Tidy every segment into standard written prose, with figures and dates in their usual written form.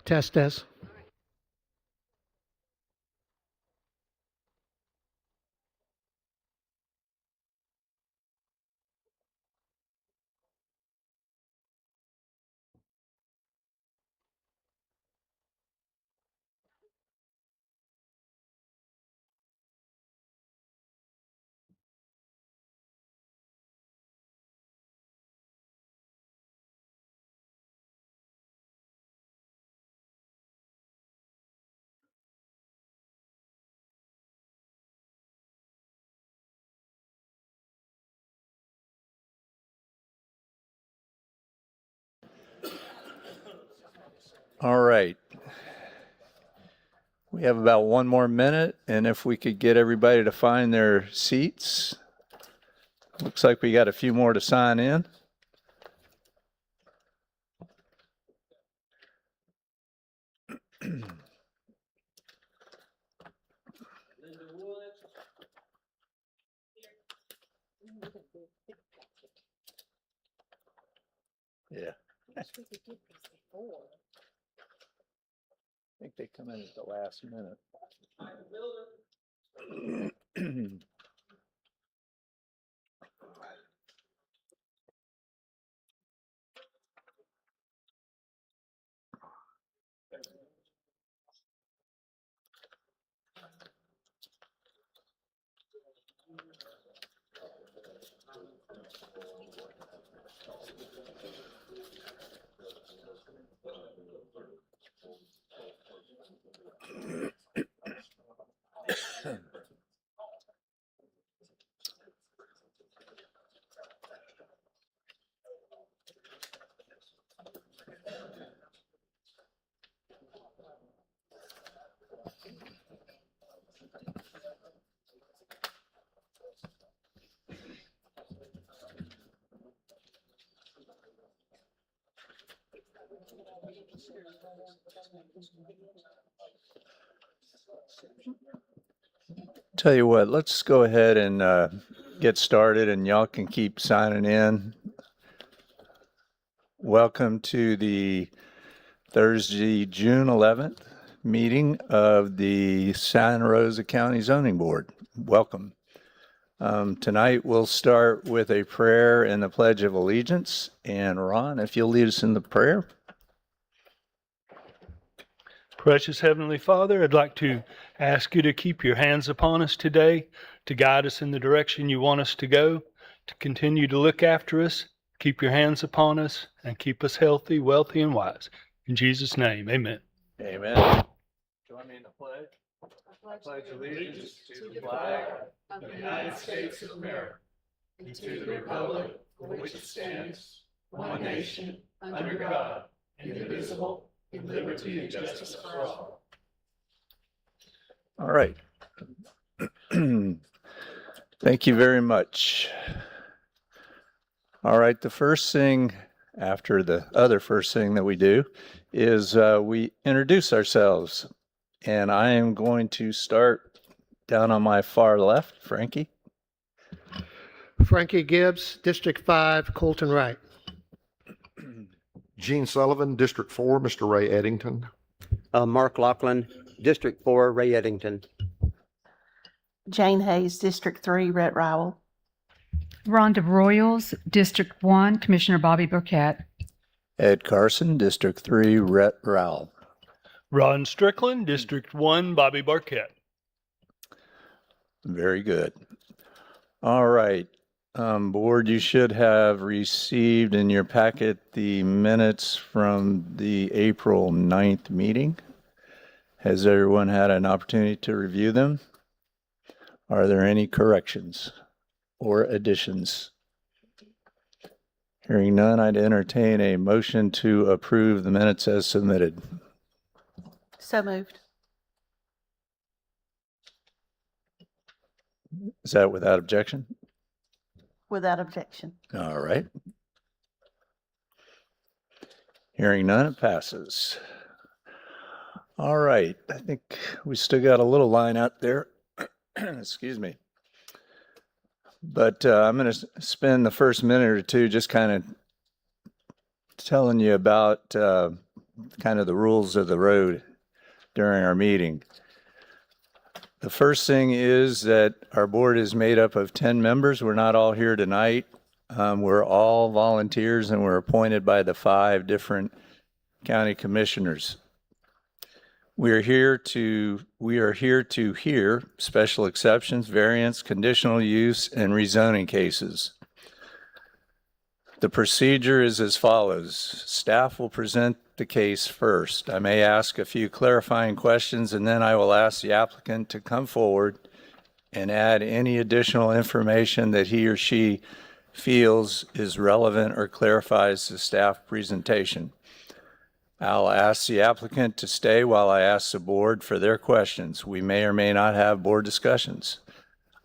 Test. All right. We have about one more minute, and if we could get everybody to find their seats. Looks like we got a few more to sign in. Yeah. I think they come in at the last minute. Tell you what, let's go ahead and get started, and y'all can keep signing in. Welcome to the Thursday, June 11th meeting of the Santa Rosa County Zoning Board. Welcome. Tonight we'll start with a prayer and the Pledge of Allegiance. And Ron, if you'll lead us in the prayer. Precious Heavenly Father, I'd like to ask you to keep your hands upon us today, to guide us in the direction you want us to go, to continue to look after us, keep your hands upon us, and keep us healthy, wealthy, and wise. In Jesus' name, amen. Amen. Join me in the pledge. I pledge allegiance to the flag of the United States of America and to the republic for which it stands, one nation, under God, indivisible, with liberty and justice for all. All right. Thank you very much. All right, the first thing after the other first thing that we do is we introduce ourselves. And I am going to start down on my far left, Frankie. Frankie Gibbs, District 5, Colton Wright. Gene Sullivan, District 4, Mr. Ray Eddington. Mark Lachlan, District 4, Ray Eddington. Jane Hayes, District 3, Rhett Rowell. Rhonda Royals, District 1, Commissioner Bobby Burkett. Ed Carson, District 3, Rhett Rowell. Ron Strickland, District 1, Bobby Barquette. Very good. All right. Board, you should have received in your packet the minutes from the April 9th meeting. Has everyone had an opportunity to review them? Are there any corrections or additions? Hearing none, I'd entertain a motion to approve the minutes as submitted. So moved. Is that without objection? Without objection. All right. Hearing none, it passes. All right. I think we still got a little line out there. Excuse me. But I'm going to spend the first minute or two just kind of telling you about kind of the rules of the road during our meeting. The first thing is that our board is made up of 10 members. We're not all here tonight. We're all volunteers and we're appointed by the 5 different county commissioners. We are here to hear special exceptions, variance, conditional use, and rezoning cases. The procedure is as follows. Staff will present the case first. I may ask a few clarifying questions, and then I will ask the applicant to come forward and add any additional information that he or she feels is relevant or clarifies the staff presentation. I'll ask the applicant to stay while I ask the board for their questions. We may or may not have board discussions.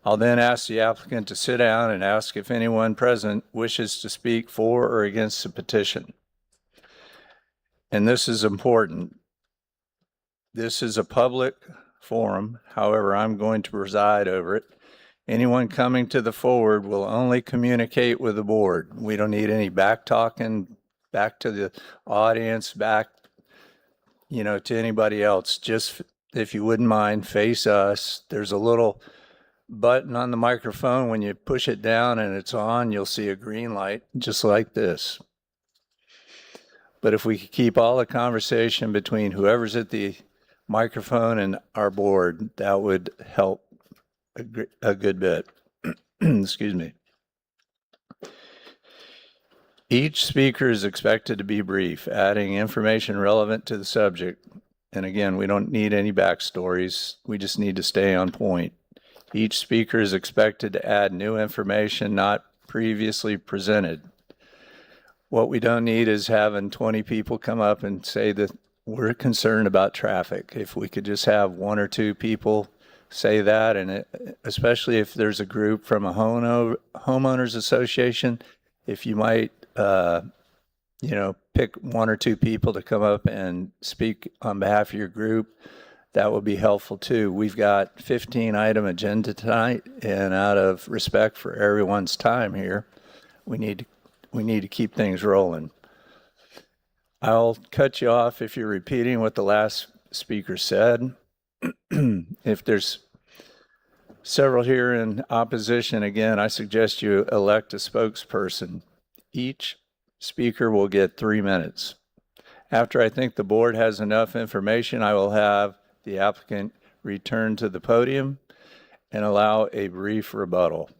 I'll then ask the applicant to sit down and ask if anyone present wishes to speak for or against the petition. And this is important. This is a public forum. However, I'm going to preside over it. Anyone coming to the forward will only communicate with the board. We don't need any back talking back to the audience, back, to anybody else. Just, if you wouldn't mind, face us. There's a little button on the microphone. When you push it down and it's on, you'll see a green light, just like this. But if we could keep all the conversation between whoever's at the microphone and our board, that would help a good bit. Excuse me. Each speaker is expected to be brief, adding information relevant to the subject. And again, we don't need any backstories. We just need to stay on point. Each speaker is expected to add new information not previously presented. What we don't need is having 20 people come up and say that we're concerned about traffic. If we could just have 1 or 2 people say that, and especially if there's a group from a homeowners association, if you might, pick 1 or 2 people to come up and speak on behalf of your group, that would be helpful too. We've got 15-item agenda tonight, and out of respect for everyone's time here, we need to keep things rolling. I'll cut you off if you're repeating what the last speaker said. If there's several here in opposition, again, I suggest you elect a spokesperson. Each speaker will get 3 minutes. After I think the board has enough information, I will have the applicant return to the podium and allow a brief rebuttal.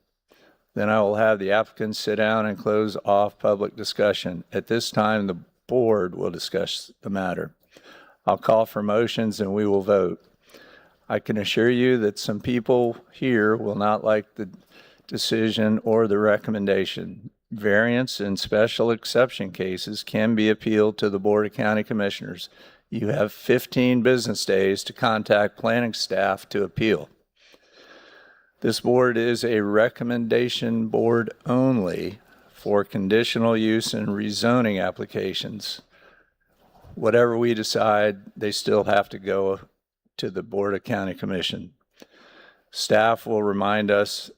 Then I will have the applicant sit down and close off public discussion. At this time, the board will discuss the matter. I'll call for motions and we will vote. I can assure you that some people here will not like the decision or the recommendation. Variance and special exception cases can be appealed to the Board of County Commissioners. You have 15 business days to contact planning staff to appeal. This board is a recommendation board only for conditional use and rezoning applications. Whatever we decide, they still have to go to the Board of County Commission. Staff will remind us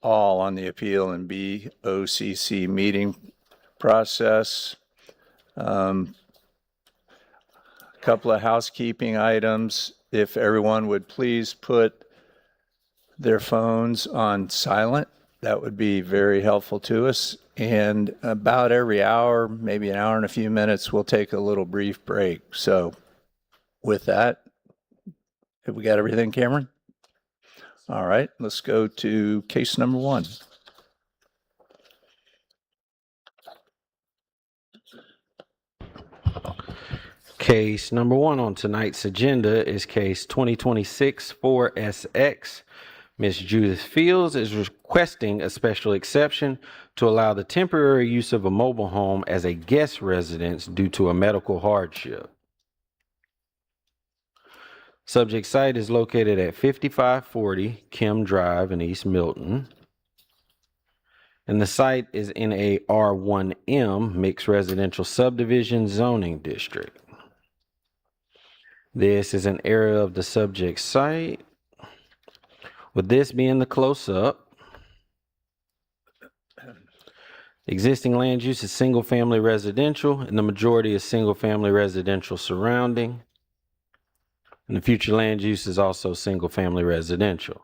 all on the appeal and BOCC meeting process. A couple of housekeeping items. If everyone would please put their phones on silent, that would be very helpful to us. And about every hour, maybe an hour and a few minutes, we'll take a little brief break. So with that, have we got everything, Cameron? All right, let's go to case number 1. Case number 1 on tonight's agenda is case 2026 4SX. Ms. Judith Fields is requesting a special exception to allow the temporary use of a mobile home as a guest residence due to a medical hardship. Subject site is located at 5540 Kim Drive in East Milton. And the site is in a R1M mixed residential subdivision zoning district. This is an area of the subject site. With this being the close-up, Existing land use is single-family residential, and the majority is single-family residential surrounding. And the future land use is also single-family residential.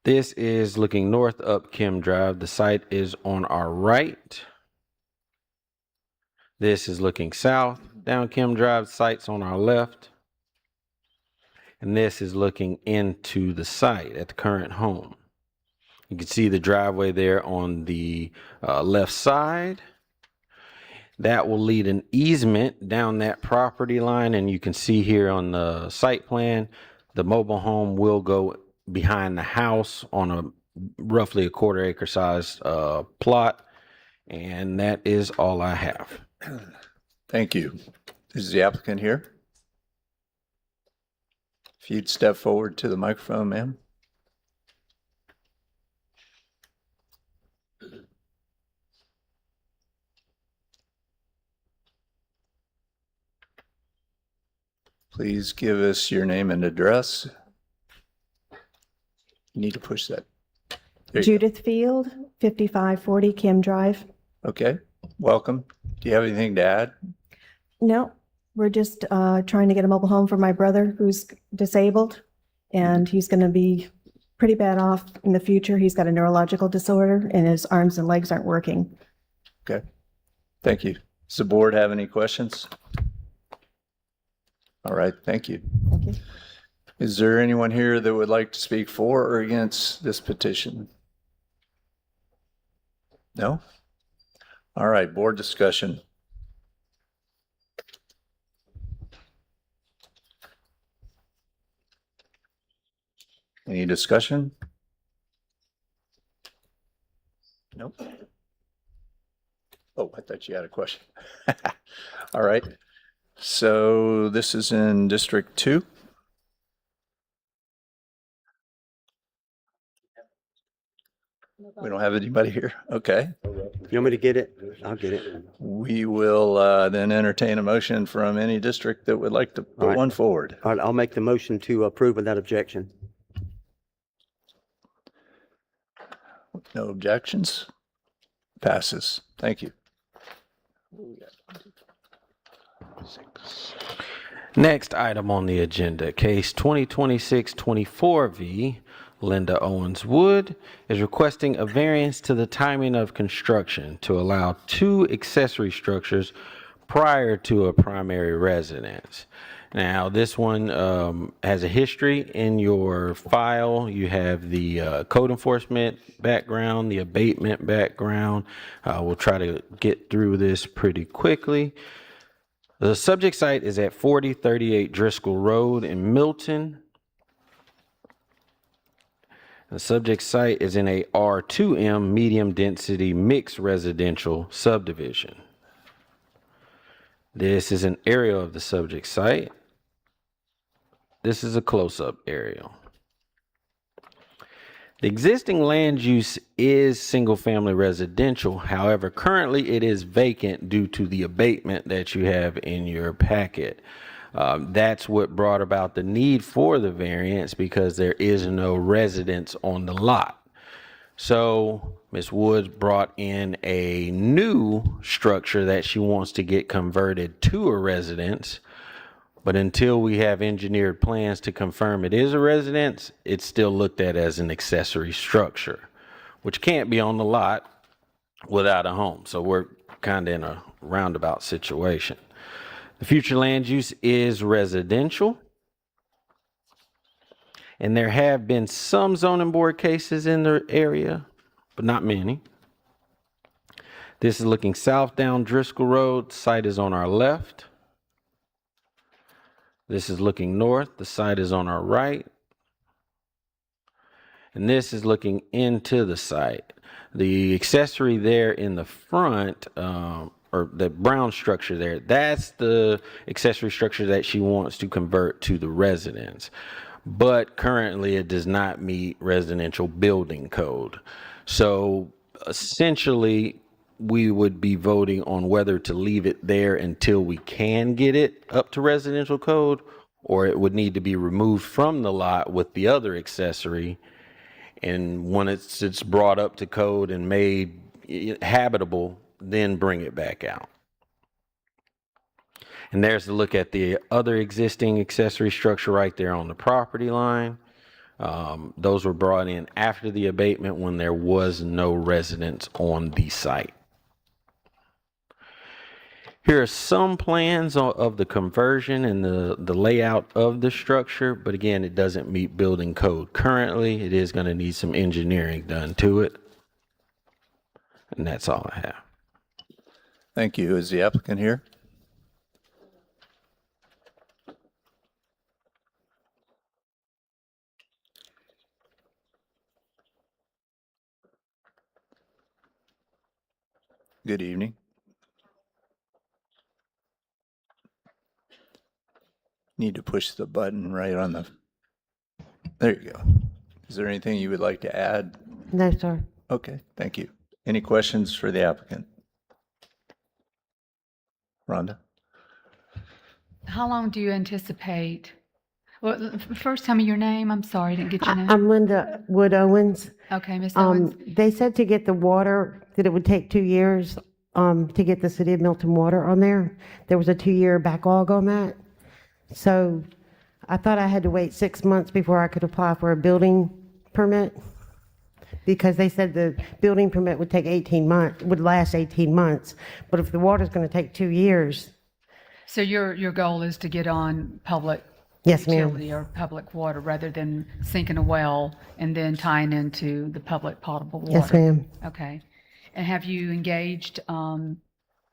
This is looking north up Kim Drive. The site is on our right. This is looking south down Kim Drive. The site's on our left. And this is looking into the site at the current home. You can see the driveway there on the left side. That will lead an easement down that property line, and you can see here on the site plan, the mobile home will go behind the house on a roughly a quarter-acre size plot, and that is all I have. Thank you. Is the applicant here? If you'd step forward to the microphone, ma'am. Please give us your name and address. You need to push that. There you Judith Field, 5540 Kim Drive. go. Okay, welcome. Do you have anything to add? No, we're just trying to get a mobile home for my brother who's disabled, and he's going to be pretty bad off in the future. He's got a neurological disorder and his arms and legs aren't working. Okay, thank you. Does the board have any questions? All right, thank you. Thank you. Is there anyone here that would like to speak for or against this petition? No? All right, board discussion. Any discussion? Nope. Oh, I thought you had a question. All right. So this is in District 2. We don't have anybody here. Okay. If you want me to get it, I'll get it. We will then entertain a motion from any district that would like to All put right. one forward. All right, I'll make the motion to approve without objection. No objections? Passes. Thank you. Next item on the agenda, case 2026-24V, Linda Owens Wood is requesting a variance to the timing of construction to allow 2 accessory structures prior to a primary residence. Now, this one has a history in your file. You have the code enforcement background, the abatement background. We'll try to get through this pretty quickly. The subject site is at 4038 Driscoll Road in Milton. The subject site is in a R2M medium density mixed residential subdivision. This is an aerial of the subject site. This is a close-up aerial. The existing land use is single-family residential. However, currently it is vacant due to the abatement that you have in your packet. That's what brought about the need for the variance, because there is no residence on the lot. So Ms. Woods brought in a new structure that she wants to get converted to a residence. But until we have engineered plans to confirm it is a residence, it's still looked at as an accessory structure, which can't be on the lot without a home. So we're kind of in a roundabout situation. The future land use is residential. And there have been some zoning board cases in the area, but not many. This is looking south down Driscoll Road. Site is on our left. This is looking north. The site is on our right. And this is looking into the site. The accessory there in the front, or the brown structure there, that's the accessory structure that she wants to convert to the residence. But currently it does not meet residential building code. So essentially, we would be voting on whether to leave it there until we can get it up to residential code, or it would need to be removed from the lot with the other accessory And when it's brought up to code and made habitable, then bring it back out. And there's a look at the other existing accessory structure right there on the property line. Those were brought in after the abatement when there was no residence on the site. Here are some plans of the conversion and the layout of the structure, but again, it doesn't meet building code currently. It is going to need some engineering done to it. And that's all I have. Thank you. Is the applicant here? Good evening. Need to push the button right on the, there you go. Is there anything you would like to add? No, sir. Okay, thank you. Any questions for the applicant? Rhonda? How long do you anticipate? Well, first tell me your name. I'm sorry, I didn't get your name. I'm Linda Wood Owens. Okay, Miss Owens. They said to get the water, that it would take 2 years to get the City of Milton water on there. There was a 2-year backlog on that. So I thought I had to wait 6 months before I could apply for a building permit, because they said the building permit would take 18 months, would last 18 months. But if the water's going to take 2 years. So your goal is to get on public Yes, ma'am. utility or public water rather than sinking a well and then tying into the public potable water? Yes, ma'am. Okay. And have you engaged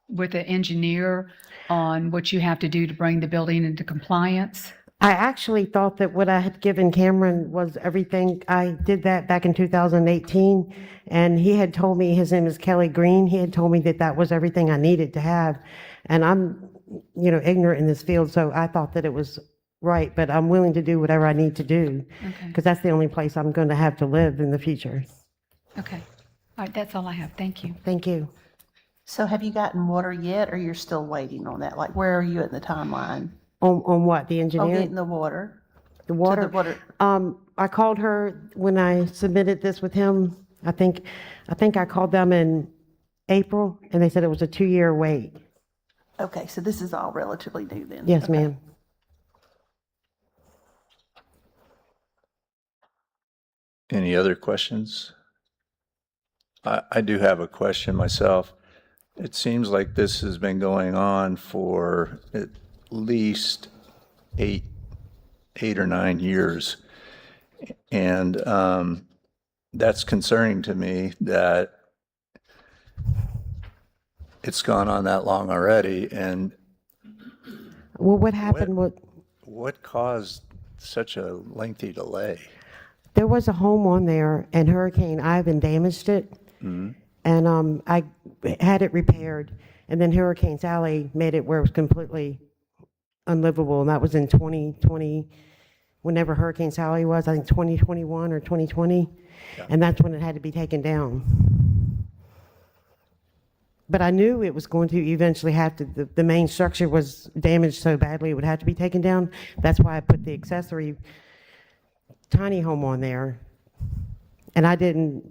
with an engineer on what you have to do to bring the building into compliance? I actually thought that what I had given Cameron was everything. I did that back in 2018, and he had told me, his name is Kelly Green, he had told me that that was everything I needed to have. And I'm, ignorant in this field, so I thought that it was right, but I'm willing to do whatever I need to do, Okay. because that's the only place I'm going to have to live in the future. Okay. All right, that's all I have. Thank you. Thank you. So have you gotten water yet, or you're still waiting on that? Like, where are you in the timeline? On what, the Oh, engineer? getting the water? The To water? the water. I called her when I submitted this with him. I think I called them in April, and they said it was a 2-year wait. Okay, so this is all relatively new then? Yes, Okay. ma'am. Any other questions? I do have a question myself. It seems like this has been going on for at least eight or 9 years. And that's concerning to me that it's gone on that long already. And Well, what happened was, what caused such a lengthy delay? there was a home on there, and Hurricane Ivan damaged it. And I had it repaired, and then Hurricane Sally made it where it was completely unlivable, and that was in 2020, whenever Hurricane Sally was, I think 2021 or 2020, and that's when it had to be taken down. But I knew it was going to eventually have to, the main structure was damaged so badly it would have to be taken down. That's why I put the accessory tiny home on there, and I didn't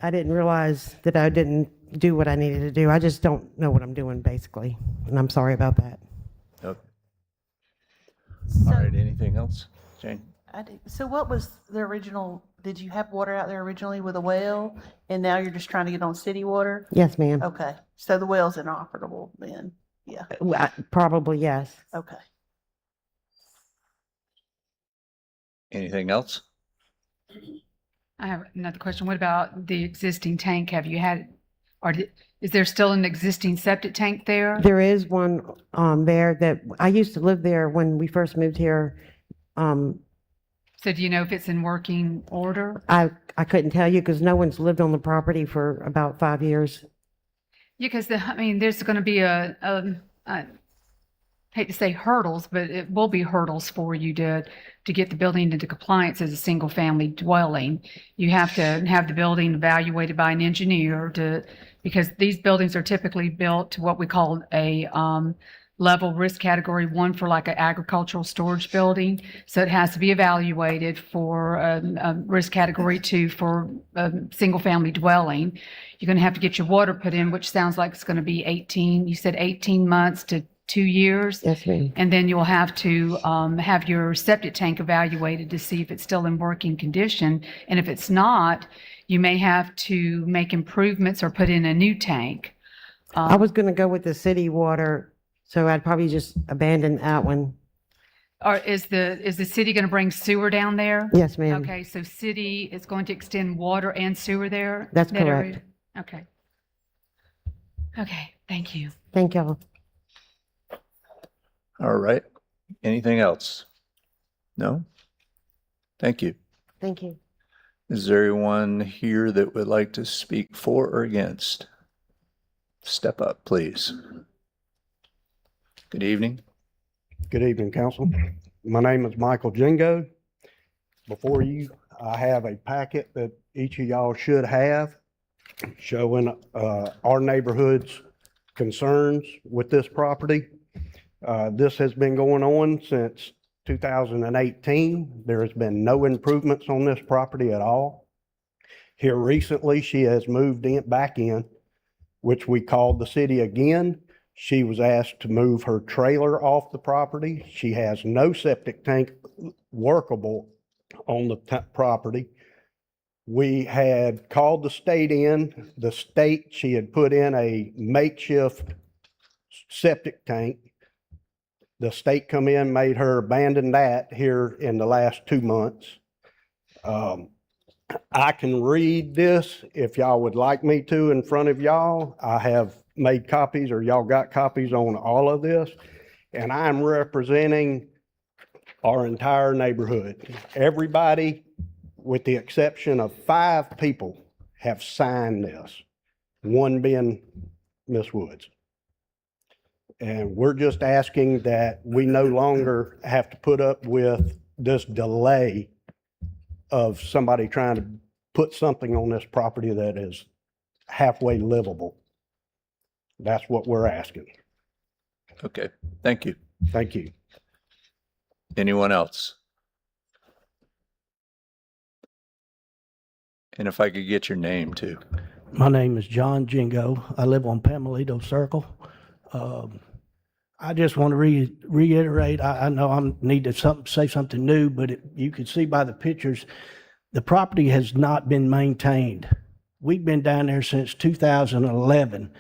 realize that I didn't do what I needed to do. I just don't know what I'm doing, basically, and I'm sorry about that. Okay. So- All right, anything else, Jane? I do. So what was the original, did you have water out there originally with a well, and now you're just trying to get on city water? Yes, ma'am. Okay, so the well's inoperable then? Yeah, Probably, yes. okay. Anything else? I have another question. What about the existing tank? Have you had, is there still an existing septic tank there? There is one there that, I used to live there when we first moved here. So do you know if it's in working order? I couldn't tell you because no one's lived on the property for about 5 years. Yeah, because there's going to be I hate to say hurdles, but it will be hurdles for you to get the building into compliance as a single family dwelling. You have to have the building evaluated by an engineer because these buildings are typically built to what we call a level risk category 1 for like an agricultural storage building. So it has to be evaluated for risk category 2 for a single family dwelling. You're going to have to get your water put in, which sounds like it's going to be 18 months to 2 years. Yes, ma'am. And then you'll have to have your septic tank evaluated to see if it's still in working condition. And if it's not, you may have to make improvements or put in a new tank. I was going to go with the city water, so I'd probably just abandon that one. Or is the city going to bring sewer down there? Yes, ma'am. Okay, so city is going to extend water and sewer there? That's that area? correct. Okay. Okay, thank you. Thank y'all. All right. Anything else? No? Thank you. Thank you. Is there anyone here that would like to speak for or against? Step up, please. Good evening. Good evening, Council. My name is Michael Jingo. Before you, I have a packet that each of y'all should have showing our neighborhood's concerns with this property. This has been going on since 2018. There has been no improvements on this property at all. Here recently, she has moved back in, which we called the city again. She was asked to move her trailer off the property. She has no septic tank workable on the property. We had called the state in. The state, she had put in a makeshift septic tank. The state come in, made her abandon that here in the last 2 months. I can read this if y'all would like me to in front of y'all. I have made copies, or y'all got copies on all of this, and I'm representing our entire neighborhood. Everybody, with the exception of 5 people, have signed this, one being Miss Woods. And we're just asking that we no longer have to put up with this delay of somebody trying to put something on this property that is halfway livable. That's what we're asking. Okay, thank you. Thank you. Anyone else? And if I could get your name too. My name is John Jingo. I live on Pamelito Circle. I just want to reiterate, I know I need to say something new, but you can see by the pictures, the property has not been maintained. We've been down there since 2011,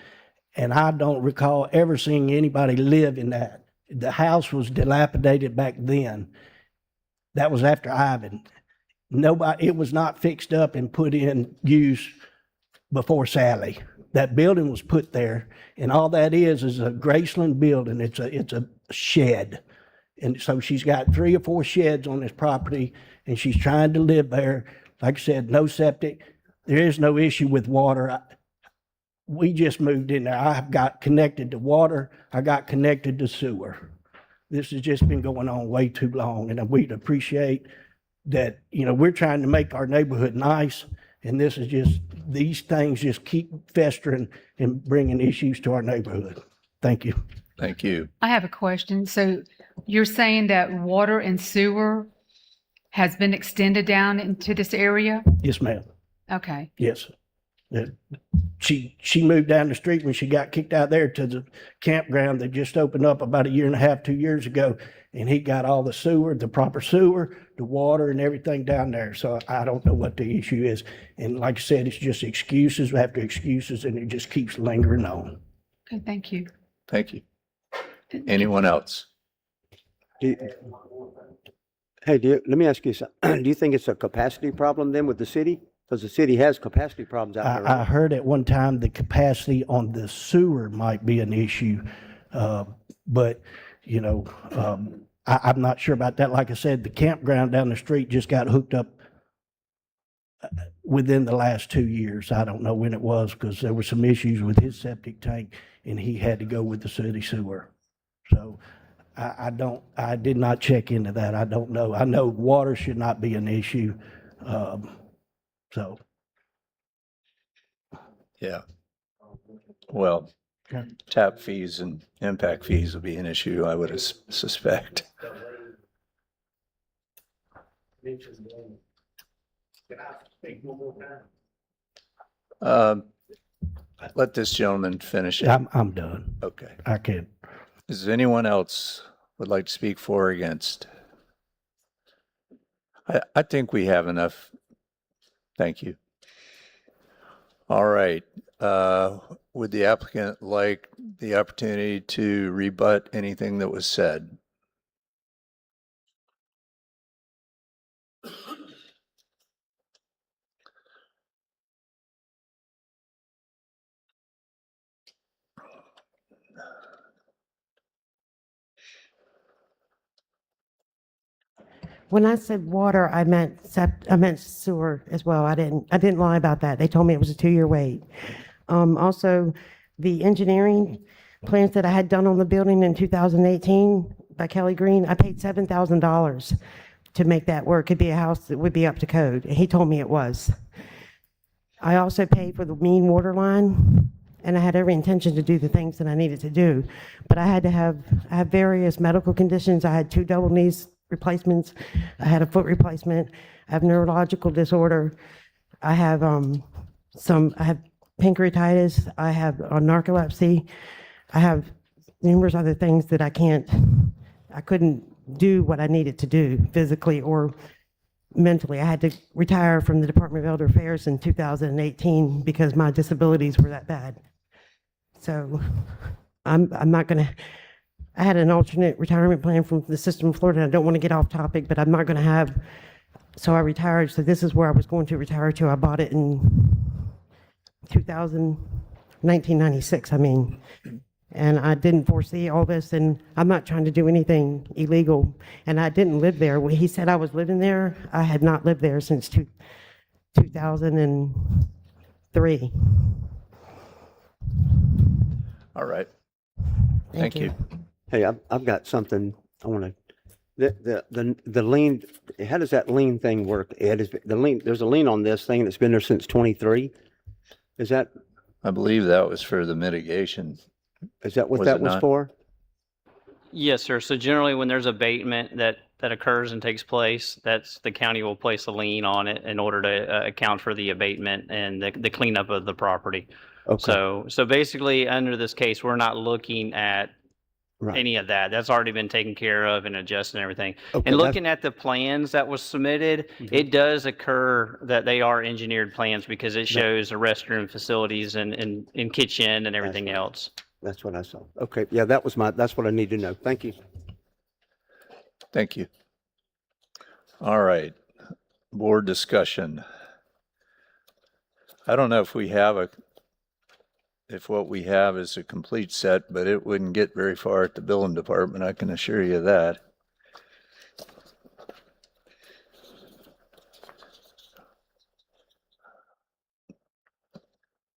and I don't recall ever seeing anybody live in that. The house was dilapidated back then. That was after Ivan. It was not fixed up and put in use before Sally. That building was put there, and all that is a Graceland building. It's a shed. And so she's got 3 or 4 sheds on this property, and she's trying to live there. Like I said, no septic. There is no issue with water. We just moved in there. I got connected to water. I got connected to sewer. This has just been going on way too long, and we'd appreciate that, we're trying to make our neighborhood nice, and this is just, these things just keep festering and bringing issues to our neighborhood. Thank you. Thank you. I have a question. So you're saying that water and sewer has been extended down into this area? Yes, ma'am. Okay. Yes. She moved down the street when she got kicked out there to the campground that just opened up about 1.5 years, 2 years ago. And he got all the sewer, the proper sewer, the water and everything down there. So I don't know what the issue is. And like I said, it's just excuses after excuses, and it just keeps lingering on. Okay, thank you. Thank you. Anyone else? Let me ask you something. Do you think it's a capacity problem then with the city? Because the city has capacity problems out there. I heard at one time the capacity on the sewer might be an issue. But, I'm not sure about that. Like I said, the campground down the street just got hooked up within the last 2 years. I don't know when it was, because there were some issues with his septic tank and he had to go with the city sewer. So I did not check into that. I don't know. I know water should not be an issue. So. Yeah. Well, tap fees and impact fees will be an issue, I would suspect. Let this gentleman finish it. I'm done. Okay. I can't. Is there anyone else would like to speak for or against? I think we have enough. Thank you. All right. Would the applicant like the opportunity to rebut anything that was said? When I said water, I meant I meant sewer as well. I didn't lie about that. They told me it was a 2-year wait. Also, the engineering plans that I had done on the building in 2018 by Kelly Green, I paid $7,000 to make that work. It'd be a house that would be up to code. And he told me it was. I also paid for the mean water line, and I had every intention to do the things that I needed to do. But I have various medical conditions. I had 2 double knees replacements. I had a foot replacement. I have neurological disorder. I have I have pancreatitis. I have narcolepsy. I have numerous other things that I couldn't do what I needed to do physically or mentally. I had to retire from the Department of Elder Affairs in 2018 because my disabilities were that bad. So I'm not going to, I had an alternate retirement plan from the system of Florida. I don't want to get off topic, but I'm not going to have, so I retired. So this is where I was going to retire to. I bought it in 1996, I mean, and I didn't foresee all this, and I'm not trying to do anything illegal, and I didn't live there. When he said I was living there, I had not lived there since 2003. All right. Thank you. Hey, I've got something I want to, the lien, how does that lien thing work, Ed? Is the lien, there's a lien on this thing that's been there since 23? Is that? I believe that was for the mitigation. Is that what Was that it was not? for? Yes, sir. So generally, when there's abatement that occurs and takes place, that's the county will place a lien on it in order to account for the abatement and the cleanup of the property. Okay. So basically, under this case, we're not looking at Right. any of that. That's already been taken care of and adjusted and everything. Okay, And looking at the plans that was submitted, it does occur that they are engineered plans because it shows the restroom facilities and kitchen and everything right. else. That's what I saw. Okay, yeah, that's what I need to know. Thank you. Thank you. All right. Board discussion. I don't know if what we have is a complete set, but it wouldn't get very far at the building department, I can assure you that.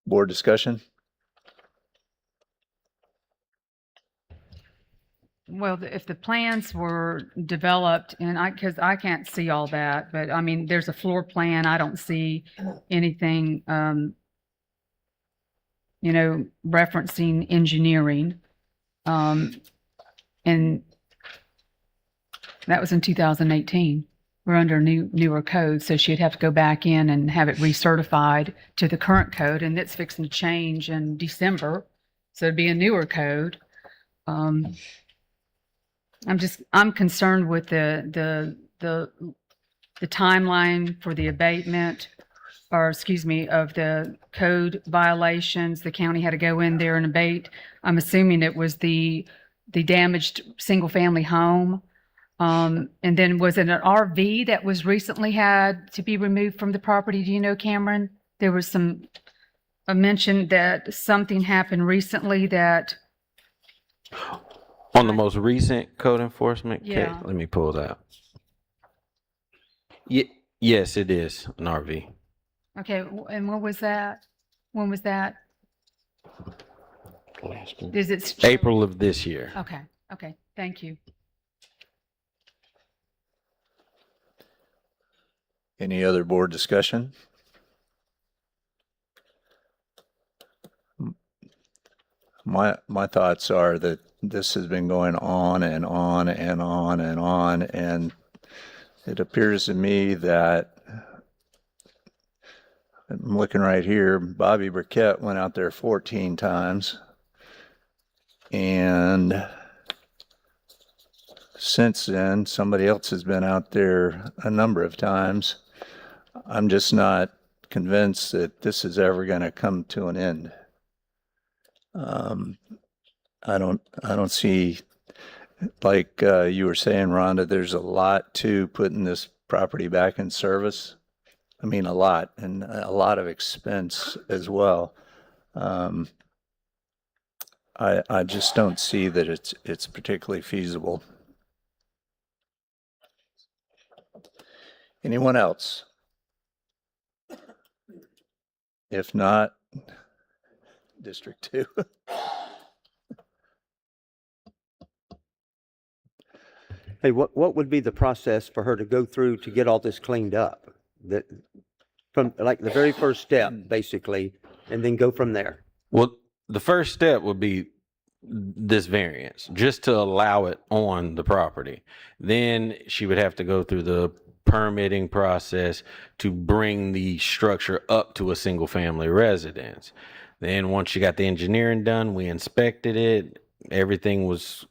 Board discussion? Well, if the plans were developed, and because I can't see all that, but I mean, there's a floor plan. I don't see anything, referencing engineering. And that was in 2018. We're under newer code, so she'd have to go back in and have it recertified to the current code, and it's fixing to change in December, so it'd be a newer code. I'm concerned with the timeline for the abatement, or excuse me, of the code violations. The county had to go in there and abate. I'm assuming it was the damaged single-family home. And then was it an RV that was recently had to be removed from the property? Do you know, Cameron? There was a mention that something happened recently that. On the most recent code enforcement case, Yeah. let me pull that. Yes, it is an RV. Okay, and when was that? When was that? Is it April of this year. Okay, thank you. Any other board discussion? my thoughts are that this has been going on and on and on and on, and it appears to me that, I'm looking right here, Bobby Burkett went out there 14 times, and since then, somebody else has been out there a number of times. I'm just not convinced that this is ever going to come to an end. I don't see, like you were saying, Rhonda, there's a lot to putting this property back in service. I mean, a lot, and a lot of expense as well. I just don't see that it's particularly feasible. Anyone else? If not, District 2. Hey, what would be the process for her to go through to get all this cleaned up? That, from like the very first step, basically, and then go from there? Well, the first step would be this variance, just to allow it on the property. Then she would have to go through the permitting process to bring the structure up to a single family residence. Then once she got the engineering done, we inspected it, everything was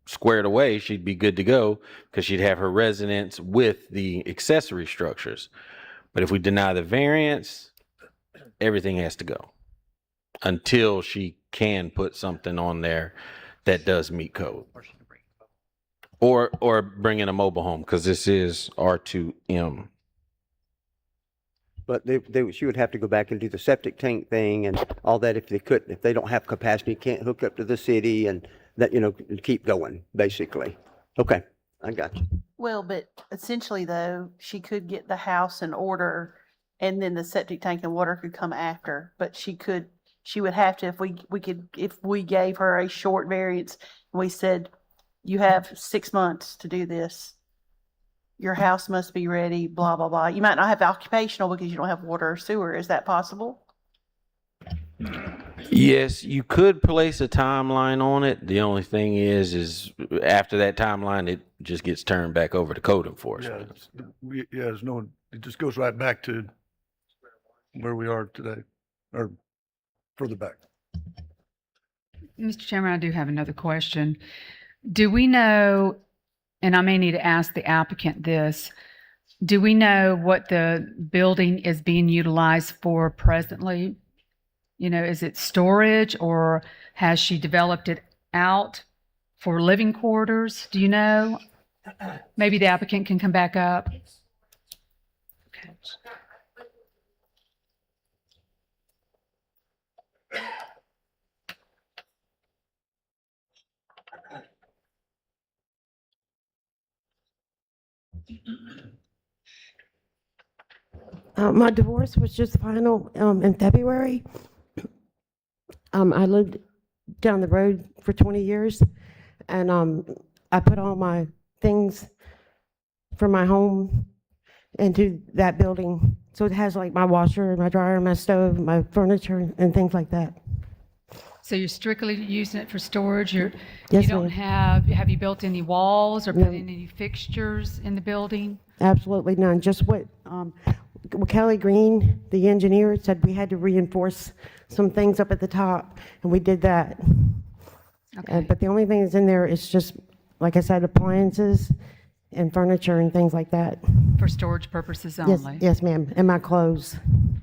squared away, she'd be good to go because she'd have her residence with the accessory structures. But if we deny the variance, everything has to go until she can put something on there that does meet code. Or bring in a mobile home, because this is R2M. But she would have to go back and do the septic tank thing and all that if they don't have capacity, can't hook up to the city and that, keep going, basically. Okay, I got you. Well, but essentially though, she could get the house in order and then the septic tank and water could come after. But she would have to, if we gave her a short variance and we said, you have 6 months to do this. Your house must be ready, blah, blah, blah. You might not have occupational because you don't have water or sewer. Is that possible? Yes, you could place a timeline on it. The only thing is after that timeline, it just gets turned back over to code enforcement. It just goes right back to where we are today, or further back. Mr. Chairman, I do have another question. Do we know, and I may need to ask the applicant this, do we know what the building is being utilized for presently? Is it storage or has she developed it out for living quarters? Do you know? Maybe the applicant can come back up. Okay. My divorce was just final in February. I lived down the road for 20 years, and I put all my things for my home into that building. So it has like my washer, my dryer, my stove, my furniture, and things like that. So you're strictly using it for storage? Yes, you don't ma'am. have you built any walls or No. put in any fixtures in the building? Absolutely none. Just what Kelly Green, the engineer, said we had to reinforce some things up at the top, and we did that. Okay. But the only thing that's in there is just, like I said, appliances and furniture and things like that. For storage purposes Yes, only? yes, ma'am, and my clothes.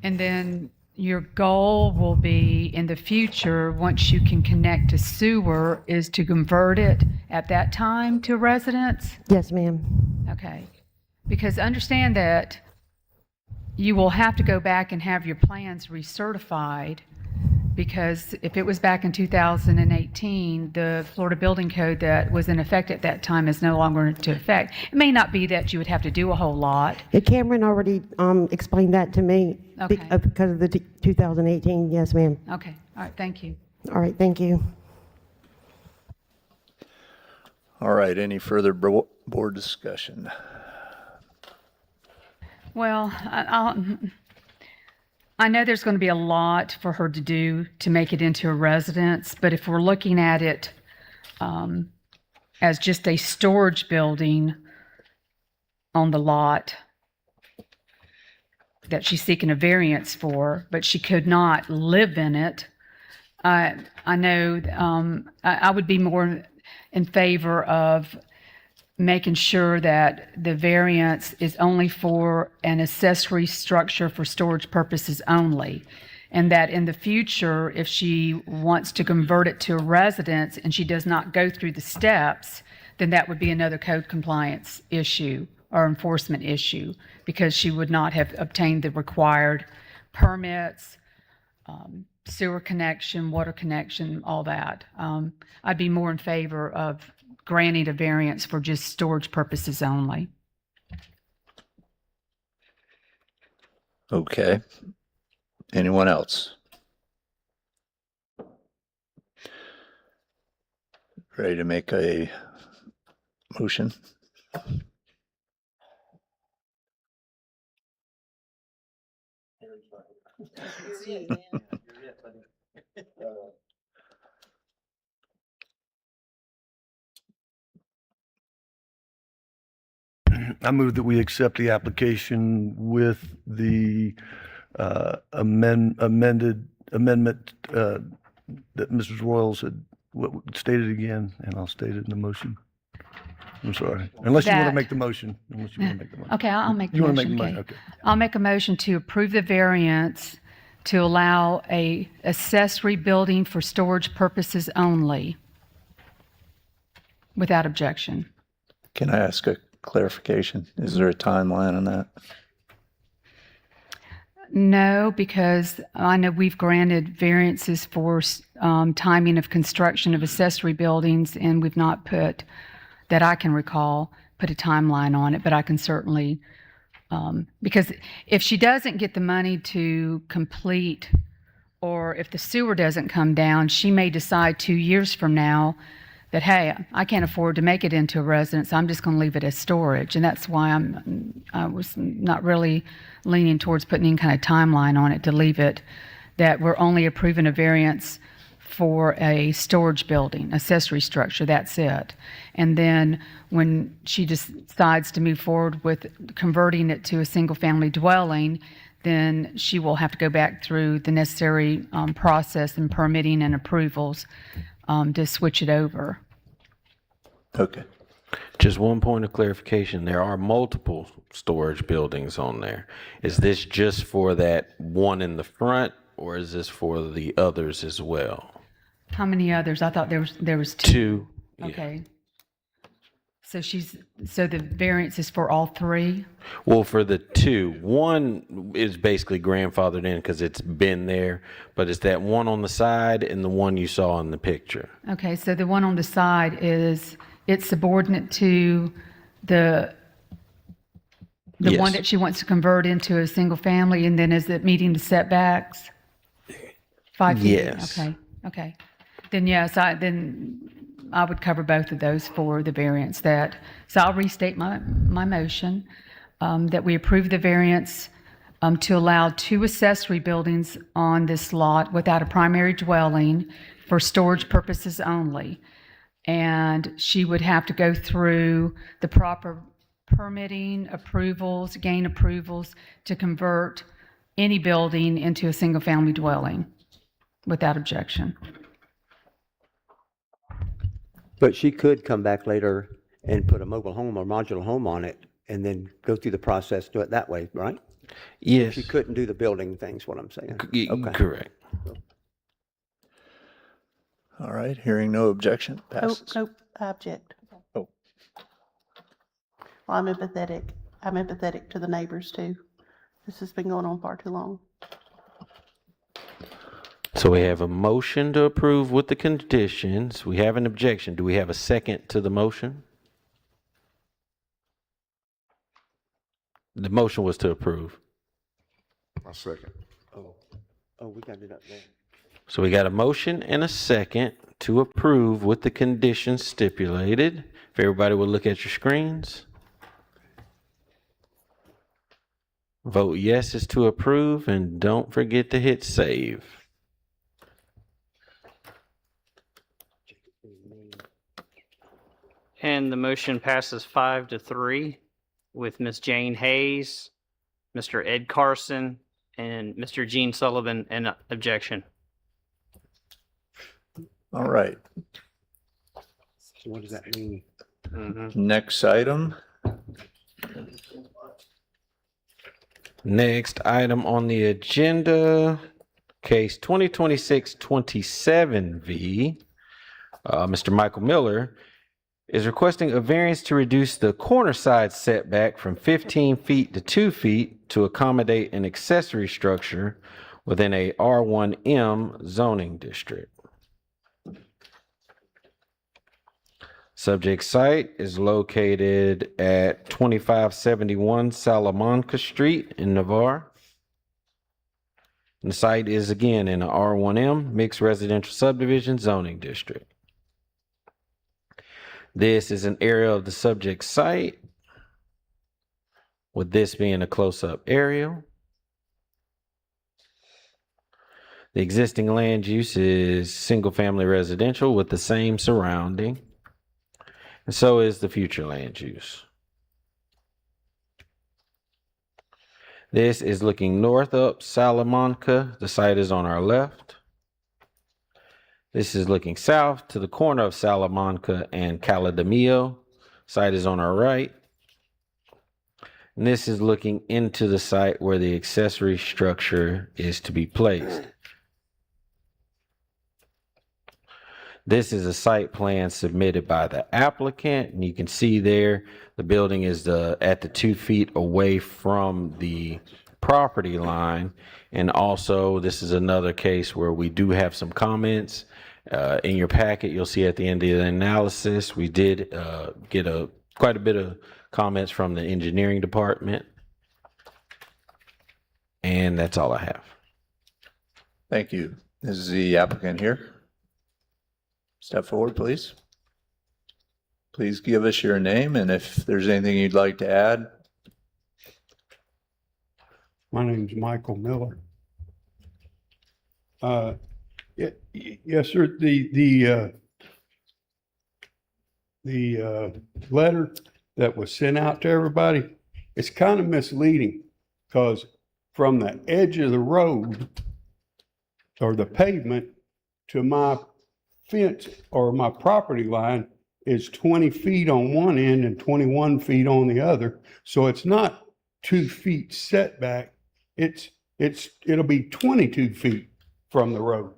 And then your goal will be in the future, once you can connect to sewer, is to convert it at that time to residence? Yes, ma'am. Okay. Because understand that you will have to go back and have your plans recertified, because if it was back in 2018, the Florida Building Code that was in effect at that time is no longer in effect. It may not be that you would have to do a whole lot. Cameron already explained that to me. Okay. Because of the 2018, yes, ma'am. Okay. All right. Thank you. All right, thank you. All right, any further board discussion? Well, I know there's going to be a lot for her to do to make it into a residence, but if we're looking at it as just a storage building on the lot that she's seeking a variance for, but she could not live in it, I know I would be more in favor of making sure that the variance is only for an accessory structure for storage purposes only. And that in the future, if she wants to convert it to a residence and she does not go through the steps, then that would be another code compliance issue or enforcement issue, because she would not have obtained the required permits, sewer connection, water connection, all that. I'd be more in favor of granting a variance for just storage purposes only. Okay. Anyone else? Ready to make a motion? I move that we accept the application with the amendment that Mrs. Royals had stated again, and I'll state it in the motion. I'm sorry. Unless you want to That- make the motion. Unless you want to make the motion. Okay, I'll make the You want to motion. make the motion? Okay. Okay. I'll make a motion to approve the variance to allow a accessory building for storage purposes only, without objection. Can I ask a clarification? Is there a timeline on that? No, because I know we've granted variances for timing of construction of accessory buildings, and we've not put, that I can recall, put a timeline on it, but I can certainly, because if she doesn't get the money to complete, or if the sewer doesn't come down, she may decide 2 years from now that, hey, I can't afford to make it into a residence, I'm just going to leave it as storage. And that's why I was not really leaning towards putting any kind of timeline on it, to leave it that we're only approving a variance for a storage building, accessory structure, that's it. And then when she decides to move forward with converting it to a single-family dwelling, then she will have to go back through the necessary process and permitting and approvals to switch it over. Okay. Just one point of clarification. There are multiple storage buildings on there. Is this just for that one in the front, or is this for the others as well? How many others? I thought there was two. Two. Yeah. Okay. So the variance is for all three? Well, for the two, one is basically grandfathered in because it's been there, but it's that one on the side and the one you saw in the picture. Okay, so the one on the side it's subordinate to the Yes. one that she wants to convert into a single family, and then is it meeting the setbacks? 5 feet? Yes. Okay. Then yes, I would cover both of those for the variance so I'll restate my motion, that we approve the variance to allow 2 accessory buildings on this lot without a primary dwelling for storage purposes only. And she would have to go through the proper permitting, approvals, gain approvals to convert any building into a single-family dwelling without objection. But she could come back later and put a mobile home or modular home on it and then go through the process, do it that way, right? Yes. She couldn't do the building things, what I'm saying. Okay. Correct. All right. Hearing no objection, Oh, passes. nope, I object. Oh. Well, I'm empathetic to the neighbors too. This has been going on far too long. So we have a motion to approve with the conditions. We have an objection. Do we have a second to the motion? The motion was to approve. I second. Oh, we got it up there. So we got a motion and a second to approve with the conditions stipulated. If everybody would look at your screens. Vote yes is to approve, and don't forget to hit save. And the motion passes 5-3 with Ms. Jane Hayes, Mr. Ed Carson, and Mr. Gene Sullivan in objection. All right. So what does that mean? Next item. Next item on the agenda, case 2026-27V. Mr. Michael Miller is requesting a variance to reduce the corner side setback from 15 feet to 2 feet to accommodate an accessory structure within a R1M zoning district. Subject site is located at 2571 Salamanca Street in Navarre. And the site is again in a R1M mixed residential subdivision zoning district. This is an area of the subject site, with this being a close-up aerial. The existing land use is single-family residential with the same surrounding, and so is the future land use. This is looking north up Salamanca. The site is on our left. This is looking south to the corner of Salamanca and Caladamillo. Site is on our right. And this is looking into the site where the accessory structure is to be placed. This is a site plan submitted by the applicant, and you can see there the building is at the 2 feet away from the property line. And also, this is another case where we do have some comments. In your packet, you'll see at the end of the analysis, we did get quite a bit of comments from the engineering department. And that's all I have. Thank you. Is the applicant here? Step forward, please. Please give us your name and if there's anything you'd like to add. My name's Michael Miller. Yes, sir. The letter that was sent out to everybody, it's kind of misleading because from the edge of the road or the pavement to my fence or my property line is 20 feet on one end and 21 feet on the other. So it's not 2 feet setback. It'll be 22 feet from the road.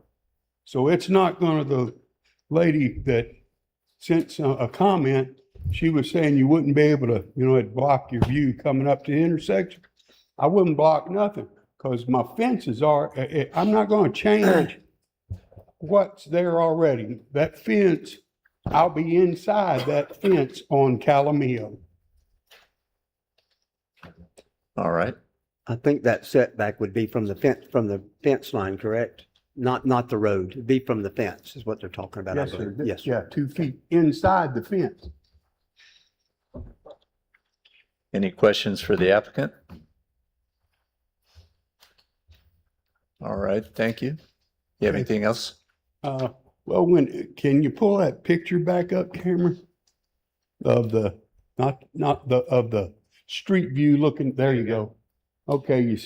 So it's not gonna, the lady that sent a comment, she was saying you wouldn't be able to, it'd block your view coming up to the intersection. I wouldn't block nothing because my fences are, I'm not gonna change what's there already. That fence, I'll be inside that fence on Calamio. All right. I think that setback would be from the fence line, correct? Not the road. It'd be from the fence is what they're talking about. I Yes, sir. believe. Yes. Yeah, 2 feet inside the fence. Any questions for the applicant? All right, thank you. You have anything else? Well, can you pull that picture back up, Cameron? Of the, of the street view looking, there you go. Okay, you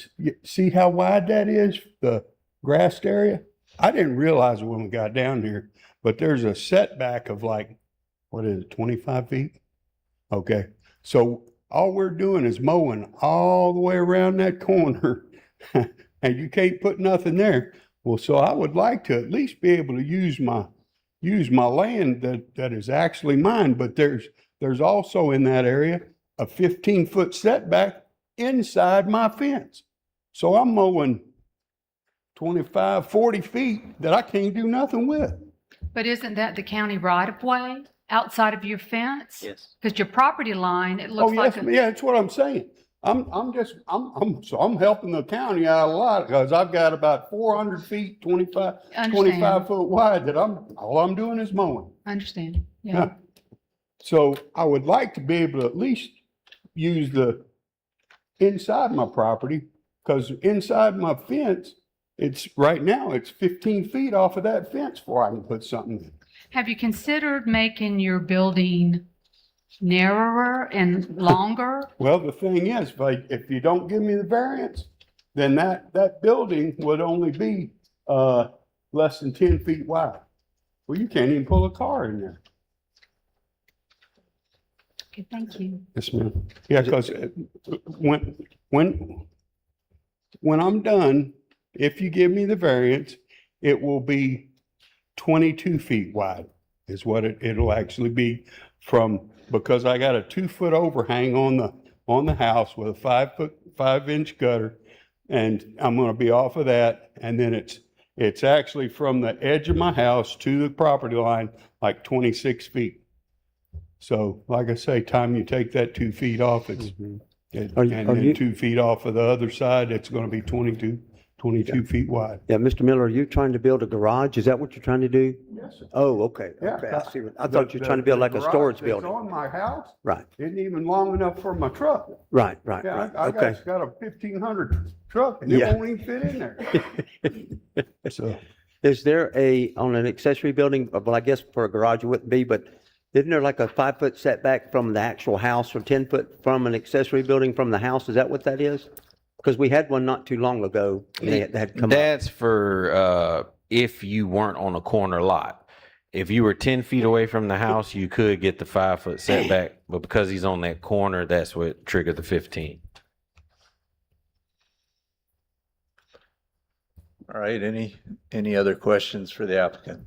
see how wide that is, the grassed area? I didn't realize it when we got down here, but there's a setback of like, what is it, 25 feet? Okay, so all we're doing is mowing all the way around that corner and you can't put nothing there. Well, so I would like to at least be able to use my land that is actually mine, but there's also in that area a 15-foot setback inside my fence. So I'm mowing 25, 40 feet that I can't do nothing with. But isn't that the county right of way outside of your fence? Yes. Because your property line, it Oh, looks yes, like, yeah, that's what I'm saying. I'm helping the county out a lot because I've got about 400 feet, 25 foot wide that all I'm doing is mowing. I understand. Yeah. So I would like to be able to at least use the inside my property, because inside my fence, right now, it's 15 feet off of that fence before I can put something in. Have you considered making your building narrower and longer? Well, the thing is, if you don't give me the variance, then that building would only be, less than 10 feet wide. Well, you can't even pull a car in there. Okay, thank you. Yes, ma'am. Yeah, because when I'm done, if you give me the variance, it will be 22 feet wide is what it'll actually be because I got a 2-foot overhang on the house with a 5-inch gutter, and I'm going to be off of that, and then it's actually from the edge of my house to the property line, like 26 feet. So, like I say, time you take that 2 feet off, and then 2 feet off of the other side, it's going to be 22 feet wide. Yeah, Mr. Miller, are you trying to build a garage? Is that what you're trying to do? Yes, sir. Oh, okay. Yeah. Okay, I see. I thought you were trying to build like a storage The garage building. that's on my house Right, isn't even long enough for my truck. right. Yeah, I Okay. got a 1,500 truck, and it Yeah. won't even fit in there. So, Is there on an accessory building, well, I guess for a garage it wouldn't be, but isn't there like a 5-foot setback from the actual house or 10-foot from an accessory building from the house? Is that what that is? Because we had one not too long ago. And they had come up. That's for if you weren't on a corner lot. If you were 10 feet away from the house, you could get the 5-foot setback, but because he's on that corner, that's what triggered the 15. All right, any other questions for the applicant?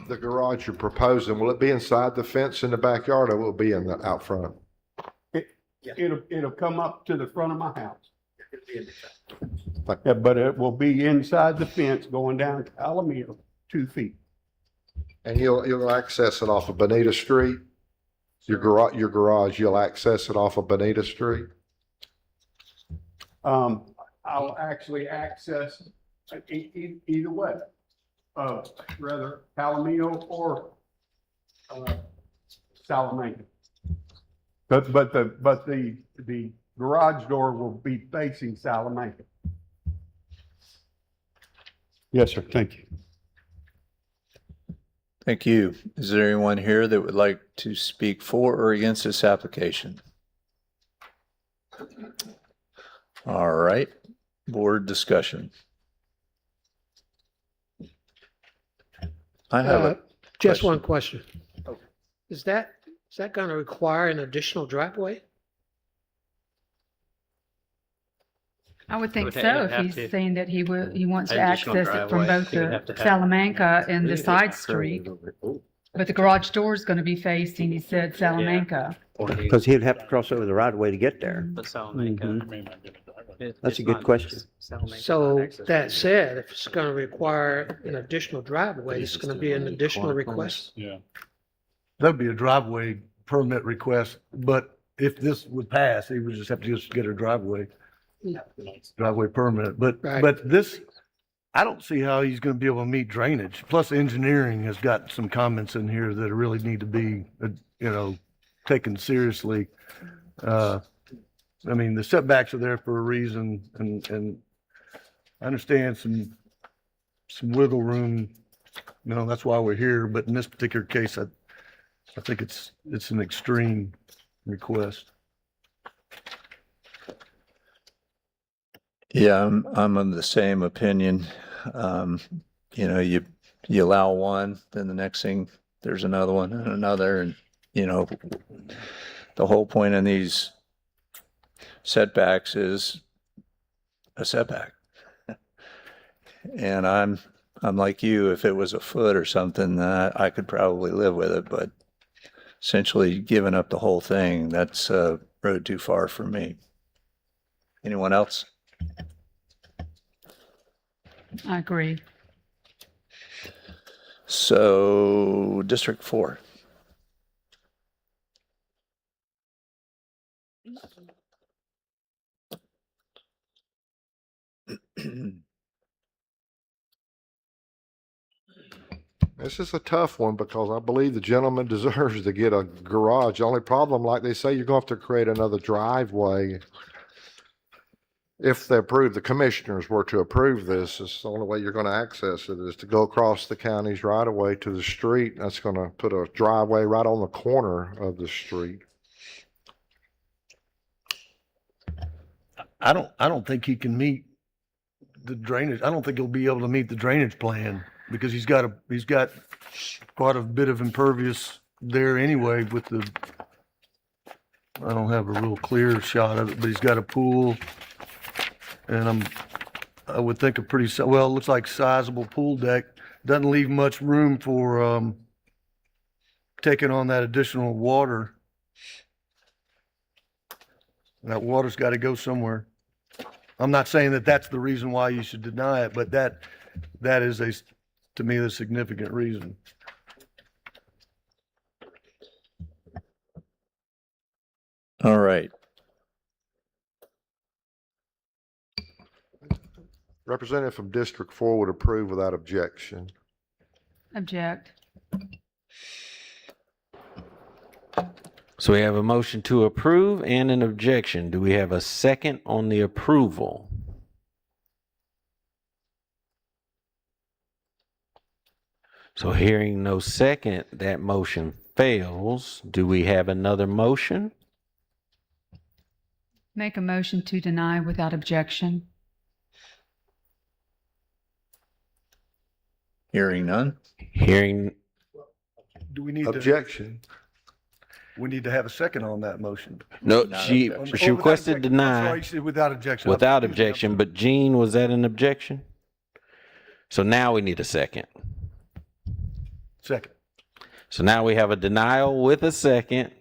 The garage you're proposing, will it be inside the fence in the backyard or will it be out front? it'll come up to the front of my house. Yeah, but it will be inside the fence going down to Alameda, 2 feet. And you'll access it off of Bonita Street? Your garage, you'll access it off of Bonita Street? I'll actually access either way. Rather Palomino or Salamanca. But the garage door will be facing Salamanca. Yes, sir. Thank you. Thank you. Is there anyone here that would like to speak for or against this application? All right, board discussion. I have a Just question. one question. Is that going to require an additional driveway? I would think Would so have if to. he's saying that he wants to Additional access it from driveway. both He would have to the have- Salamanca and the side street. But the garage door is going to be facing, he said, Salamanca. Because he'd have to cross over the right of way to get there. But Salamanca. That's a good question. So that said, if it's going to require an additional driveway, it's going to be an additional request. Yeah. That'd be a driveway permit request, but if this would pass, he would just have to just get a driveway permit. Right. But this, I don't see how he's gonna be able to meet drainage. Plus engineering has got some comments in here that really need to be, taken seriously. I mean, the setbacks are there for a reason and I understand some wiggle room, that's why we're here. But in this particular case, I think it's an extreme request. Yeah, I'm of the same opinion. You allow one, then the next thing, there's another one and another. And, the whole point in these setbacks is a setback. And I'm like you, if it was a foot or something, I could probably live with it, but essentially giving up the whole thing, that's a road too far for me. Anyone else? I agree. So District 4. This is a tough one because I believe the gentleman deserves to get a garage. The only problem, like they say, you're going to have to create another driveway. If the commissioners were to approve this, it's the only way you're going to access it is to go across the county's right of way to the street. That's going to put a driveway right on the corner of the street. I don't think he can meet the drainage. I don't think he'll be able to meet the drainage plan because he's got quite a bit of impervious there anyway with the, I don't have a real clear shot of it, but he's got a pool and I would think it looks like sizable pool deck. Doesn't leave much room for, taking on that additional water. That water's got to go somewhere. I'm not saying that that's the reason why you should deny it, but that is to me, the significant reason. All right. Representative from District 4 would approve without objection. Object. So we have a motion to approve and an objection. Do we have a second on the approval? So hearing no second, that motion fails. Do we have another motion? Make a motion to deny without objection. Hearing none. Hearing, Do we need Objection. We need to have a second on that motion. no, Not she objection. she requested I'm deny sorry, you said without objection. without objection, but Gene, was that an objection? So now we need a second. Second. So now we have a denial with a second.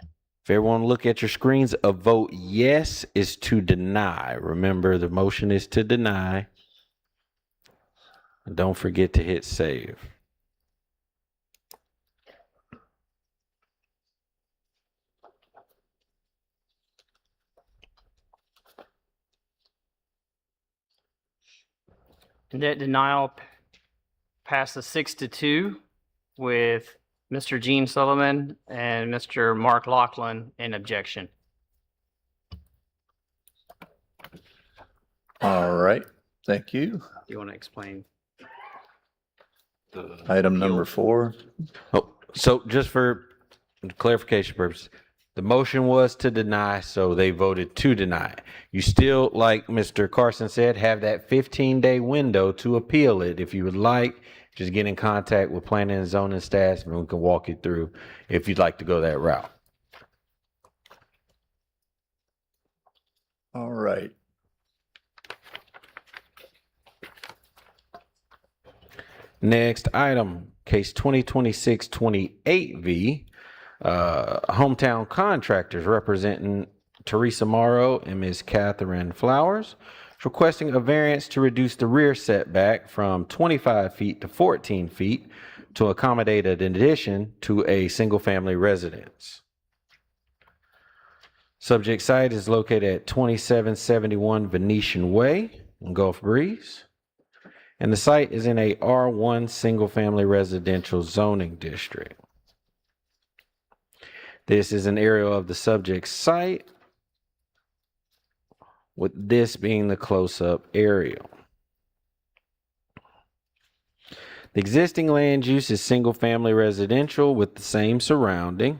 If everyone look at your screens, a vote yes is to deny. Remember, the motion is to deny. And don't forget to hit save. That denial passes 6-2 with Mr. Gene Sullivan and Mr. Mark Laughlin in objection. All right. Thank you. Do you want to explain? Item number 4. Oh, so just for clarification purposes, the motion was to deny, so they voted to deny. You still, like Mr. Carson said, have that 15-day window to appeal it. If you would like, just get in contact with planning and zoning staff and we can walk you through if you'd like to go that route. All right. Next item, case 2026-28V, Hometown Contractors representing Teresa Morrow and Ms. Catherine Flowers, requesting a variance to reduce the rear setback from 25 feet to 14 feet to accommodate an addition to a single-family residence. Subject site is located at 2771 Venetian Way in Gulf Breeze. And the site is in a R1 single-family residential zoning district. This is an area of the subject site, with this being the close-up aerial. The existing land use is single-family residential with the same surrounding,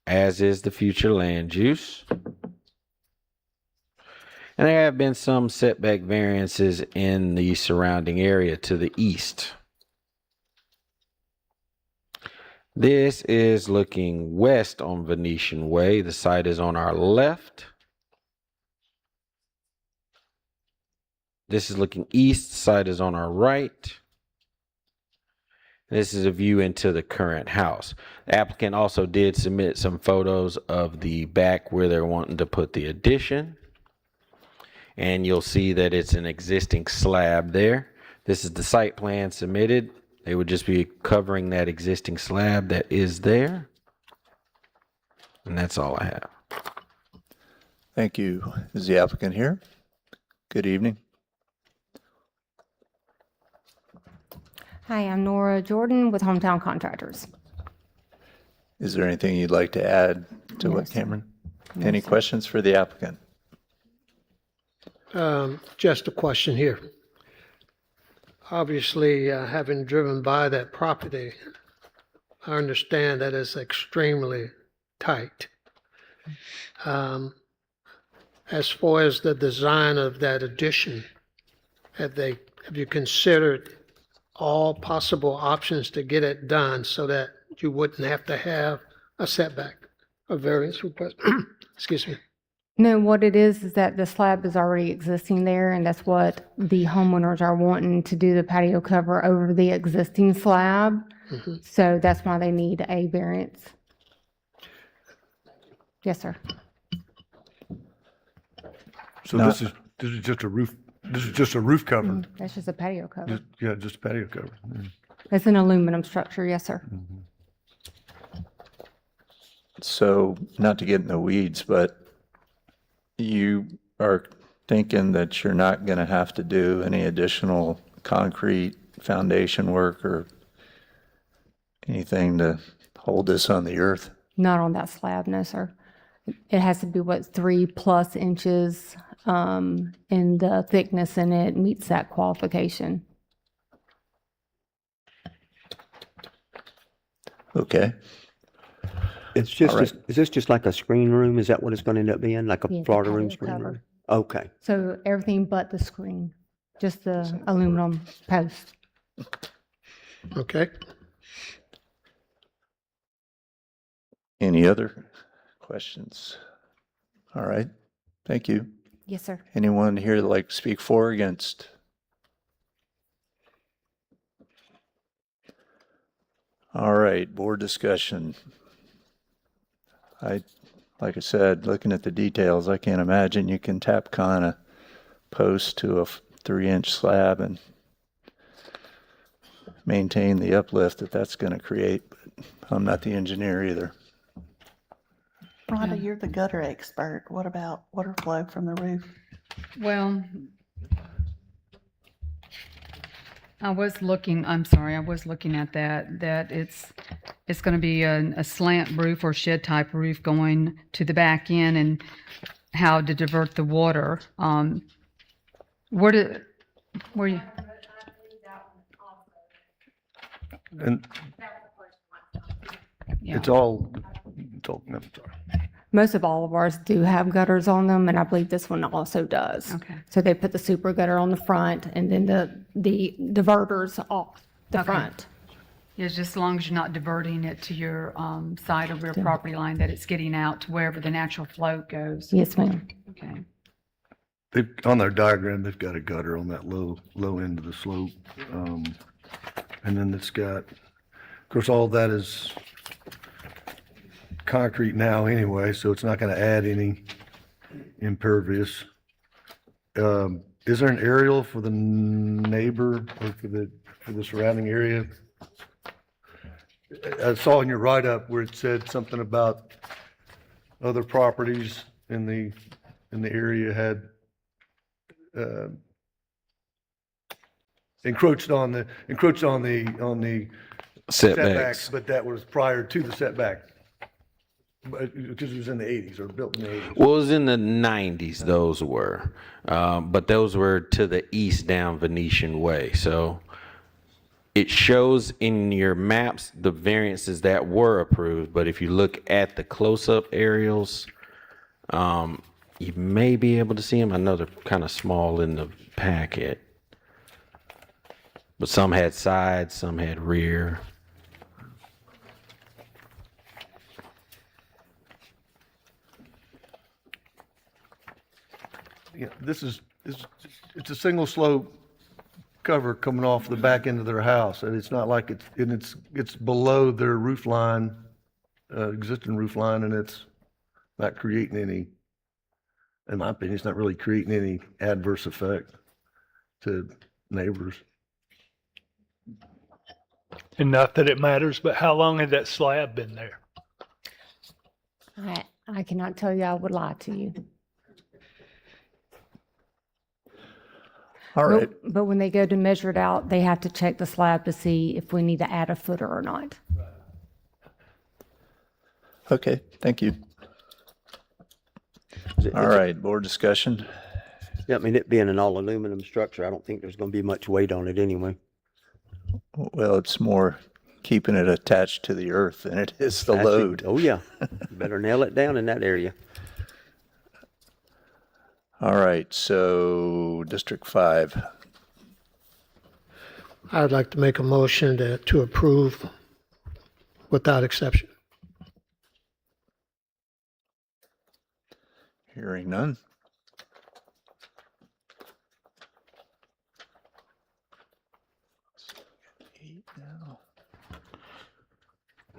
as is the future land use. And there have been some setback variances in the surrounding area to the east. This is looking west on Venetian Way. The site is on our left. This is looking east. The site is on our right. This is a view into the current house. The applicant also did submit some photos of the back where they're wanting to put the addition. And you'll see that it's an existing slab there. This is the site plan submitted. They would just be covering that existing slab that is there. And that's all I have. Thank you. Is the applicant here? Good evening. Hi, I'm Nora Jordan with Hometown Contractors. Is there anything you'd like to add to No, what sir. Cameron? No, Any sir. questions for the applicant? Just a question here. Obviously, having driven by that property, I understand that it's extremely tight. As far as the design of that addition, have you considered all possible options to get it done so that you wouldn't have to have a setback, a variance request? Excuse me. No, what it is that the slab is already existing there, and that's what the homeowners are wanting to do the patio cover over the existing slab. Mhm. So that's why they need a variance. Yes, sir. So No. this is just a roof, this is just a roof cover. That's just a patio cover. Yeah, just patio cover. Yeah. It's an aluminum structure, yes, sir. So, not to get in the weeds, but you are thinking that you're not going to have to do any additional concrete foundation work or anything to hold this on the earth? Not on that slab, no, sir. It has to be, 3+ inches in the thickness, and it meets that qualification. Okay. It's just, All right. is this just like a screen room? Is that what it's going to end up being? Like a Yeah, the Florida room patio screen cover. room? Okay. So everything but the screen, just the aluminum post. Okay. Any other questions? All right. Thank you. Yes, sir. Anyone here that like to speak for or against? All right, board discussion. Like I said, looking at the details, I can't imagine you can tap con a post to a 3-inch slab and maintain the uplift that that's going to create. But I'm not the engineer either. Rhonda, you're the gutter expert. What about water flow from the roof? Well, I was looking at that it's going to be a slant roof or shed type roof going to the back end, and how to divert the water. Where you? And Yeah. it's all, no, sorry. Most of all of ours do have gutters on them, and I believe this one also does. Okay. So they put the super gutter on the front, and then the diverters off the Okay. front. Yeah, just as long as you're not diverting it to your side of your property line, that it's getting out to wherever the natural flow goes. Yes, ma'am. Okay. They've, on their diagram, they've got a gutter on that low end of the slope. And then it's got, of course, all that is concrete now anyway, so it's not gonna add any impervious. Is there an aerial for the neighbor or for the surrounding area? I saw in your write-up where it said something about other properties in the area had encroached on the setbacks, but that was prior to the setback. Because it was in the 80s or built in the 80s. Well, it was in the 90s, those were. But those were to the east down Venetian Way. So it shows in your maps the variances that were approved. But if you look at the close-up aerials, you may be able to see them. I know they're kind of small in the packet. But some had sides, some had rear. Yeah, it's a single slope cover coming off the back end of their house, and it's not like it's below their roof line, existing roof line, and it's not creating any, in my opinion, it's not really creating any adverse effect to neighbors. And not that it matters, but how long had that slab been there? I cannot tell you, I would lie to you. All right. But when they go to measure it out, they have to check the slab to see if we need to add a footer or not. Okay, thank you. All right, board discussion. Yeah, I mean, it being an all aluminum structure, I don't think there's going to be much weight on it anyway. Well, it's more keeping it attached to the earth than it is the Actually, load. Oh, yeah. You better nail it down in that area. All right, so District 5. I'd like to make a motion to approve without exception. Hearing none.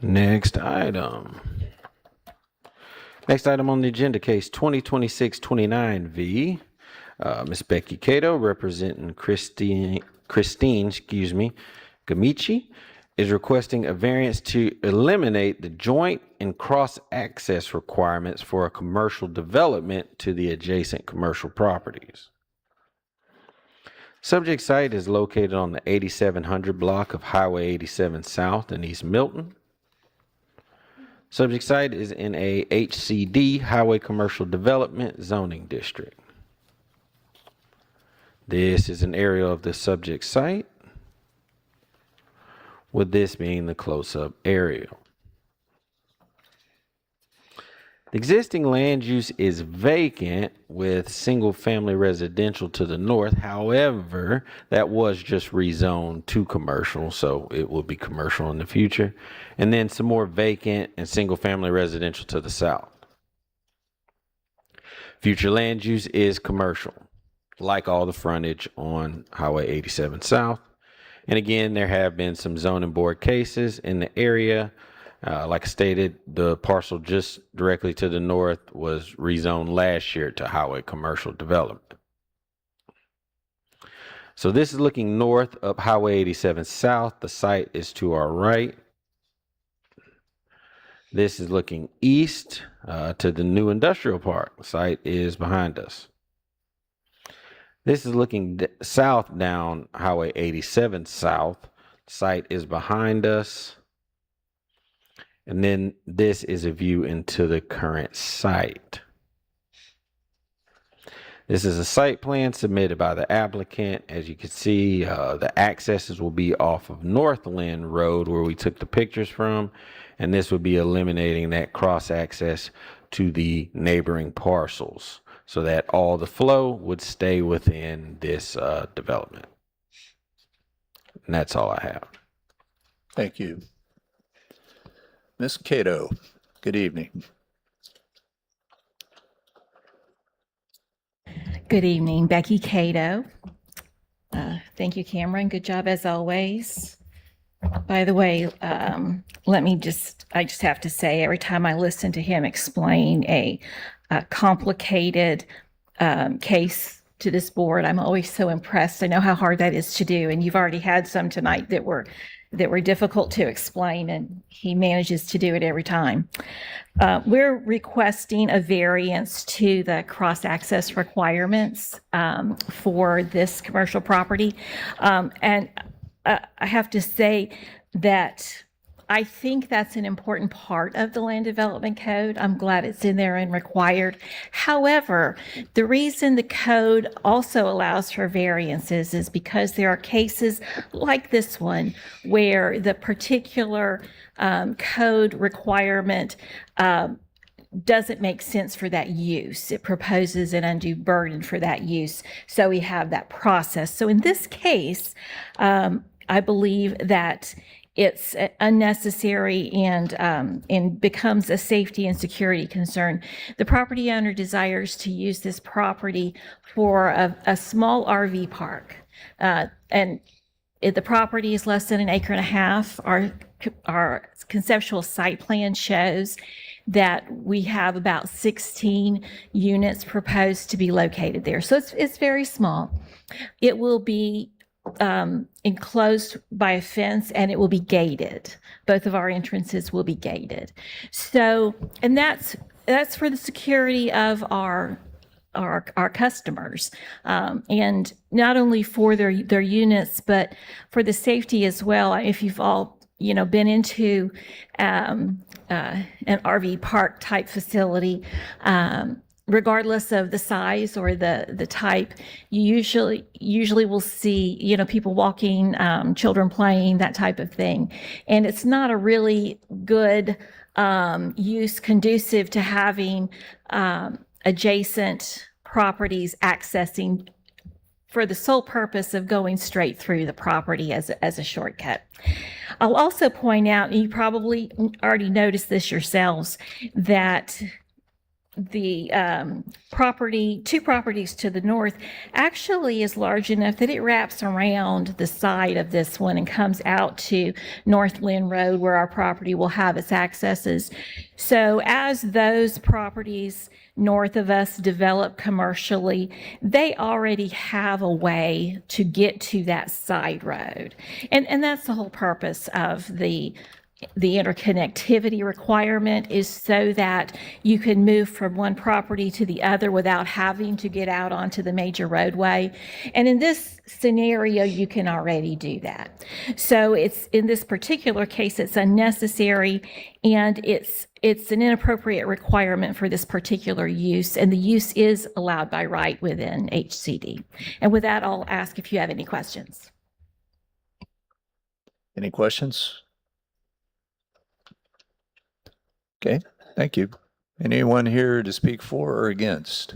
Next item. Next item on the agenda, case 2026-29V. Ms. Becky Cato, representing Christine, Gamici, is requesting a variance to eliminate the joint and cross-access requirements for a commercial development to the adjacent commercial properties. Subject site is located on the 8700 block of Highway 87 South in East Milton. Subject site is in a HCD, Highway Commercial Development Zoning District. This is an area of the subject site, with this being the close-up area. The existing land use is vacant with single-family residential to the north. However, that was just rezoned to commercial, so it will be commercial in the future. And then some more vacant and single-family residential to the south. Future land use is commercial, like all the frontage on Highway 87 South. And again, there have been some zoning board cases in the area. Like I stated, the parcel just directly to the north was rezoned last year to highway commercial development. So this is looking north up Highway 87 South. The site is to our right. This is looking east to the new industrial park. The site is behind us. This is looking south down Highway 87 South. The site is behind us. And then this is a view into the current site. This is a site plan submitted by the applicant. As you can see, the accesses will be off of Northland Road where we took the pictures from. And this would be eliminating that cross access to the neighboring parcels so that all the flow would stay within this development. And that's all I have. Thank you. Ms. Cato, good evening. Good evening, Becky Cato. Thank you, Cameron. Good job as always. By the way, I just have to say, every time I listen to him explain a complicated case to this board, I'm always so impressed. I know how hard that is to do, and you've already had some tonight that were difficult to explain, and he manages to do it every time. We're requesting a variance to the cross-access requirements for this commercial property. And I have to say that I think that's an important part of the land development code. I'm glad it's in there and required. However, the reason the code also allows for variances is because there are cases like this one where the particular code requirement doesn't make sense for that use. It proposes an undue burden for that use. So we have that process. So in this case, I believe that it's unnecessary and becomes a safety and security concern. The property owner desires to use this property for a small RV park. And if the property is less than 1.5 acres, our conceptual site plan shows that we have about 16 units proposed to be located there. So it's very small. It will be enclosed by a fence, and it will be gated. Both of our entrances will be gated. So, and that's for the security of our our customers, and not only for their units, but for the safety as well. If you've all been into an RV park type facility, regardless of the size or the type, you usually will see people walking, children playing, that type of thing, and it's not a really good use conducive to having adjacent properties accessing for the sole purpose of going straight through the property as a shortcut. I'll also point out, and you probably already noticed this yourselves, that the two properties to the north actually is large enough that it wraps around the side of this one and comes out to North Lynn Road, where our property will have its accesses. So as those properties north of us develop commercially, they already have a way to get to that side road. And that's the whole purpose of the interconnectivity requirement, is so that you can move from one property to the other without having to get out onto the major roadway. And in this scenario, you can already do that. So in this particular case, it's unnecessary, and it's an inappropriate requirement for this particular use, and the use is allowed by right within HCD. And with that, I'll ask if you have any questions. Any questions? Okay, thank you. Anyone here to speak for or against?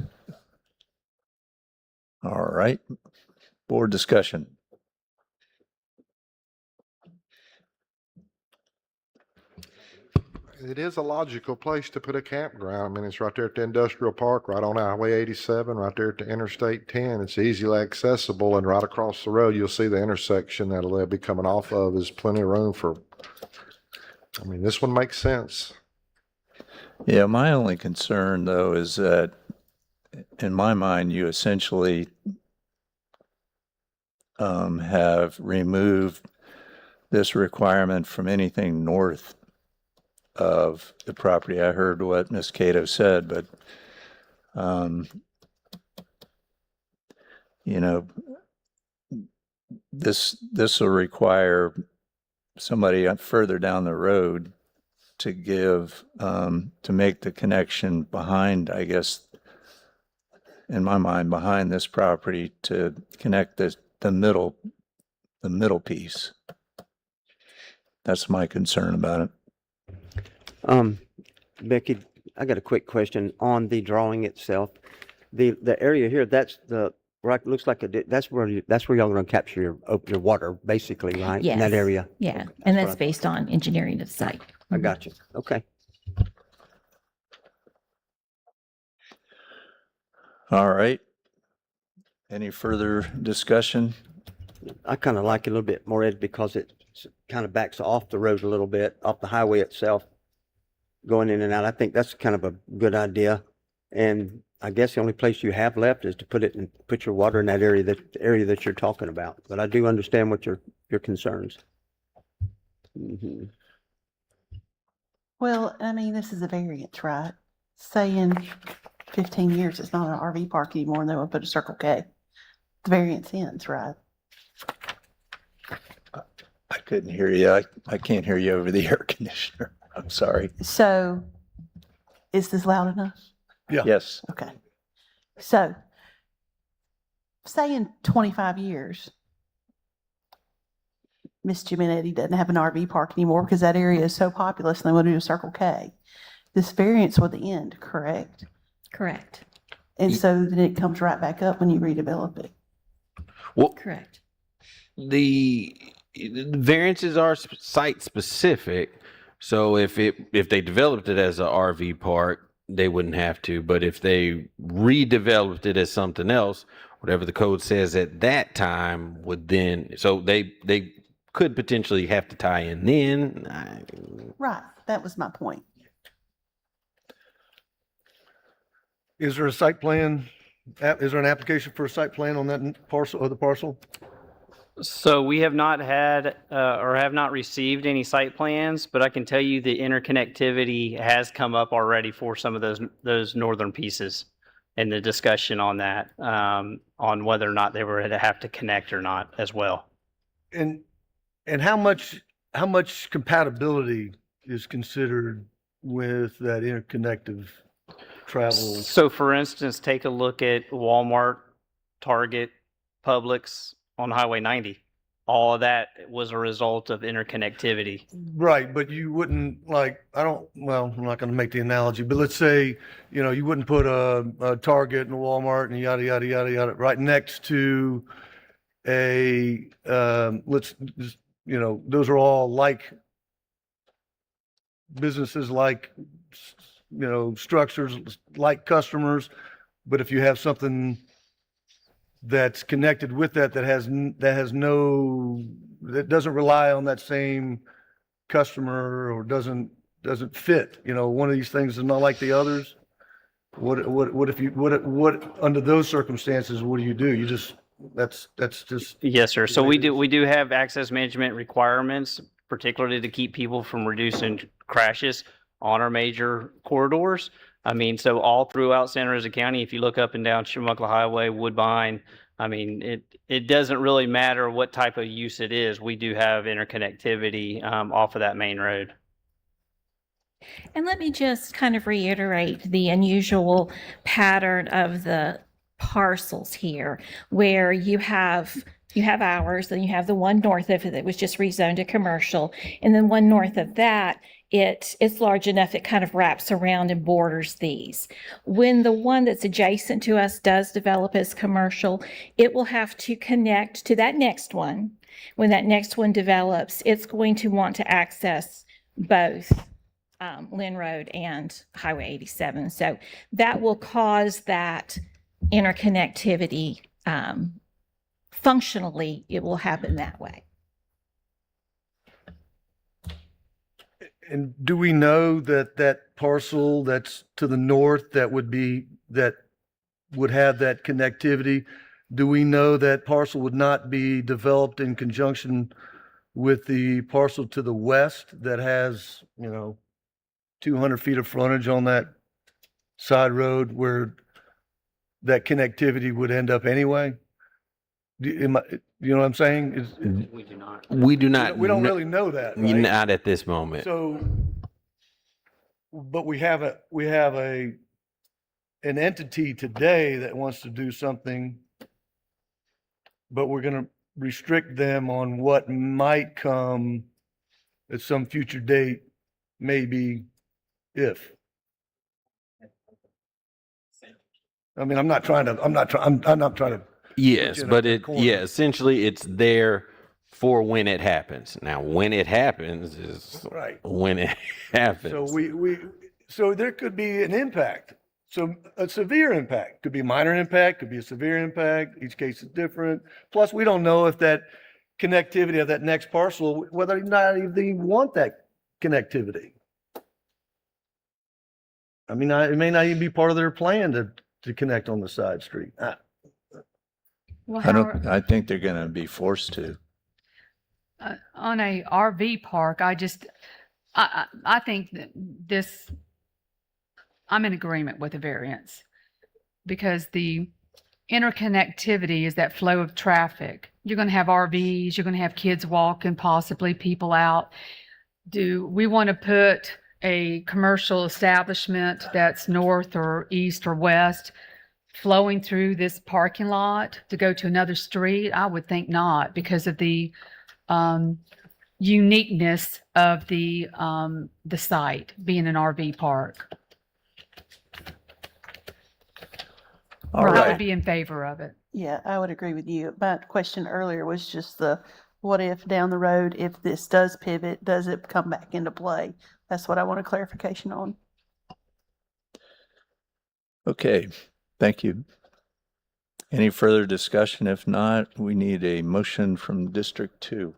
All right, board discussion. It is a logical place to put a campground. I mean, it's right there at the industrial park, right on Highway 87, right there at the Interstate 10. It's easily accessible, and right across the road, you'll see the intersection that they'll be coming off of. There's plenty of room for, I mean, this one makes sense. Yeah, my only concern, though, is that in my mind, you essentially have removed this requirement from anything north of the property. I heard what Ms. Cato said, but, this will require somebody further down the road to to make the connection behind, I guess, in my mind, behind this property to connect the middle piece. That's my concern about it. Becky, I got a quick question on the drawing itself. The area here, that's right, looks like that's where y'all gonna capture your water, basically, right? Yes. In that area. Yeah, Okay, and what that's I- based on engineering of the site. I got you. Okay. All right. Any further discussion? I kind of like it a little bit more, Ed, because it kind of backs off the road a little bit, off the highway itself, going in and out. I think that's kind of a good idea. And I guess the only place you have left is to put your water in that area, the area that you're talking about. But I do understand what your concerns. Mm-hmm. Well, I mean, this is a variance, right? Say in 15 years, it's not an RV park anymore, and they will put a Circle K. The variance ends, right? I couldn't hear you. I can't hear you over the air conditioner. I'm sorry. So, is this loud enough? Yeah. Yes. Okay. So, say in 25 years, Miss Gimennetti doesn't have an RV park anymore because that area is so populous and they want to do a Circle K. This variance would end, correct? Correct. And so then it comes right back up when you redevelop it. Well, Correct. the variances are site specific. So if they developed it as a RV park, they wouldn't have to. But if they redeveloped it as something else, whatever the code says at that time would then, so they could potentially have to tie in then. Right. That was my point. Is there a site plan? Is there an application for a site plan on that parcel, other parcel? So we have not had or have not received any site plans, but I can tell you the interconnectivity has come up already for some of those northern pieces. and the discussion on that, on whether or not they were to have to connect or not as well. And how much compatibility is considered with that interconnective travel? So for instance, take a look at Walmart, Target, Publix on Highway 90. All of that was a result of interconnectivity. Right, but you wouldn't like, I'm not going to make the analogy, but let's say, you wouldn't put a Target and a Walmart and yada, yada, yada, yada, right next to a, those are all like businesses, like, structures, like customers. But if you have something that's connected with that doesn't rely on that same customer or doesn't fit, one of these things is not like the others. What under those circumstances, what do? You just, that's just. Yes, sir. So we do have access management requirements, particularly to keep people from reducing crashes on our major corridors. I mean, so all throughout Santa Rosa County, if you look up and down Chumuckla Highway, Woodbine, I mean, it doesn't really matter what type of use it is. We do have interconnectivity off of that main road. And let me just kind of reiterate the unusual pattern of the parcels here, where you have ours, then you have the one north of it that was just rezoned to commercial, and then one north of that, it's large enough it kind of wraps around and borders these. When the one that's adjacent to us does develop as commercial, it will have to connect to that next one. When that next one develops, it's going to want to access both Lynn Road and Highway 87. So that will cause that interconnectivity. Functionally, it will happen that way. And do we know that parcel that's to the north that would have that connectivity? Do we know that parcel would not be developed in conjunction with the parcel to the west that has, 200 feet of frontage on that side road where that connectivity would end up anyway? You know what I'm saying? We do not. We do not. We don't really know that, right? Not at this moment. So, but we have an entity today that wants to do something, but we're going to restrict them on what might come at some future date, maybe if. I mean, I'm not trying to. Yes, but essentially it's there for when it happens. Now, when it happens is right when it happens. So so there could be an impact. So a severe impact, could be a minor impact, could be a severe impact. Each case is different. Plus, we don't know if that connectivity of that next parcel, whether or not they want that connectivity. I mean, it may not even be part of their plan to connect on the side street. I think they're going to be forced to. On a RV park, I think that I'm in agreement with the variance, because the interconnectivity is that flow of traffic. You're going to have RVs, you're going to have kids walking, possibly people out. Do we want to put a commercial establishment that's north or east or west flowing through this parking lot to go to another street? I would think not, because of the uniqueness of the site being an RV park. All I right. would be in favor of it. Yeah, I would agree with you. My question earlier was just what if down the road, if this does pivot, does it come back into play? That's what I want a clarification on. Okay, thank you. Any further discussion? If not, we need a motion from District 2.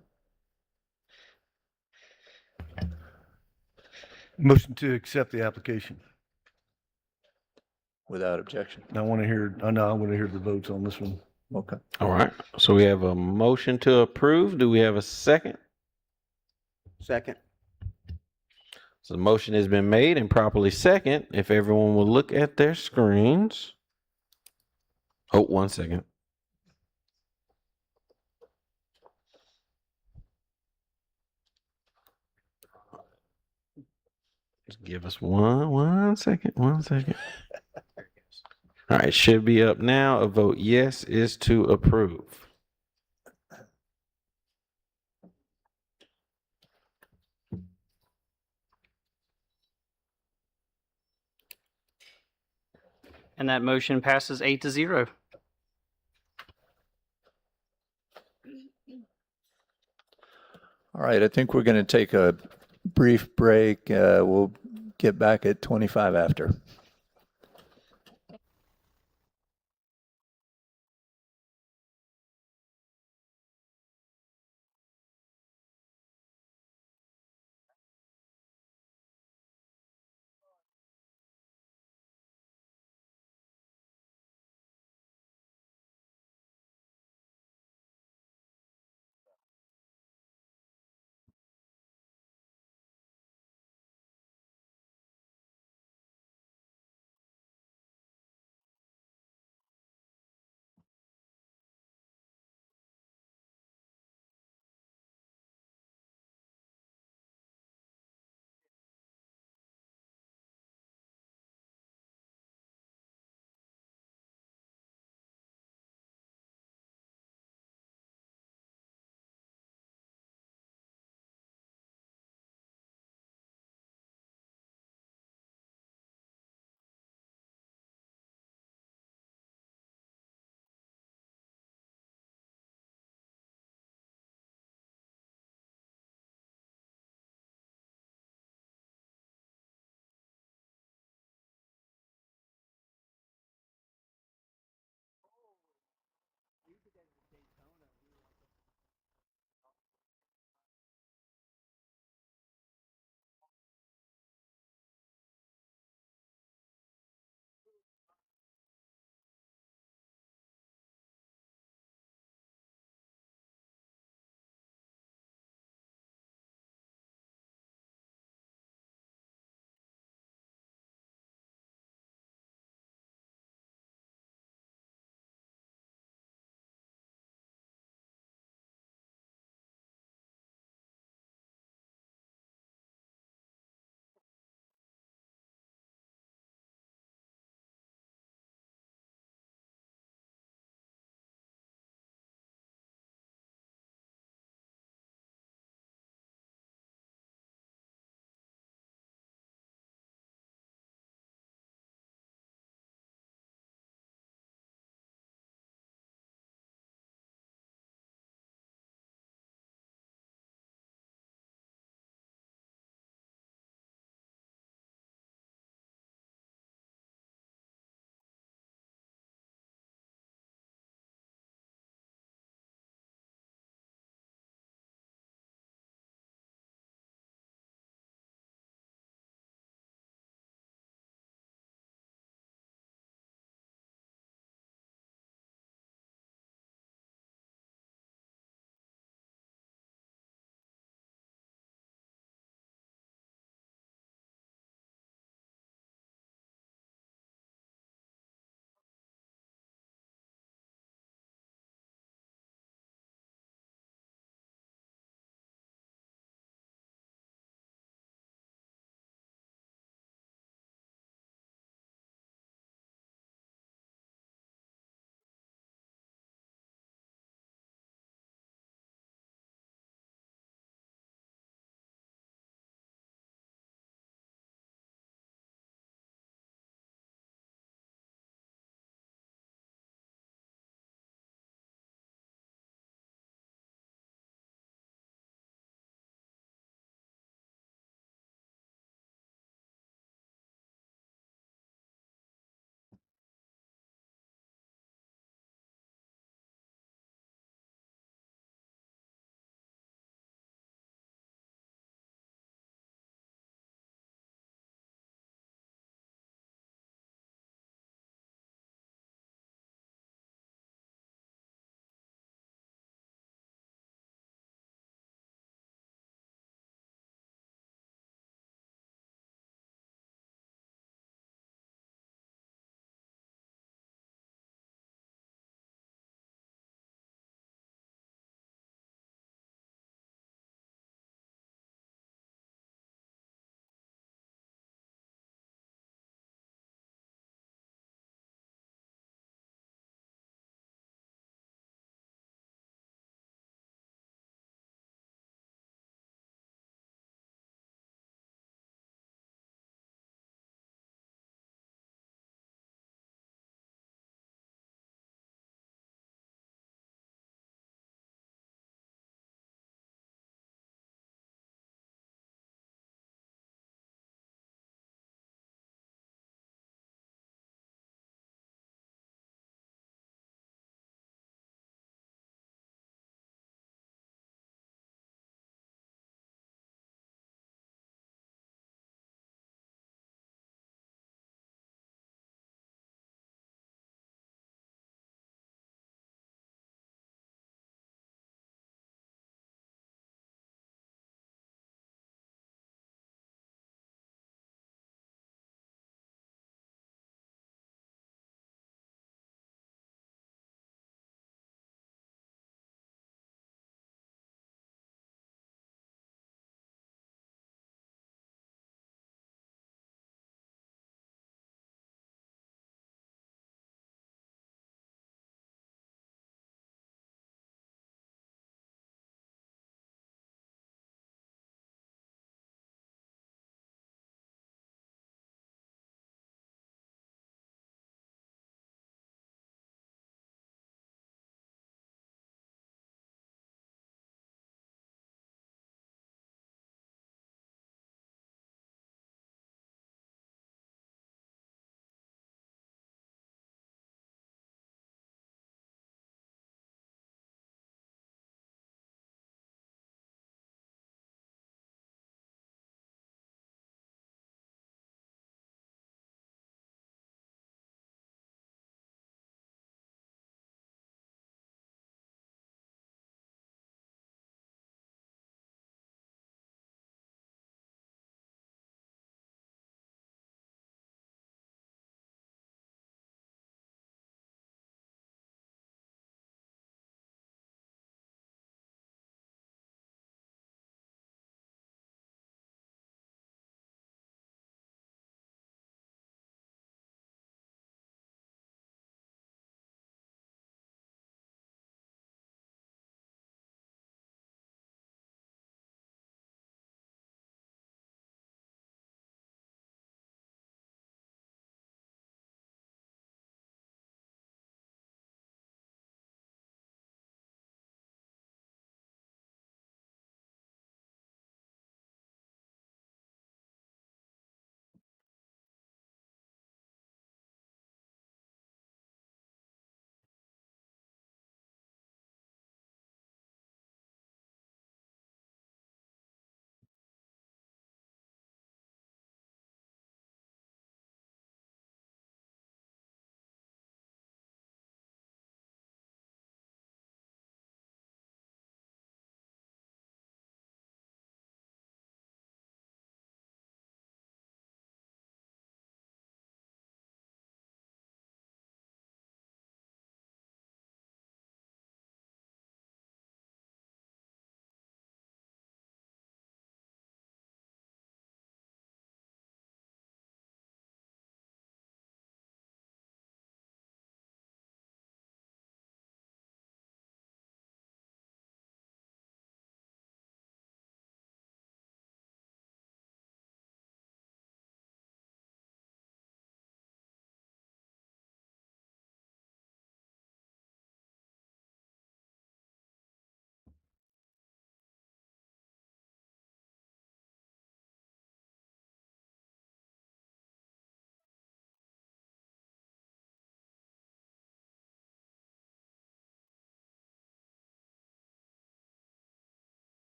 Motion to accept the application. Without objection. I want to hear the votes on this one. Okay. All right. So we have a motion to approve. Do we have a second? Second. So the motion has been made and properly second. If everyone will look at their screens. Oh, 1 second. Just give us one second, 1 second. All right, should be up now. A vote yes is to approve. And that motion passes 8-0. All right, I think we're going to take a brief break. We'll get back at 25 after.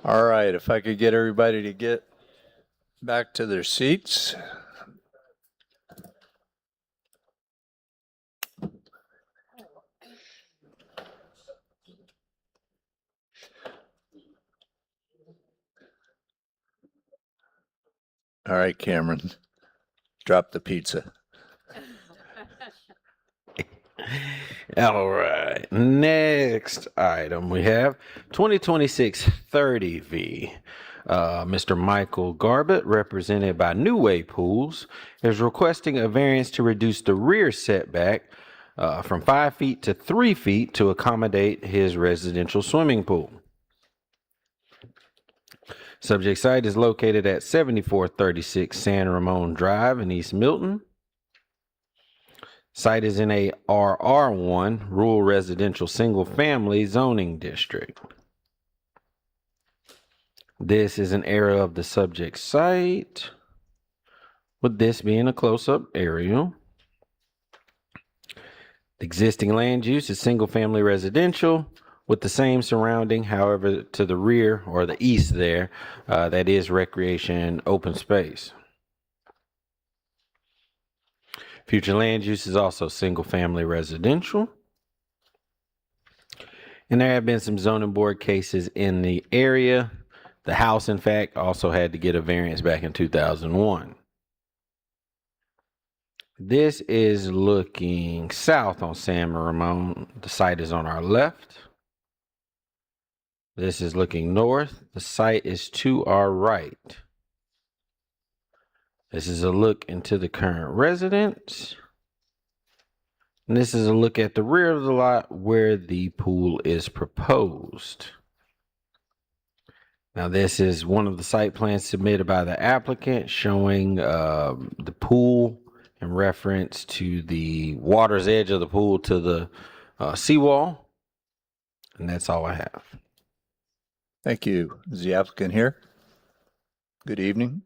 All right, if I could get everybody to get back to their seats. All right, Cameron, drop the pizza. All right. Next item we have 2026-30V. Mr. Michael Garbett, represented by New Way Pools, is requesting a variance to reduce the rear setback from 5 feet to 3 feet to accommodate his residential swimming pool. Subject site is located at 7436 San Ramon Drive in East Milton. Site is in a RR1, Rural Residential Single Family Zoning District. This is an area of the subject site, with this being a close-up aerial. The existing land use is single-family residential with the same surrounding, however, to the rear or the east there, that is recreation and open space. Future land use is also single-family residential. And there have been some zoning board cases in the area. The house, in fact, also had to get a variance back in 2001. This is looking south on San Ramon. The site is on our left. This is looking north. The site is to our right. This is a look into the current residence. And this is a look at the rear of the lot where the pool is proposed. Now, this is one of the site plans submitted by the applicant showing the pool in reference to the water's edge of the pool to the seawall. And that's all I have. Thank you. Is the applicant here? Good evening.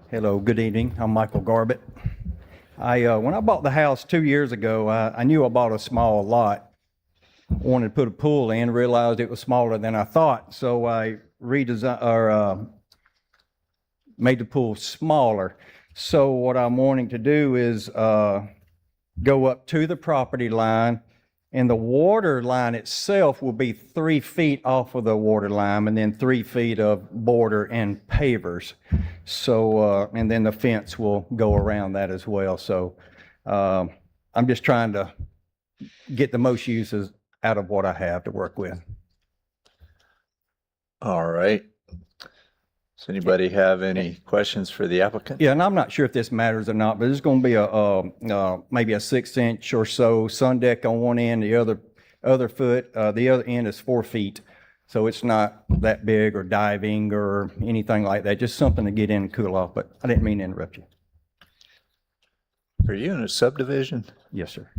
Hello, good evening. I'm Michael Garbett. When I bought the house 2 years ago, I knew I bought a small lot. Wanted to put a pool in, realized it was smaller than I thought, so I made the pool smaller. So what I'm wanting to do is go up to the property line, and the water line itself will be 3 feet off of the water line, and then 3 feet of border and pavers. So, and then the fence will go around that as well. So I'm just trying to get the most uses out of what I have to work with. All right. Does anybody have any questions for the applicant? Yeah, and I'm not sure if this matters or not, but there's going to be maybe a 6-inch or so sun deck on one end, the other foot, the other end is 4 feet. So it's not that big or diving or anything like that, just something to get in and cool off, but I didn't mean to interrupt you. Are you in a subdivision? Yes, sir.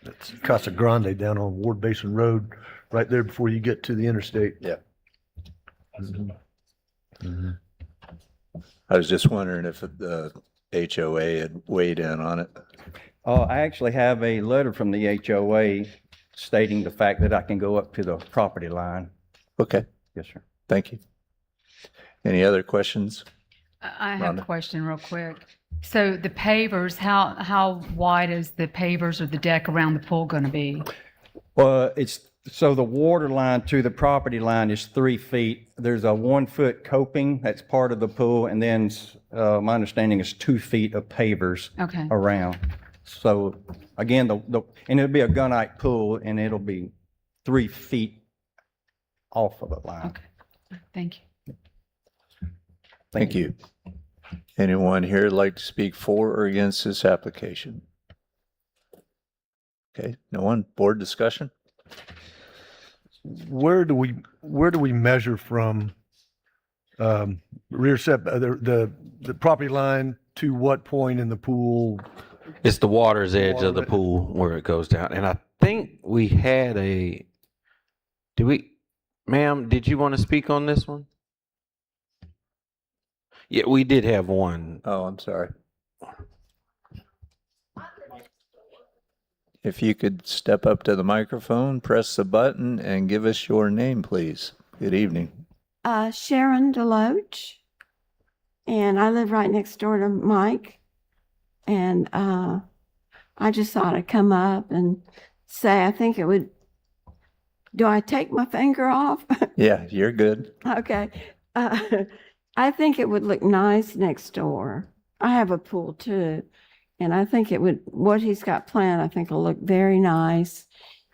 That's Casa Grande down on Ward Basin Road, right there before you get to the interstate. Yeah. Mm-hmm. I was just wondering if the HOA had weighed in on it. I actually have a letter from the HOA stating the fact that I can go up to the property line. Okay. Yes, sir. Thank you. Any other questions? I have a question real quick. So the pavers, how wide is the pavers or the deck around the pool going to be? Well, so the water line to the property line is 3 feet. There's a 1 foot coping that's part of the pool, and then my understanding is 2 feet of pavers around. So again, and it'll be a gunite pool, and it'll be 3 feet off of the line. Okay, thank you. Thank you. Anyone here like to speak for or against this application? Okay, no one? Board discussion? Where do we measure from rear set the property line to what point in the pool It's the water's edge Water of the line. pool where it goes down. And I think we had ma'am, did you want to speak on this one? Yeah, we did have one. Oh, I'm sorry. If you could step up to the microphone, press the button, and give us your name, please. Good evening. Sharon Deloach, and I live right next door to Mike. And I just thought I'd come up and say I think it would. Do I take my finger off? Yeah, you're good. Okay. I think it would look nice next door. I have a pool too. And I think it would, what he's got planned, I think will look very nice.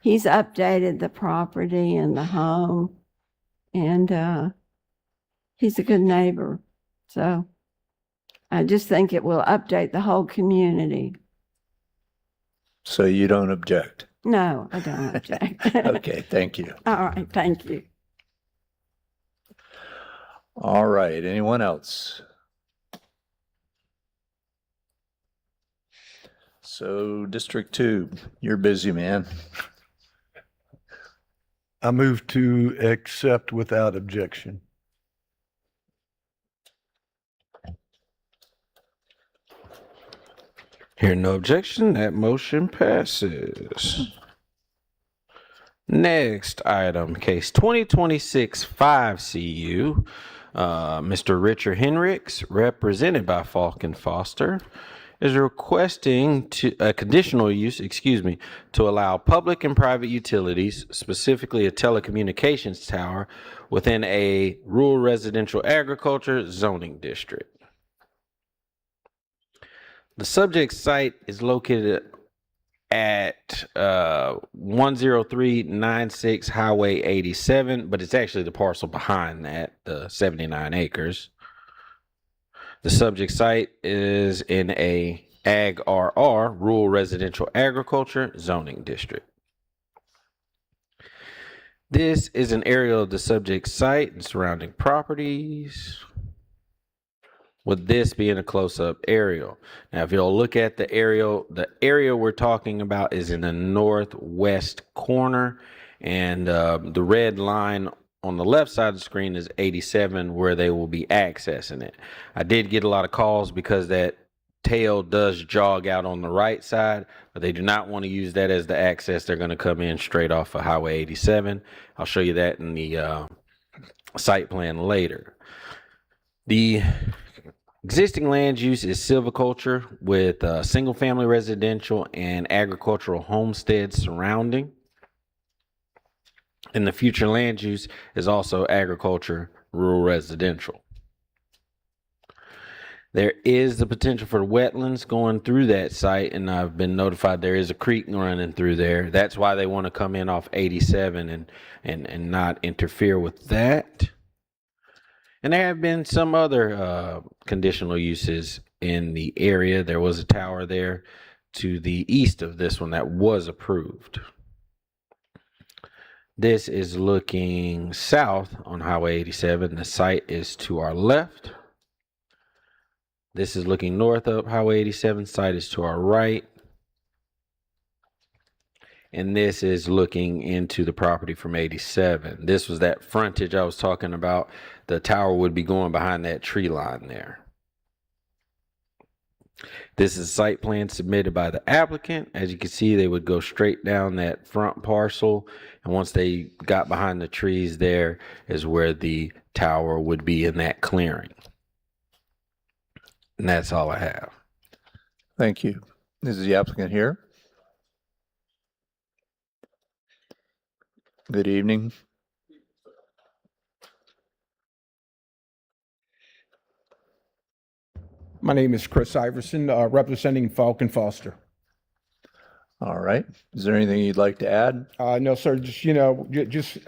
He's updated the property and the home. And he's a good neighbor. So I just think it will update the whole community. So you don't object? No, I don't object. Okay, thank you. All right, thank you. All right, anyone else? So District 2, you're busy, man. I move to accept without objection. Hearing no objection, that motion passes. Next item, case 2026-5CU. Mr. Richard Henricks, represented by Falk and Foster, is requesting a conditional use, to allow public and private utilities, specifically a telecommunications tower, within a rural residential agriculture zoning district. The subject site is located at 10396 Highway 87, but it's actually the parcel behind that, the 79 acres. The subject site is in a Ag RR, Rural Residential Agriculture Zoning District. This is an area of the subject site and surrounding properties, with this being a close-up aerial. Now, if you'll look at the area we're talking about is in the northwest corner, and the red line on the left side of the screen is 87, where they will be accessing it. I did get a lot of calls because that tail does jog out on the right side, but they do not want to use that as the access. They're going to come in straight off of Highway 87. I'll show you that in the site plan later. The existing land use is silviculture with single-family residential and agricultural homesteads surrounding. And the future land use is also agriculture, rural residential. There is the potential for wetlands going through that site, and I've been notified there is a creek running through there. That's why they want to come in off 87 and not interfere with that. And there have been some other conditional uses in the area. There was a tower there to the east of this one that was approved. This is looking south on Highway 87. The site is to our left. This is looking north up Highway 87. Site is to our right. And this is looking into the property from 87. This was that frontage I was talking about. The tower would be going behind that tree line there. This is a site plan submitted by the applicant. As you can see, they would go straight down that front parcel. And once they got behind the trees, there is where the tower would be in that clearing. And that's all I have. Thank you. Is the applicant here? Good evening. My name is Chris Iverson, representing Falk and Foster. All right. Is there anything you'd like to add? No, sir, just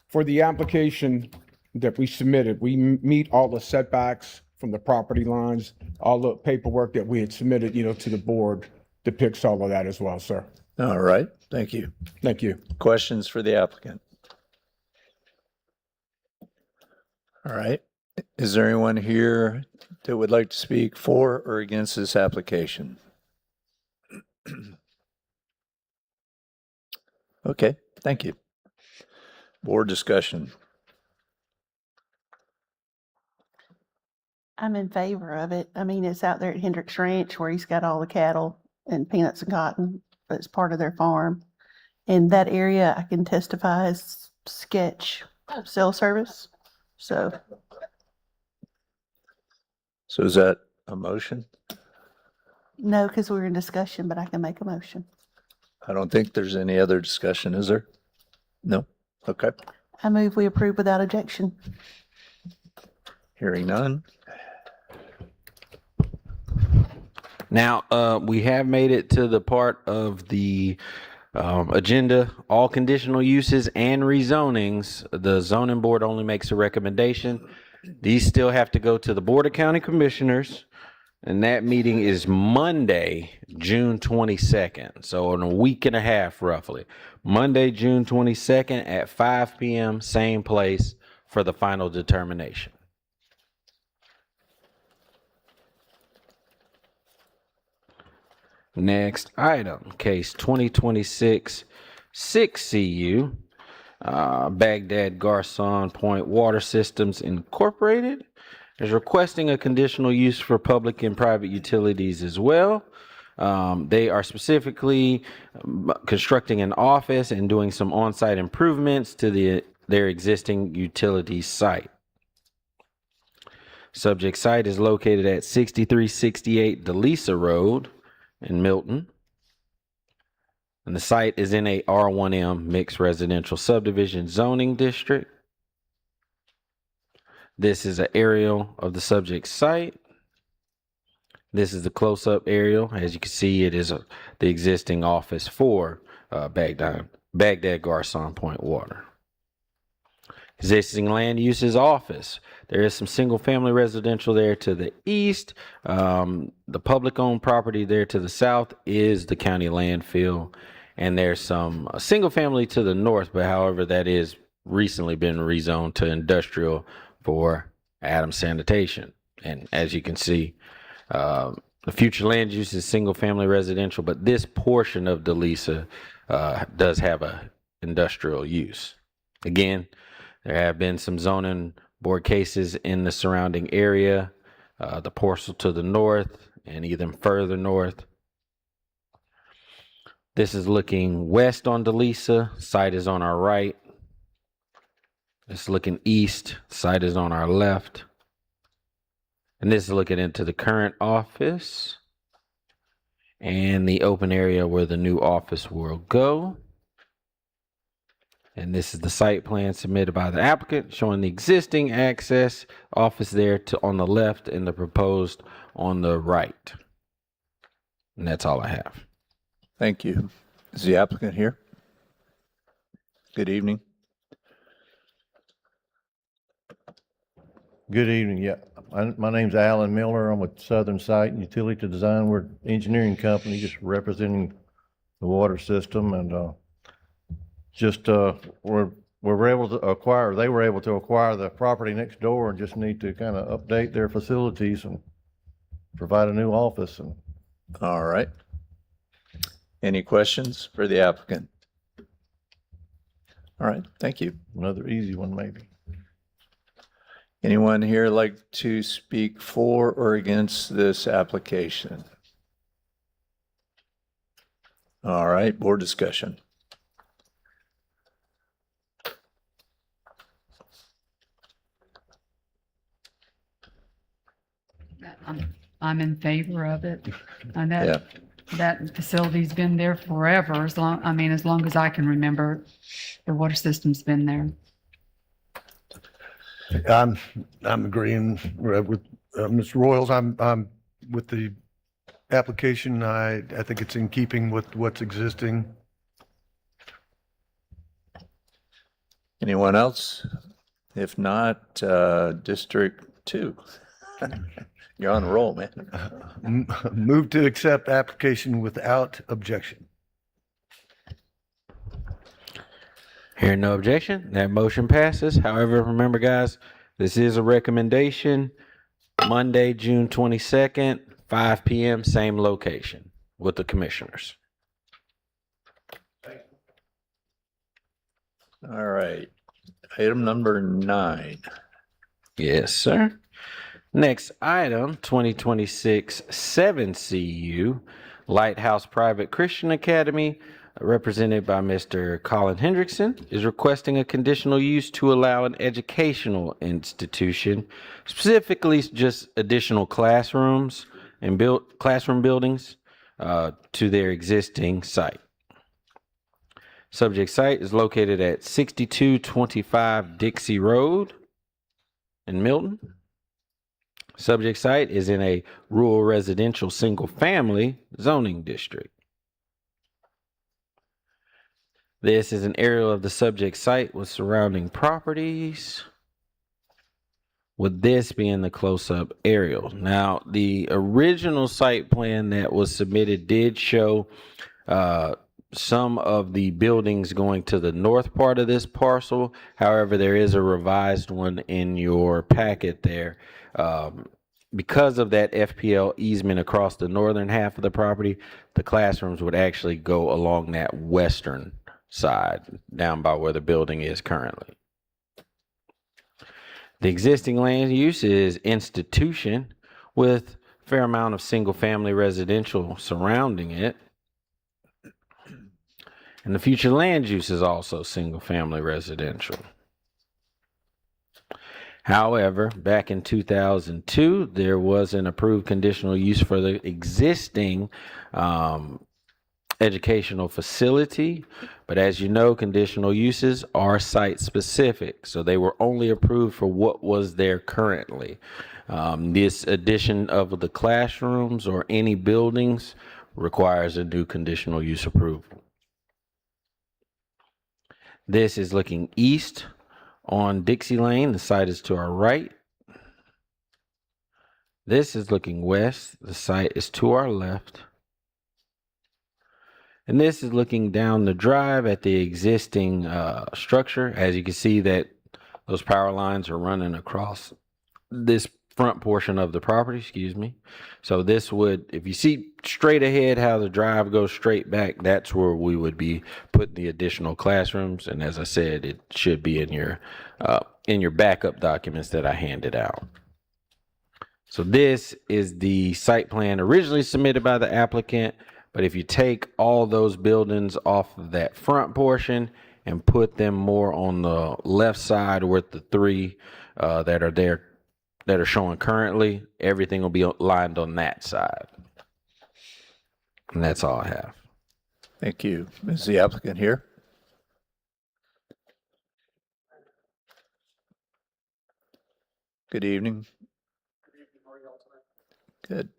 for the application that we submitted, we meet all the setbacks from the property lines, all the paperwork that we had submitted, to the board depicts all of that as well, sir. All right. Thank you. Thank you. Questions for the applicant? All right. Is there anyone here that would like to speak for or against this application? Okay, thank you. Board discussion. I'm in favor of it. I mean, it's out there at Hendricks Ranch where he's got all the cattle and peanuts and cotton, but it's part of their farm. And that area, I can testify, is sketch cell service. So Is that a motion? no, because we were in discussion, but I can make a motion. I don't think there's any other discussion, is there? No? Okay. I move we approve without objection. Hearing none. Now, we have made it to the part of the agenda, all conditional uses and rezonings. The zoning board only makes a recommendation. These still have to go to the Board of County Commissioners, and that meeting is Monday, June 22nd. So in a week and a half, roughly. Monday, June 22nd at 5 p.m., same place for the final determination. Next item, case 2026 6CU, Baghdad Garcon Point Water Systems Incorporated is requesting a conditional use for public and private utilities as well. They are specifically constructing an office and doing some on-site improvements to their existing utility site. Subject site is located at 6368 DeLisa Road in Milton. And the site is in a R1M mixed residential subdivision zoning district. This is an aerial of the subject site. This is the close-up aerial. As you can see, it is the existing office for Baghdad Garcon Point Water. Existing land use is office. There is some single-family residential there to the east. The public-owned property there to the south is the county landfill. And there's some single-family to the north, but however, that is recently been rezoned to industrial for Adams Sanitation. And as you can see, the future land use is single-family residential, but this portion of DeLisa does have a industrial use. Again, there have been some zoning board cases in the surrounding area, the parcel to the north and even further north. This is looking west on DeLisa, site is on our right. It's looking east, site is on our left. And this is looking into the current office and the open area where the new office will go. And this is the site plan submitted by the applicant showing the existing access office there to on the left and the proposed on the right. And that's all I have. Thank you. Is the applicant here? Good evening. Good evening. Yeah, my name's Alan Miller. I'm with Southern Site and Utility Design. We're an engineering company just representing the water system, and we're able to acquire. They were able to acquire the property next door and just need to kind of update their facilities and provide a new office. And all right. Any questions for the applicant? All right, thank you. Another easy one, maybe. Anyone here like to speak for or against this application? All right, board discussion. I'm in favor of it. And Yeah. that facility's been there forever, as long as I can remember, the water system's been there. I'm agreeing with Mr. Royals. I'm with the application. I think it's in keeping with what's existing. Anyone else? If not, District 2. You're on a roll, man. Move to accept application without objection. Hearing no objection, that motion passes. However, remember guys, this is a recommendation. Monday, June 22nd, 5 p.m., same location. with the commissioners. All right. Item number 9. Yes, sir. Next item, 2026 7CU, Lighthouse Private Christian Academy, represented by Mr. Colin Hendrickson, is requesting a conditional use to allow an educational institution, specifically just additional classrooms and classroom buildings to their existing site. Subject site is located at 6225 Dixie Road in Milton. Subject site is in a rural residential single-family zoning district. This is an aerial of the subject site with surrounding properties, with this being the close-up aerial. Now, the original site plan that was submitted did show some of the buildings going to the north part of this parcel. However, there is a revised one in your packet there. Because of that FPL easement across the northern half of the property, the classrooms would actually go along that western side, down by where the building is currently. The existing land use is institution with a fair amount of single-family residential surrounding it. And the future land use is also single-family residential. However, back in 2002, there was an approved conditional use for the existing educational facility. But as you know, conditional uses are site-specific. So they were only approved for what was there currently. This addition of the classrooms or any buildings requires a new conditional use approval. This is looking east on Dixie Lane. The site is to our right. This is looking west. The site is to our left. And this is looking down the drive at the existing structure. As you can see that those power lines are running across this front portion of the property, So this would, if you see straight ahead how the drive goes straight back, that's where we would be putting the additional classrooms. And as I said, it should be in your backup documents that I handed out. So this is the site plan originally submitted by the applicant. But if you take all those buildings off of that front portion and put them more on the left side with the 3 that are there, that are showing currently, everything will be lined on that side. And that's all I have. Thank you. Is the applicant here? Good evening. Good.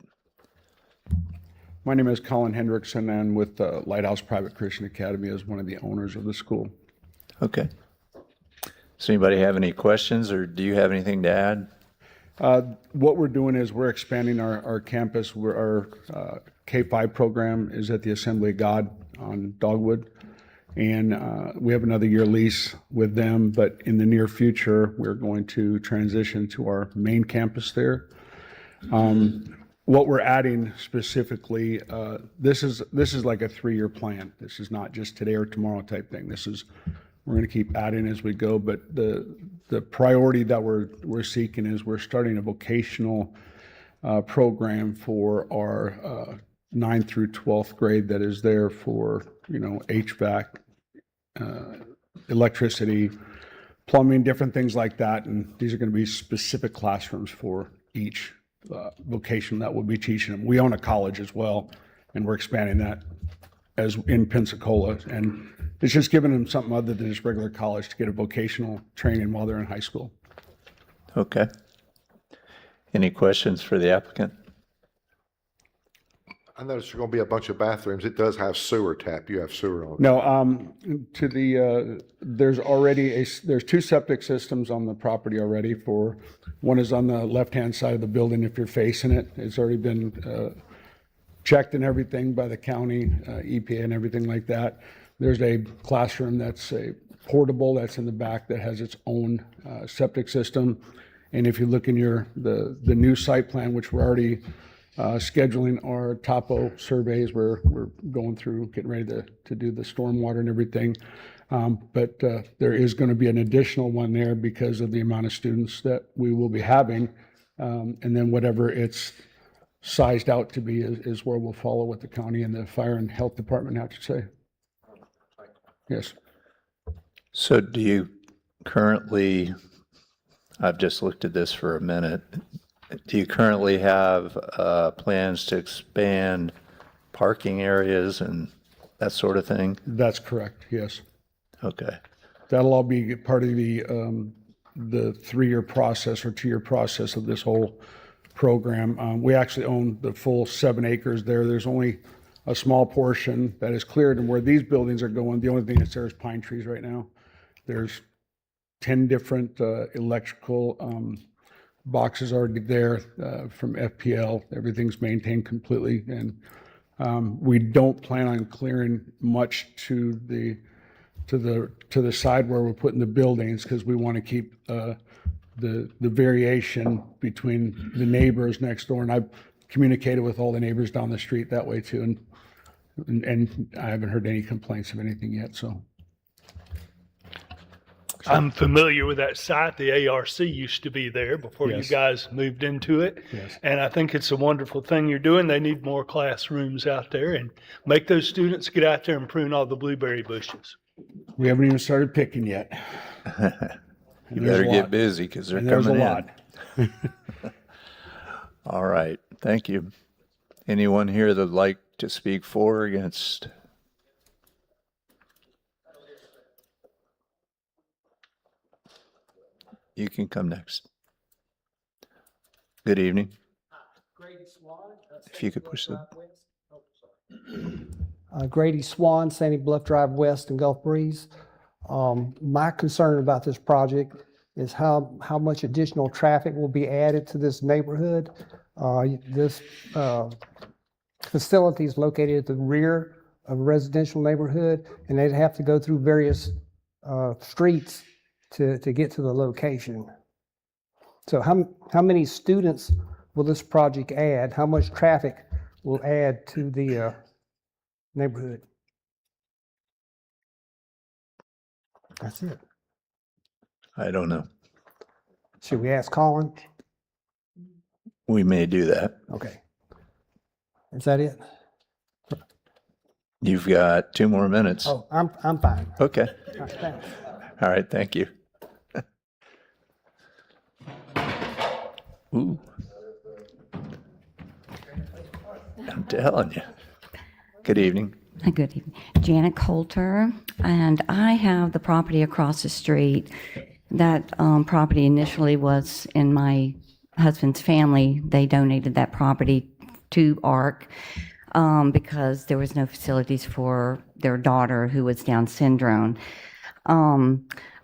My name is Colin Hendrickson, and with Lighthouse Private Christian Academy as one of the owners of the school. Okay. Does anybody have any questions, or do you have anything to add? What we're doing is we're expanding our campus. Our K-5 program is at the Assembly of God on Dogwood. And we have another year lease with them, but in the near future, we're going to transition to our main campus there. What we're adding specifically, this is like a 3-year plan. This is not just today or tomorrow type thing. We're going to keep adding as we go, but the priority that we're seeking is we're starting a vocational program for our 9th through 12th grade that is there for, HVAC, electricity, plumbing, different things like that. And these are going to be specific classrooms for each vocation that we'll be teaching them. We own a college as well, and we're expanding that as in Pensacola. And it's just giving them something other than just regular college to get a vocational training while they're in high school. Okay. Any questions for the applicant? I noticed there's going to be a bunch of bathrooms. It does have sewer tap. You have sewer on it. No, there's 2 septic systems on the property already. One is on the left-hand side of the building if you're facing it. It's already been checked and everything by the county, EPA and everything like that. There's a classroom that's a portable that's in the back that has its own septic system. And if you look in the new site plan, which we're already scheduling our topo surveys. We're going through, getting ready to do the stormwater and everything. But there is going to be an additional one there because of the amount of students that we will be having. And then whatever it's sized out to be is where we'll follow what the county and the fire and health department have to say. Yes. So do you currently, I've just looked at this for a minute, do you currently have plans to expand parking areas and that sort of thing? That's correct, yes. Okay. That'll all be part of the 3-year process or 2-year process of this whole program. We actually own the full 7 acres there. There's only a small portion that is cleared, and where these buildings are going, the only thing that's there is pine trees right now. There's 10 different electrical boxes already there from FPL. Everything's maintained completely, and we don't plan on clearing much to the side where we're putting the buildings, because we want to keep the variation between the neighbors next door. And I've communicated with all the neighbors down the street that way too, and I haven't heard any complaints of anything yet. So I'm familiar with that site. The ARC used to be there before Yes. you guys moved into it. Yes. And I think it's a wonderful thing you're doing. They need more classrooms out there, and make those students get out there and prune all the blueberry bushes. we haven't even started picking yet. You There's better a get lot. busy because they're And there's coming a in. lot. All right, thank you. Anyone here that'd like to speak for or against? You can come next. Good evening. If you could push the, Grady Swan, Sandy Bluff Drive West and Gulf Breeze. My concern about this project is how much additional traffic will be added to this neighborhood. This facility is located at the rear of a residential neighborhood, and they'd have to go through various streets to get to the location. So how many students will this project add? How much traffic will add to the neighborhood? That's it. I don't know. Should we ask Colin? We may do that. Okay. Is that it? You've got 2 more minutes. Oh, I'm fine. Okay. All right, thanks. All right, thank you. Ooh. I'm telling you. Good evening. Good evening. Janet Coulter, and I have the property across the street. That property initially was in my husband's family. They donated that property to ARC because there was no facilities for their daughter who was Down syndrome.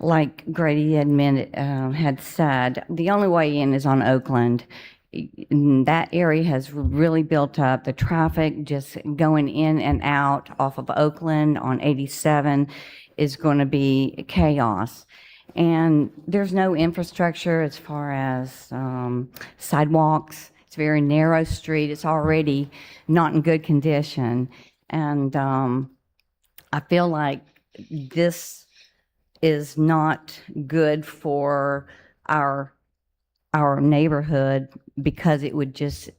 Like Grady had said, the only way in is on Oakland. That area has really built up. The traffic just going in and out off of Oakland on 87 is going to be chaos. And there's no infrastructure as far as sidewalks. It's a very narrow street. It's already not in good condition. And I feel like this is not good for our neighborhood, because it would just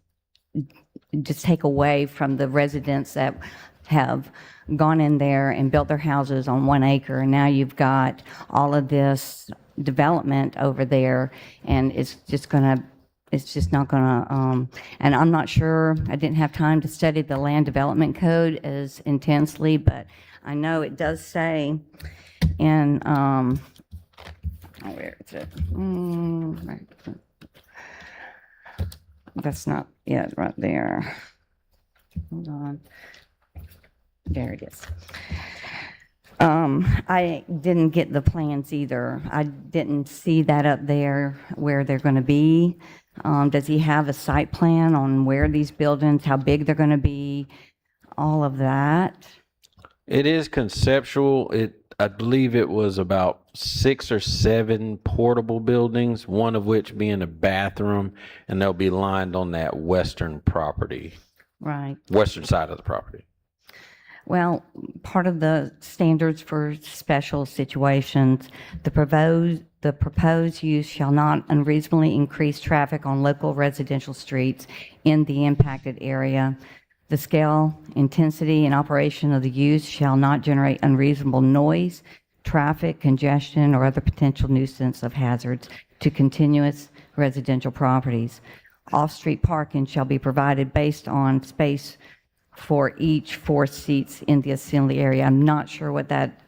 take away from the residents that have gone in there and built their houses on 1 acre, and now you've got all of this development over there, and it's just not gonna, and I'm not sure, I didn't have time to study the land development code as intensely, but I know it does say in, where is it? Right. That's not it right there. Hold on. There it is. I didn't get the plans either. I didn't see that up there where they're going to be. Does he have a site plan on where these buildings, how big they're going to be, all of that? It is conceptual. I believe it was about 6 or 7 portable buildings, one of which being a bathroom, and they'll be lined on that western property, Right. western side of the property. Well, part of the standards for special situations, the proposed use shall not unreasonably increase traffic on local residential streets in the impacted area. The scale, intensity, and operation of the use shall not generate unreasonable noise, traffic, congestion, or other potential nuisance of hazards to continuous residential properties. Off-street parking shall be provided based on space for each 4 seats in the assembly area. I'm not sure what that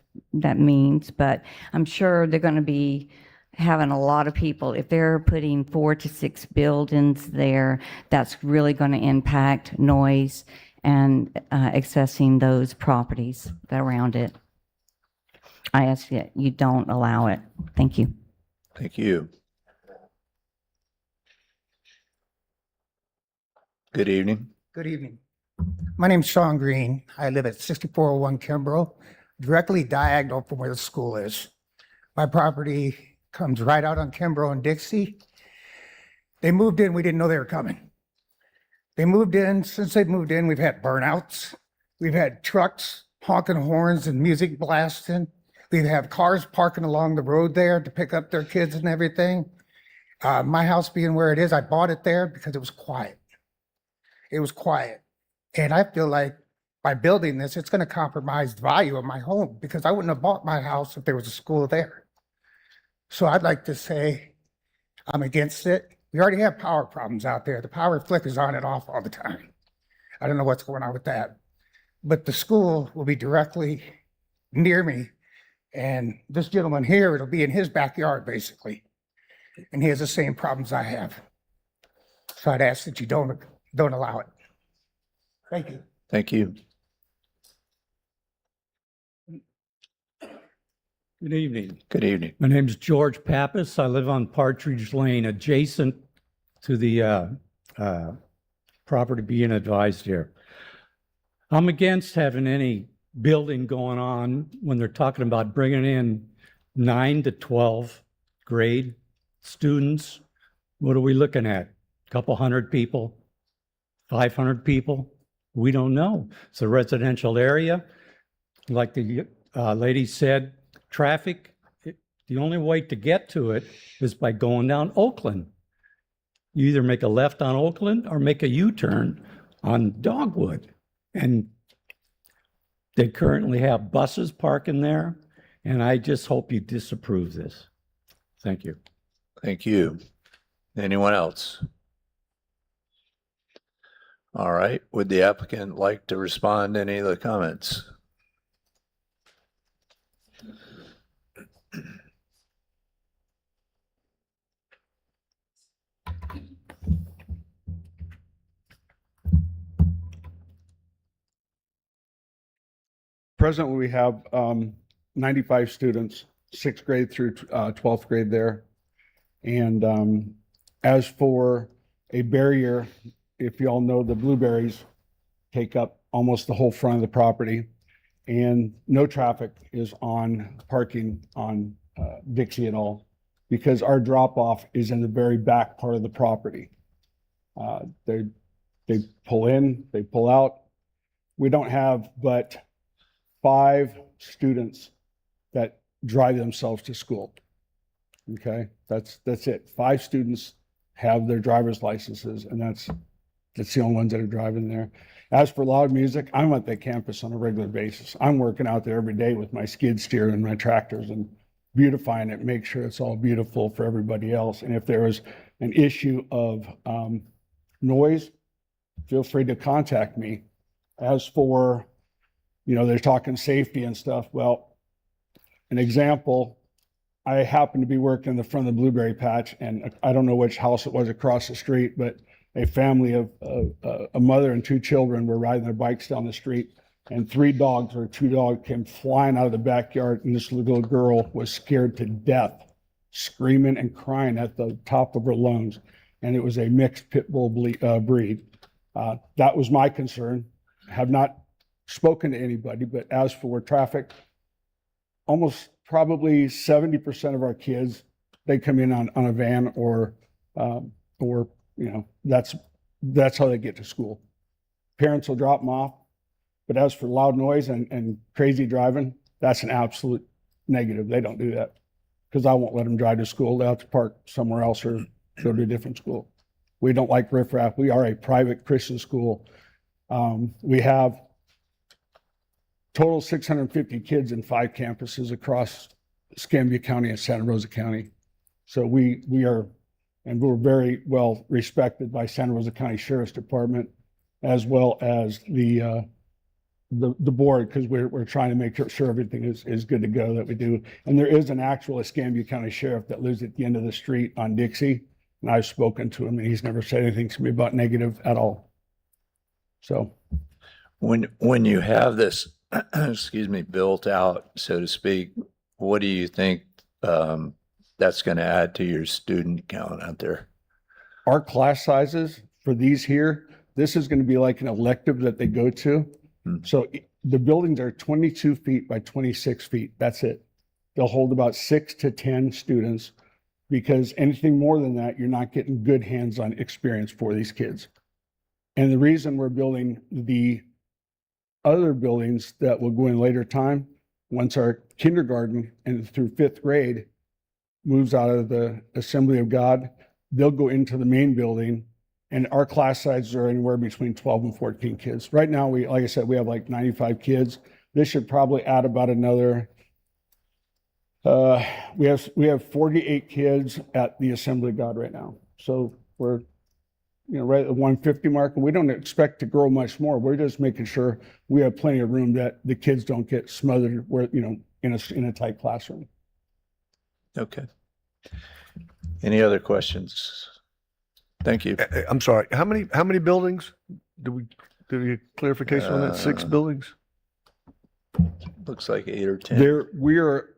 means, but I'm sure they're going to be having a lot of people. If they're putting 4 to 6 buildings there, that's really going to impact noise and accessing those properties around it. I ask that you don't allow it. Thank you. Thank you. Good evening. Good evening. My name's Sean Green. I live at 6401 Kimbrough, directly diagonal from where the school is. My property comes right out on Kimbrough and Dixie. They moved in, we didn't know they were coming. They moved in, since they moved in, we've had burnouts. We've had trucks honking horns and music blasting. We have cars parking along the road there to pick up their kids and everything. My house being where it is, I bought it there because it was quiet. It was quiet. And I feel like by building this, it's going to compromise the value of my home because I wouldn't have bought my house if there was a school there. So I'd like to say I'm against it. We already have power problems out there. The power flickers on and off all the time. I don't know what's going on with that. But the school will be directly near me. And this gentleman here, it'll be in his backyard, basically. And he has the same problems I have. So I'd ask that you don't allow it. Thank you. Thank you. Good evening. Good evening. My name is George Pappas. I live on Partridge Lane, adjacent to the property being advised here. I'm against having any building going on when they're talking about bringing in 9 to 12 grade students. What are we looking at? A couple hundred people? 500 people? We don't know. It's a residential area. Like the lady said, traffic, the only way to get to it is by going down Oakland. You either make a left on Oakland or make a U-turn on Dogwood. And they currently have buses parking there, and I just hope you disapprove this. Thank you. Thank you. Anyone else? All right. Would the applicant like to respond to any of the comments? Presently, we have 95 students, 6th grade through 12th grade there. And as for a barrier, if you all know, the blueberries take up almost the whole front of the property. And no traffic is on parking on Dixie at all because our drop off is in the very back part of the property. They pull in, they pull out. We don't have but 5 students that drive themselves to school. Okay, that's it. 5 students have their driver's licenses, and that's the only ones that are driving there. As for loud music, I'm at the campus on a regular basis. I'm working out there every day with my skid steer and my tractors and beautifying it, make sure it's all beautiful for everybody else. And if there is an issue of noise, feel free to contact me. As for, they're talking safety and stuff. Well, an example, I happened to be working in the front of the blueberry patch, and I don't know which house it was across the street, but a family of a mother and 2 children were riding their bikes down the street, and 2 dogs came flying out of the backyard, and this little girl was scared to death, screaming and crying at the top of her lungs. And it was a mixed pit bull breed. That was my concern. Have not spoken to anybody, but as for traffic, almost probably 70% of our kids, they come in on a van or, that's how they get to school. Parents will drop them off. But as for loud noise and crazy driving, that's an absolute negative. They don't do that because I won't let them drive to school. They'll have to park somewhere else or go to a different school. We don't like riffraff. We are a private Christian school. We have total 650 kids in 5 campuses across Escambia County and Santa Rosa County. So we are, and we're very well respected by Santa Rosa County Sheriff's Department, as well as the board, because we're trying to make sure everything is good to go that we do. And there is an actual Escambia County Sheriff that lives at the end of the street on Dixie, and I've spoken to him, and he's never said anything to me about negative at all. So When you have this, excuse me, built out, so to speak, what do you think that's going to add to your student count out there? our class sizes for these here, this is going to be like an elective that they go to. So the buildings are 22 feet by 26 feet. That's it. They'll hold about 6 to 10 students, because anything more than that, you're not getting good hands-on experience for these kids. And the reason we're building the other buildings that will go in later time, once our kindergarten and through 5th grade moves out of the Assembly of God, they'll go into the main building, and our class sizes are anywhere between 12 and 14 kids. Right now, like I said, we have like 95 kids. This should probably add about another, we have 48 kids at the Assembly of God right now. So we're, right at the 150 mark, and we don't expect to grow much more. We're just making sure we have plenty of room that the kids don't get smothered where, in a tight classroom. Okay. Any other questions? Thank you. I'm sorry. How many buildings do we clarification on that? 6 buildings? Looks like 8 or 10. We are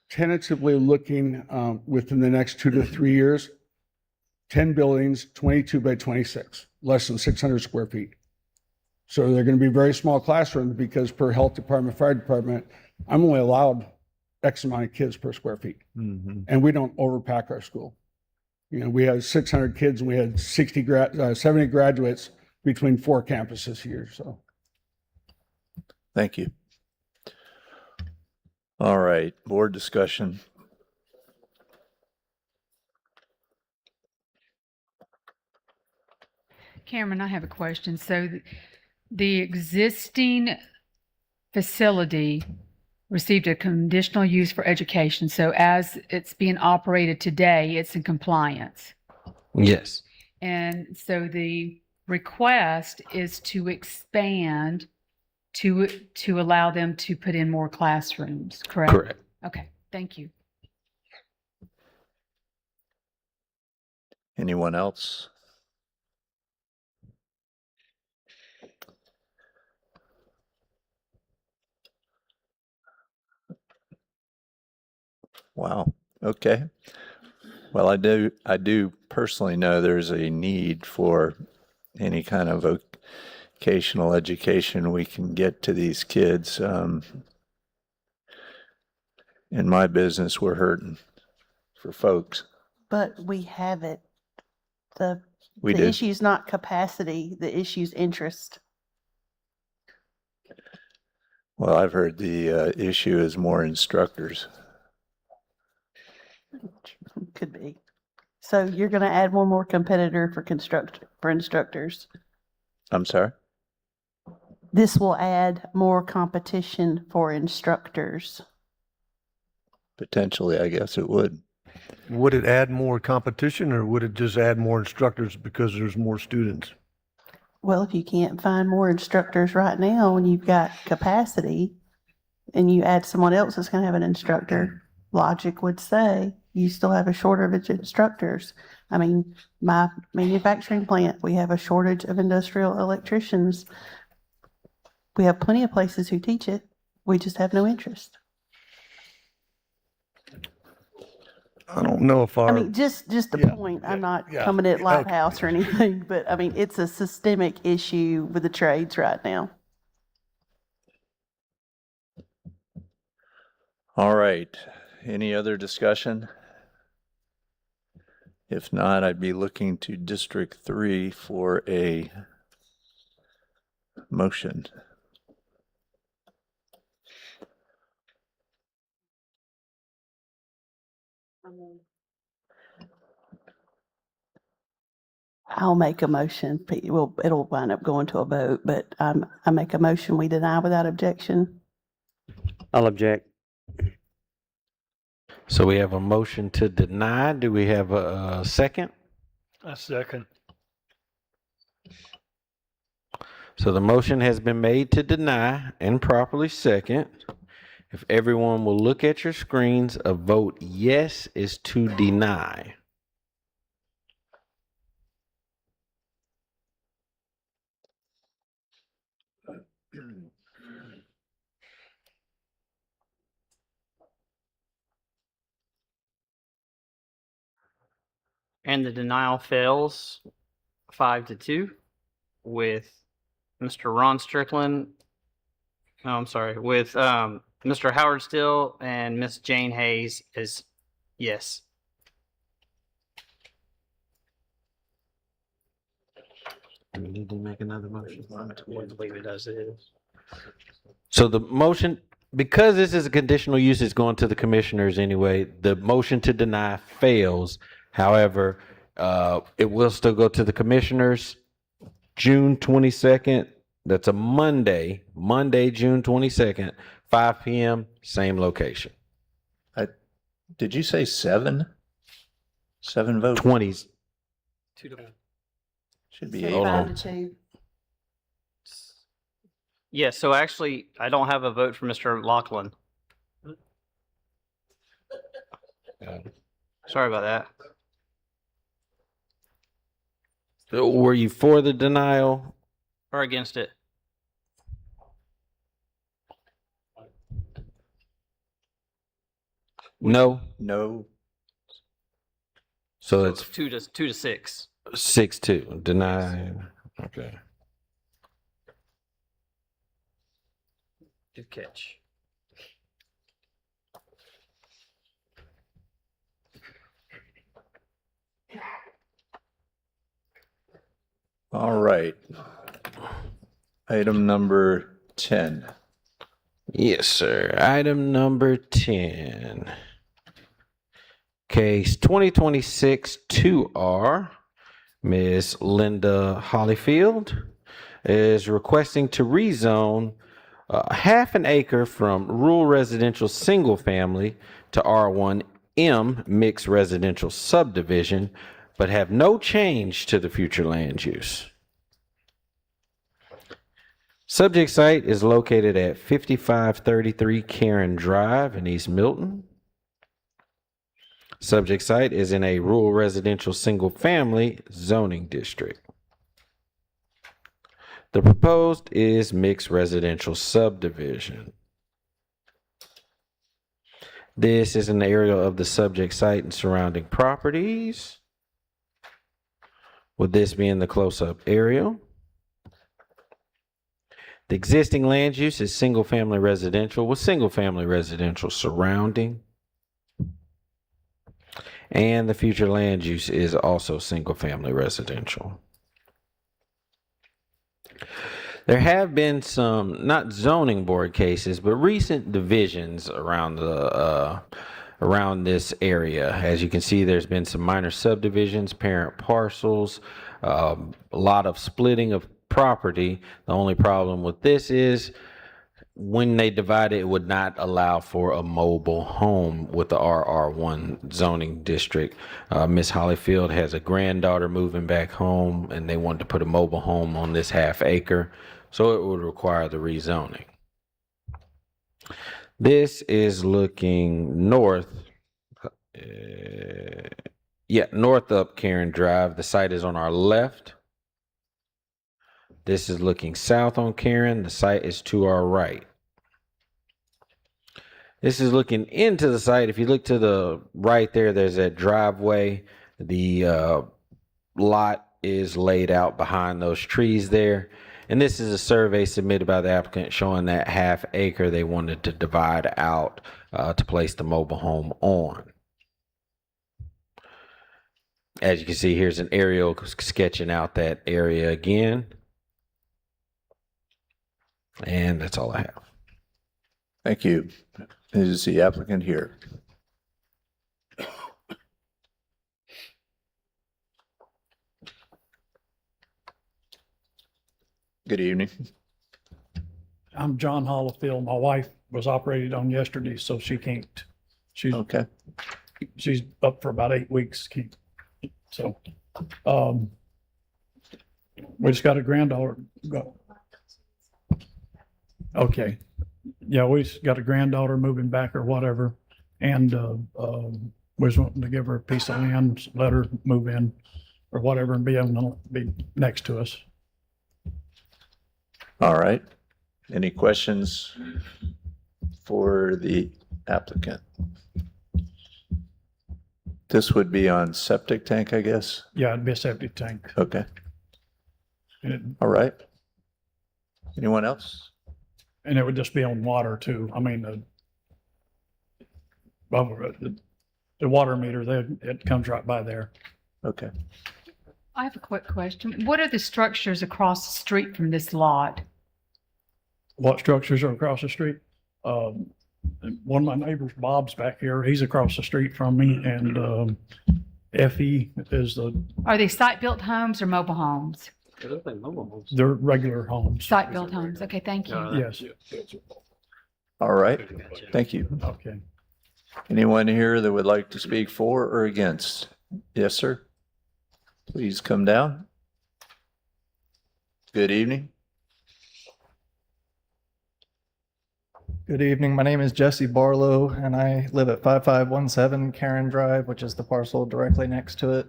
tentatively looking within the next 2 to 3 years, 10 buildings, 22 by 26, less than 600 square feet. So they're going to be very small classrooms, because per health department, fire department, I'm only allowed X amount of kids per square feet. Mm-hmm. And we don't overpack our school. We had 600 kids and we had 70 graduates between 4 campuses here. So, Thank you. All right, board discussion. Cameron, I have a question. So the existing facility received a conditional use for education. So as it's being operated today, it's in compliance. Yes. And so the request is to expand to allow them to put in more classrooms, correct? Correct. Okay, thank you. Anyone else? Wow. Okay. Well, I do personally know there's a need for any kind of vocational education we can get to these kids. In my business, we're hurting for folks. But we have it. The We do. issue's not capacity, the issue's interest. Well, I've heard the issue is more instructors. Could be. So you're going to add one more competitor for instructors. I'm sorry? This will add more competition for instructors. Potentially, I guess it would. Would it add more competition, or would it just add more instructors because there's more students? Well, if you can't find more instructors right now and you've got capacity, and you add someone else that's going to have an instructor, logic would say you still have a shortage of instructors. I mean, my manufacturing plant, we have a shortage of industrial electricians. We have plenty of places who teach it. We just have no interest. I don't know if I mean, just the point. I'm not coming at Lighthouse or anything, but I mean, it's a systemic issue with the trades right now. All right. Any other discussion? If not, I'd be looking to District 3 for a motion. I'll make a motion. It'll wind up going to a vote, but I make a motion, we deny without objection. I'll object. So we have a motion to deny. Do we have a second? A second. So the motion has been made to deny and properly second. If everyone will look at your screens, a vote yes is to deny. And the denial fails 5-2 with Mr. Ron Strickland. Oh, I'm sorry, with Mr. Howard Still and Miss Jane Hayes as yes. Do we need to make another motion? Leave it as it is. So the motion, because this is a conditional use, it's going to the commissioners anyway. The motion to deny fails. However, it will still go to the commissioners. June 22nd, that's a Monday, June 22nd, 5 p.m., same location. Did you say 7? 7 votes? 20s. 2-1. Should be So 8. 5-2. Yeah, so actually, I don't have a vote for Mr. Lachlan. Sorry about that. Were you for the denial? Or against it. No. No. So it's 2-6. 6-2. Deny. Okay. Good catch. All right. Item number 10. Yes, sir. Item number 10. Case 2026-2R. Ms. Linda Hollyfield is requesting to rezone half an acre from rural residential single family to R1M mixed residential subdivision, but have no change to the future land use. Subject site is located at 5533 Karen Drive in East Milton. Subject site is in a rural residential single family zoning district. The proposed is mixed residential subdivision. This is an area of the subject site and surrounding properties, with this being the close-up aerial. The existing land use is single-family residential with single-family residential surrounding. And the future land use is also single-family residential. There have been some, not zoning board cases, but recent divisions around the around this area. As you can see, there's been some minor subdivisions, parent parcels, a lot of splitting of property. The only problem with this is when they divide it, it would not allow for a mobile home with the RR1 zoning district. Ms. Hollyfield has a granddaughter moving back home, and they wanted to put a mobile home on this half acre, so it would require the rezoning. This is looking north. North up Karen Drive. The site is on our left. This is looking south on Karen. The site is to our right. This is looking into the site. If you look to the right there, there's that driveway. The lot is laid out behind those trees there. And this is a survey submitted by the applicant showing that half acre they wanted to divide out to place the mobile home on. As you can see, here's an aerial sketching out that area again. And that's all I have. Thank you. Is the applicant here? Good evening. I'm John Hollifield. My wife was operated on yesterday, so she can't. She's okay. She's up for about 8 weeks. So, we just got a granddaughter. Okay. Yeah, we just got a granddaughter moving back or whatever. And, we just wanting to give her a piece of land, let her move in or whatever and be able to be next to us. All right. Any questions for the applicant? This would be on septic tank, I guess? Yeah, it'd be a septic tank. Okay. And all right. Anyone else? And it would just be on water too. I mean, the water meter, it comes right by there. Okay. I have a quick question. What are the structures across the street from this lot? What structures are across the street? One of my neighbors, Bob's back here. He's across the street from me, and Effie is Are they site-built homes or mobile homes? they're regular homes. Site-built homes. Okay, thank you. Yes. All right. Thank you. Okay. Anyone here that would like to speak for or against? Yes, sir. Please come down. Good evening. Good evening. My name is Jesse Barlow, and I live at 5517 Karen Drive, which is the parcel directly next to it.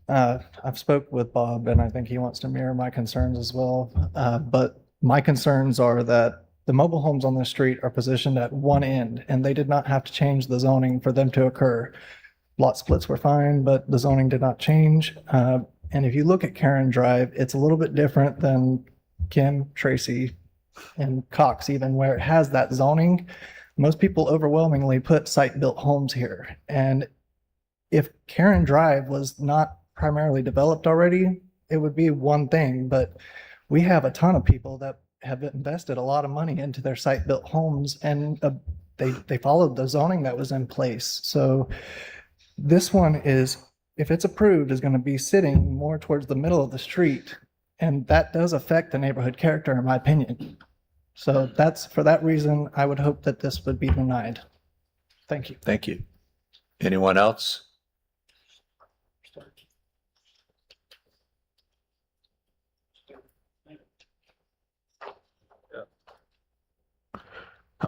I've spoke with Bob, and I think he wants to mirror my concerns as well. But my concerns are that the mobile homes on the street are positioned at one end, and they did not have to change the zoning for them to occur. Lot splits were fine, but the zoning did not change. And if you look at Karen Drive, it's a little bit different than Kim, Tracy, and Cox, even where it has that zoning. Most people overwhelmingly put site-built homes here. And if Karen Drive was not primarily developed already, it would be one thing. But we have a ton of people that have invested a lot of money into their site-built homes, and they followed the zoning that was in place. So this one is, if it's approved, is going to be sitting more towards the middle of the street. And that does affect the neighborhood character, in my opinion. So that's, for that reason, I would hope that this would be denied. Thank you. Thank you. Anyone else?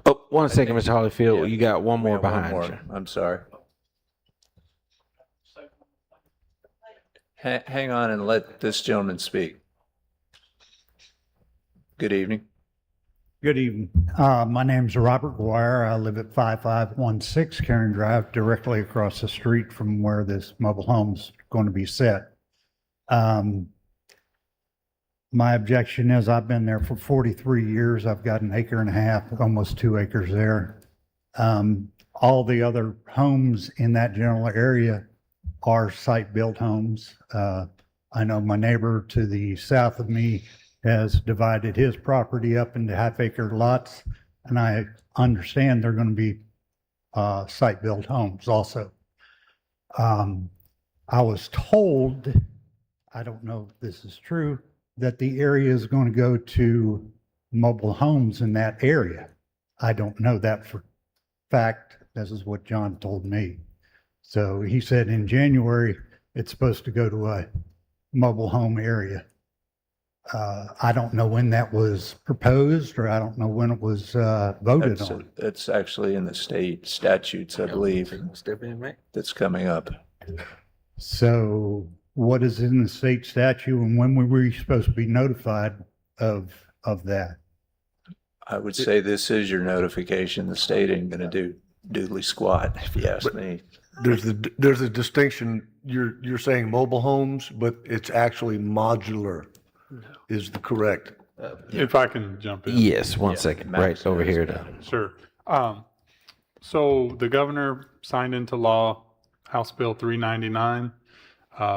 Oh, 1 second, Mr. Hollifield. You got one more We have one behind more. you. I'm sorry. Hang on and let this gentleman speak. Good evening. Good evening. My name's Robert Guire. I live at 5516 Karen Drive, directly across the street from where this mobile home's going to be set. My objection is I've been there for 43 years. I've got an acre and a half, almost 2 acres there. All the other homes in that general area are site-built homes. I know my neighbor to the south of me has divided his property up into half-acre lots, and I understand they're going to be site-built homes also. I was told, I don't know if this is true, that the area is going to go to mobile homes in that area. I don't know that for fact. This is what John told me. So he said in January, it's supposed to go to a mobile home area. I don't know when that was proposed, or I don't know when it was voted on. It's actually in the state statutes, I believe, that's coming up. So what is in the state statute, and when were we supposed to be notified of that? I would say this is your notification. The state ain't gonna do doodly squat, if you ask me. There's a distinction. You're saying mobile homes, but it's actually modular is the correct If I can jump in. Yes, one second, right over here. Sure. So the governor signed into law House Bill 399,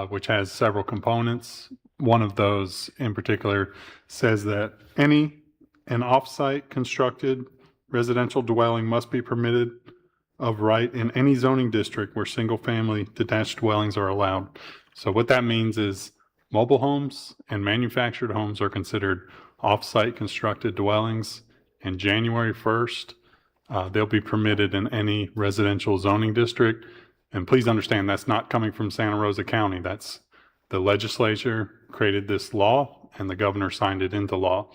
which has several components. One of those in particular says that an off-site constructed residential dwelling must be permitted of right in any zoning district where single-family detached dwellings are allowed. So what that means is mobile homes and manufactured homes are considered off-site constructed dwellings. And January 1st, they'll be permitted in any residential zoning district. And please understand, that's not coming from Santa Rosa County. That's the legislature created this law and the governor signed it into law.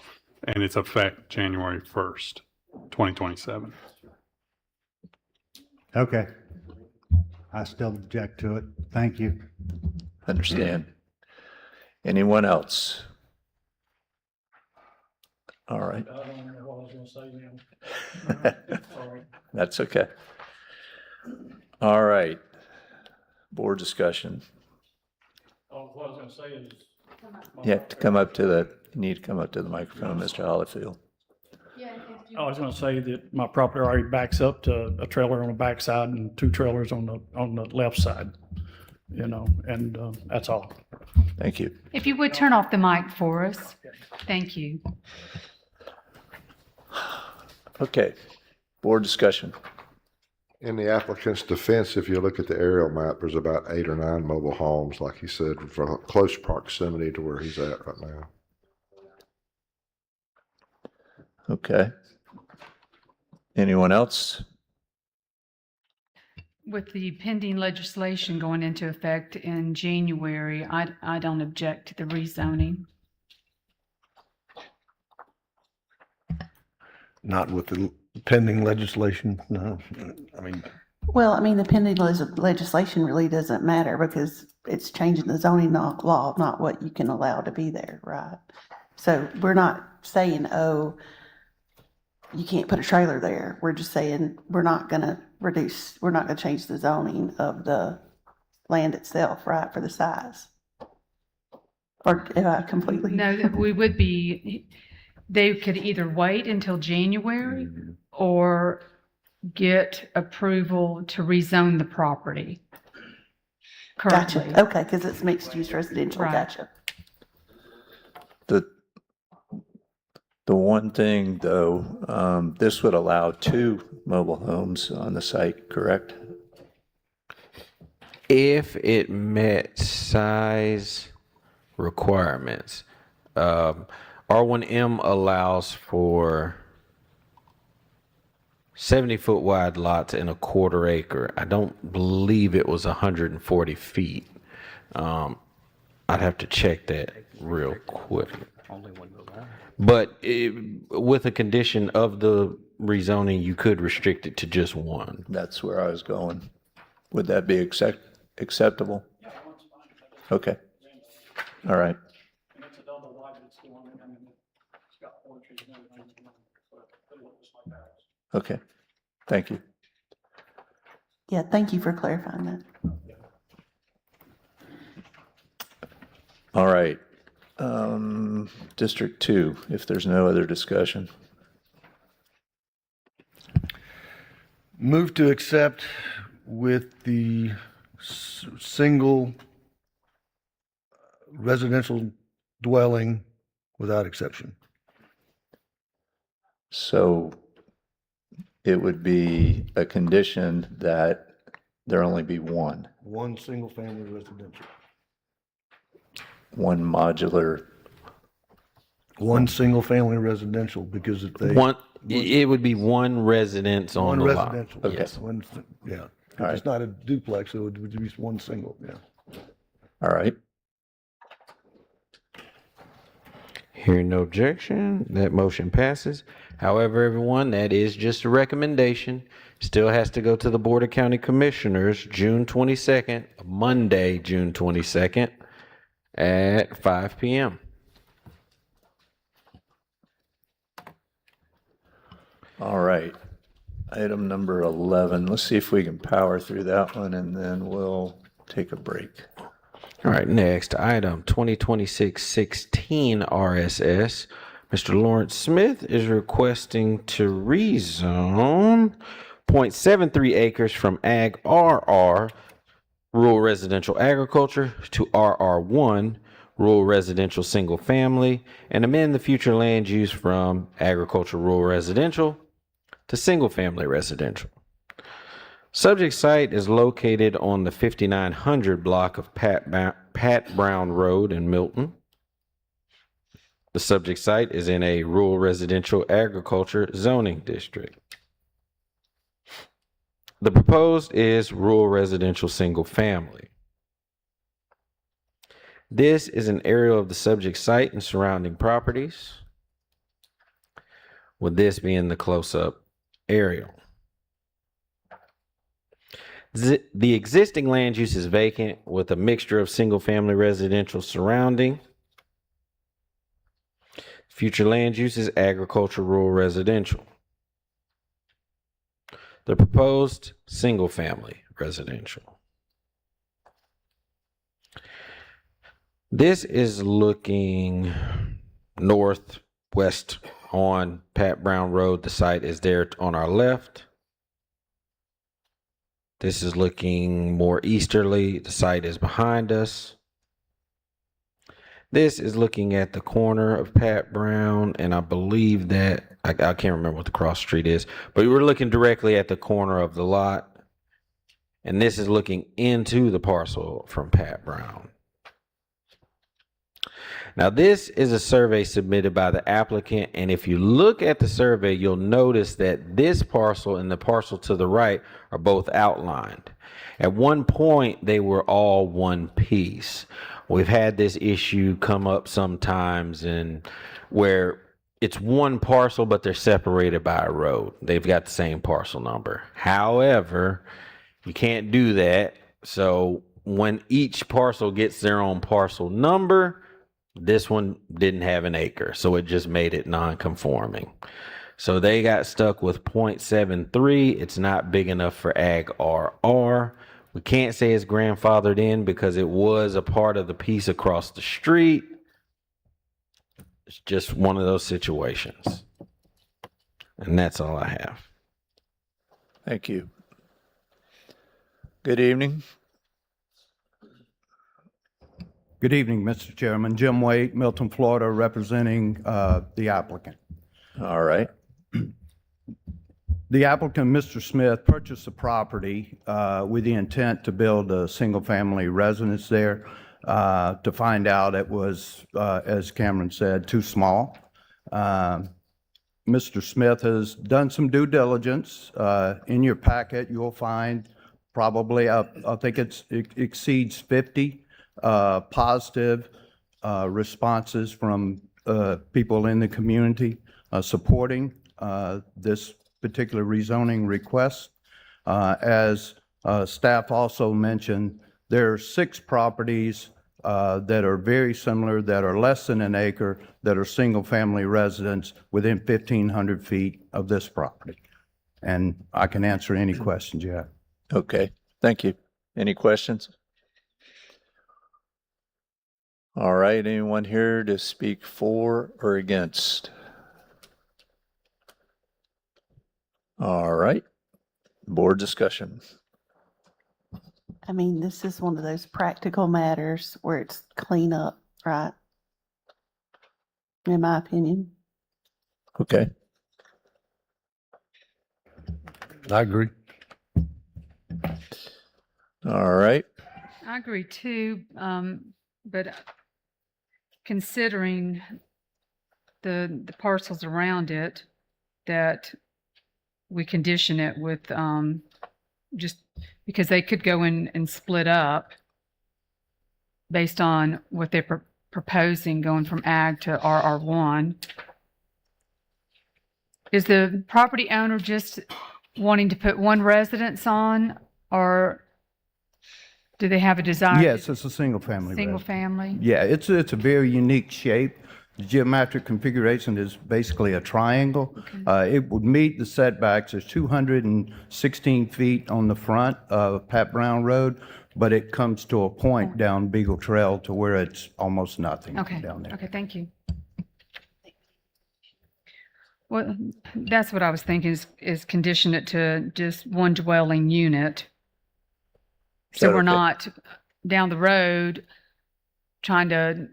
And it's effect January 1st, 2027. Okay. I still object to it. Thank you. Understand. Anyone else? All right. I don't know what I was gonna say now. Sorry. That's okay. All right. Board discussion. Oh, what I was gonna say is. You have to come up to the, you need to come up to the microphone, Mr. Hollifield. I was gonna say that my property already backs up to a trailer on the backside and 2 trailers on the left side, you know, and that's all. Thank you. If you would turn off the mic for us. Thank you. Okay. Board discussion. In the applicant's defense, if you look at the aerial map, there's about 8 or 9 mobile homes, like he said, for close proximity to where he's at right now. Okay. Anyone else? With the pending legislation going into effect in January, I don't object to the rezoning. Not with the pending legislation, no. I mean, Well, I mean, the pending legislation really doesn't matter because it's changing the zoning law, not what you can allow to be there, right? So we're not saying, oh, you can't put a trailer there. We're just saying, we're not gonna change the zoning of the land itself, right, for the size. Or completely? No, that we would be, they could either wait until January or get approval to rezone the property. Currently. Gotcha. Okay, because it's mixed use residential. Right. Gotcha. The one thing though, this would allow 2 mobile homes on the site, correct? If it met size requirements, R1M allows for 70-foot wide lots in a quarter acre. I don't believe it was 140 feet. I'd have to check that real quick. But with a condition of the rezoning, you could restrict it to just 1. That's where I was going. Would that be acceptable? Okay. All right. And it's a double wide that's going in and it's got porches and everything. So it looks like that. Okay. Thank you. Yeah, thank you for clarifying that. All right. District 2, if there's no other discussion. move to accept with the single residential dwelling without exception. So it would be a condition that there only be one Single-family residential. one modular. One single-family residential, because if they. It would be one residence on One the lot. residential, Yes. one, yeah. If All it's not a duplex, it would be one single, yeah. All right. Hearing no objection, that motion passes. However, everyone, that is just a recommendation. Still has to go to the Board of County Commissioners, June 22nd, Monday, June 22nd, at 5 p.m. All right. Item number 11. Let's see if we can power through that one and then we'll take a break. All right, next item, 2026-16 RSS, Mr. Lawrence Smith is requesting to rezone 0.73 acres from Ag RR, Rural Residential Agriculture, to RR1, Rural Residential Single Family, and amend the future land use from Agriculture Rural Residential to Single Family Residential. Subject site is located on the 5900 block of Pat Brown Road in Milton. The subject site is in a rural residential agriculture zoning district. The proposed is rural residential single family. This is an aerial of the subject site and surrounding properties, with this being the close-up aerial. The existing land use is vacant with a mixture of single-family residential surrounding. Future land use is agriculture, rural residential. The proposed single-family residential. This is looking northwest on Pat Brown Road. The site is there on our left. This is looking more easterly. The site is behind us. This is looking at the corner of Pat Brown, and I believe that, I can't remember what the cross street is, but we're looking directly at the corner of the lot. And this is looking into the parcel from Pat Brown. Now, this is a survey submitted by the applicant, and if you look at the survey, you'll notice that this parcel and the parcel to the right are both outlined. At one point, they were all one piece. We've had this issue come up sometimes and where it's one parcel, but they're separated by a road. They've got the same parcel number. However, you can't do that. So when each parcel gets their own parcel number, this one didn't have an acre, so it just made it non-conforming. So they got stuck with 0.73. It's not big enough for Ag RR. We can't say it's grandfathered in because it was a part of the piece across the street. It's just one of those situations. And that's all I have. Thank you. Good evening. Good evening, Mr. Chairman. Jim Waite, Milton, Florida, representing the applicant. All right. The applicant, Mr. Smith, purchased the property with the intent to build a single-family residence there. To find out it was, as Cameron said, too small. Mr. Smith has done some due diligence. In your packet, you'll find probably, I think it exceeds 50 positive responses from people in the community supporting this particular rezoning request. As staff also mentioned, there are 6 properties that are very similar, that are less than an acre, that are single-family residents within 1,500 feet of this property. And I can answer any questions you have. Okay, thank you. Any questions? All right, anyone here to speak for or against? All right, board discussion. I mean, this is one of those practical matters where it's clean up, right? In my opinion. Okay. I agree. All right. I agree too, but considering the parcels around it, that we condition it with just because they could go in and split up based on what they're proposing going from ag to RR1. Is the property owner just wanting to put one residence on, or do they have a desire? Yes, it's a single-family Single residence. family? Yeah, it's a very unique shape. The geometric configuration is basically a triangle. It would meet the setbacks. There's 216 feet on the front of Pat Brown Road, but it comes to a point down Beagle Trail to where it's almost nothing Okay, down there. okay, thank you. Well, that's what I was thinking is condition it to just one dwelling unit. Is So that we're okay? not down the road trying to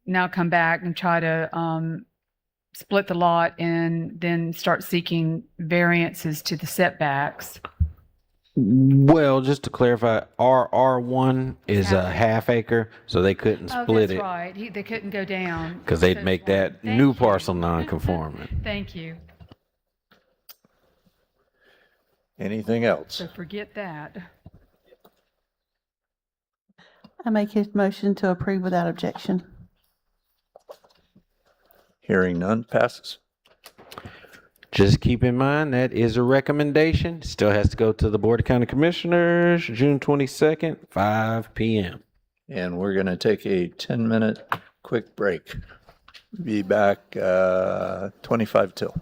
now come back and try to split the lot and then start seeking variances to the setbacks. Well, just to clarify, R1 is a half acre, so they couldn't Oh, split that's it right. They couldn't go down. because they'd So make smart. that new parcel non-conforming. Thank you. Anything else? So forget that. I make his motion to approve without objection. Hearing none, passes. Just keep in mind that is a recommendation. Still has to go to the Board of County Commissioners, June 22nd, 5 p.m. And we're going to take a 10-minute quick break. Be back 25 till.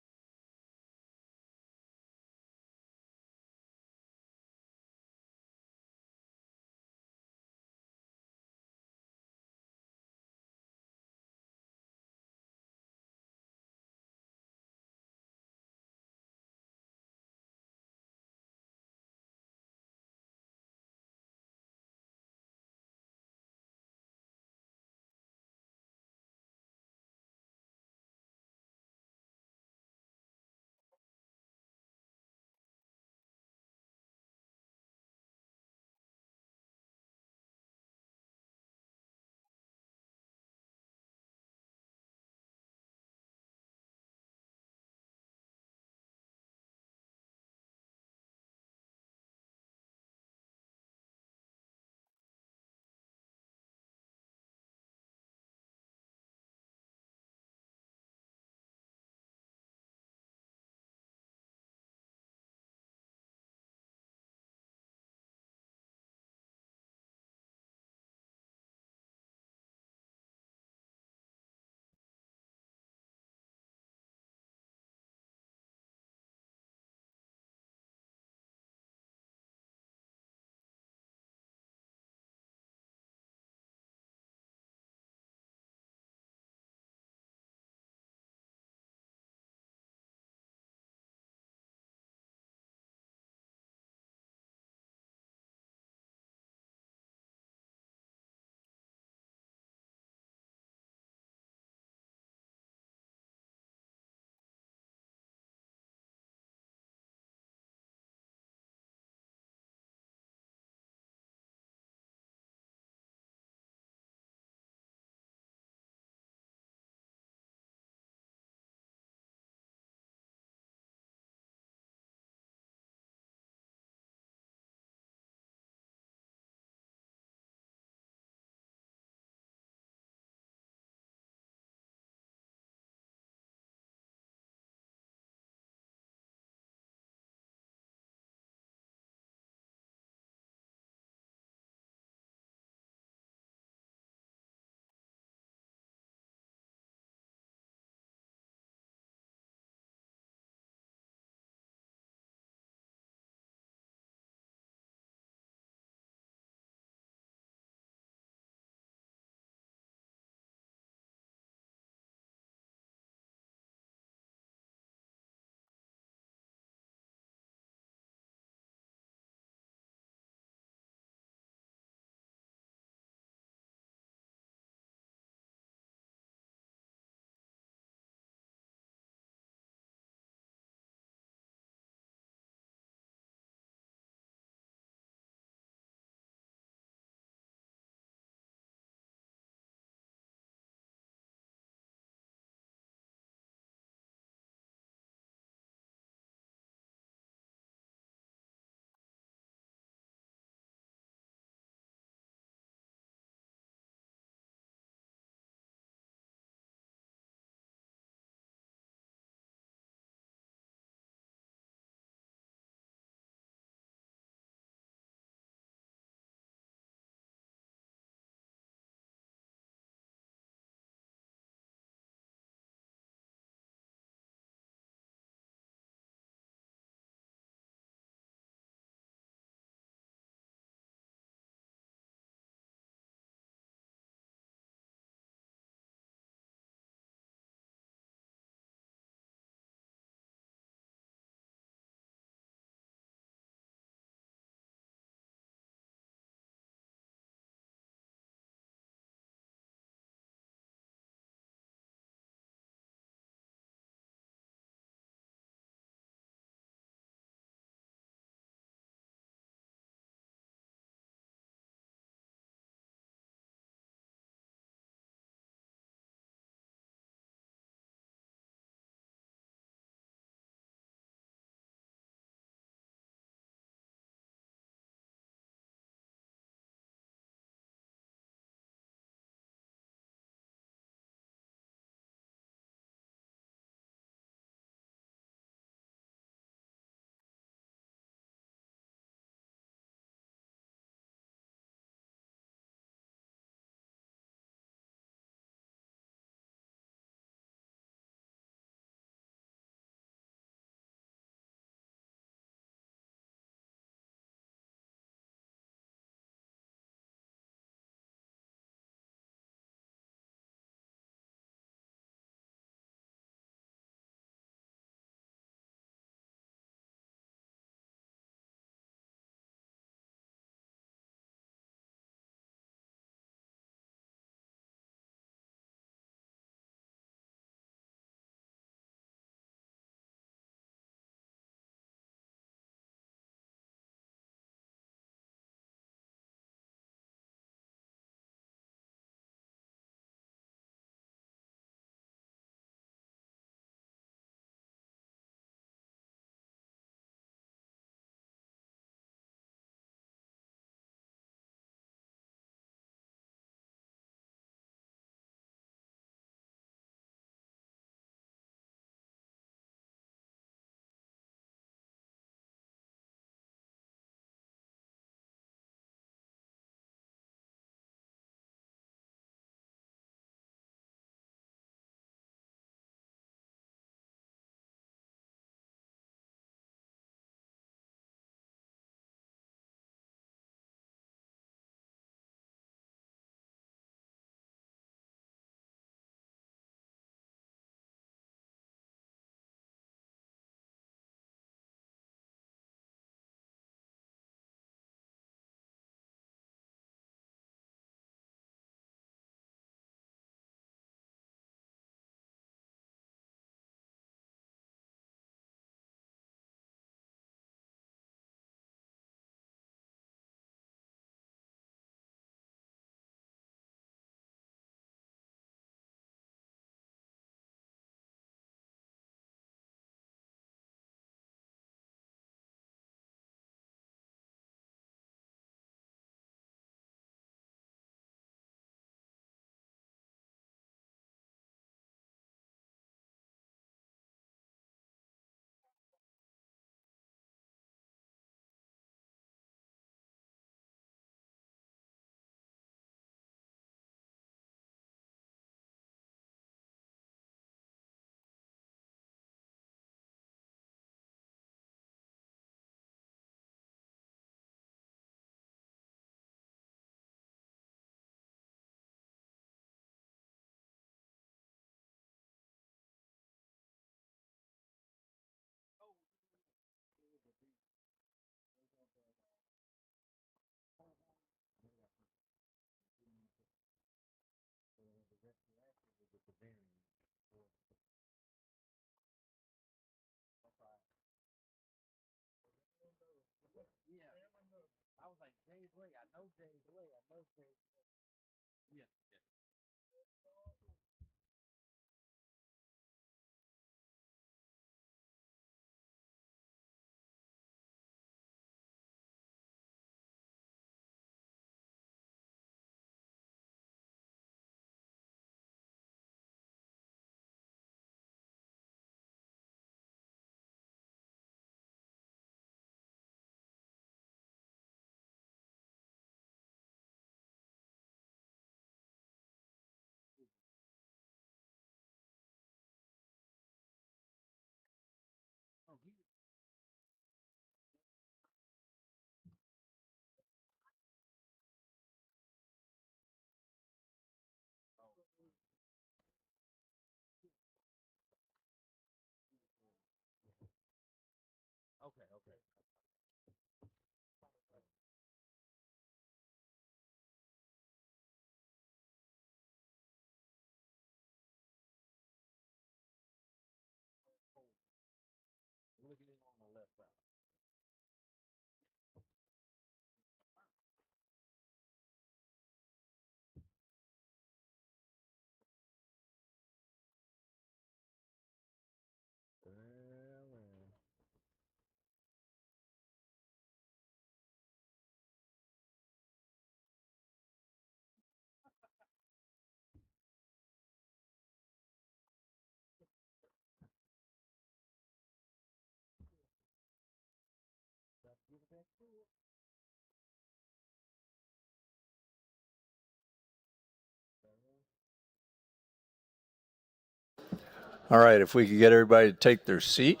All right, if we could get everybody to take their seat.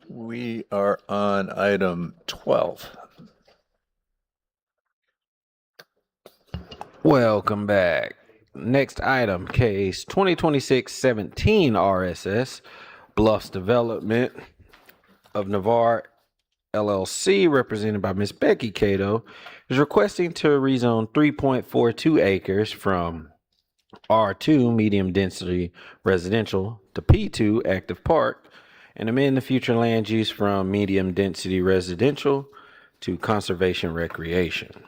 We are on item 12. Welcome back. Next item, case 2026-17 RSS, Bluffs Development of Navarre LLC, represented by Ms. Becky Cato, is requesting to rezone 3.42 acres from R2 medium density residential to P2 active park and amend the future land use from medium density residential to conservation recreation.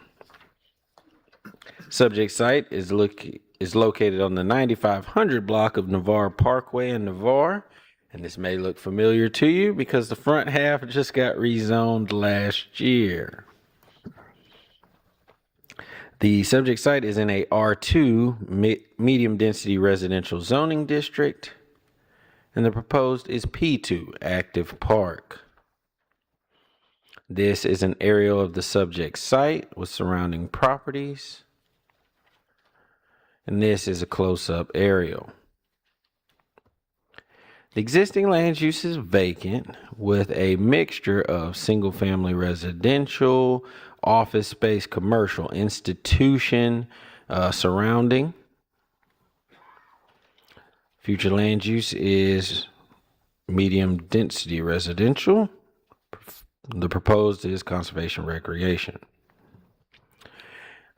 Subject site is located on the 9500 block of Navarre Parkway in Navarre, and this may look familiar to you because the front half just got rezoned last year. The subject site is in a R2 medium density residential zoning district, and the proposed is P2 active park. This is an aerial of the subject site with surrounding properties, and this is a close-up aerial. The existing land use is vacant with a mixture of single-family residential, office space, commercial, institution surrounding. Future land use is medium density residential. The proposed is conservation recreation.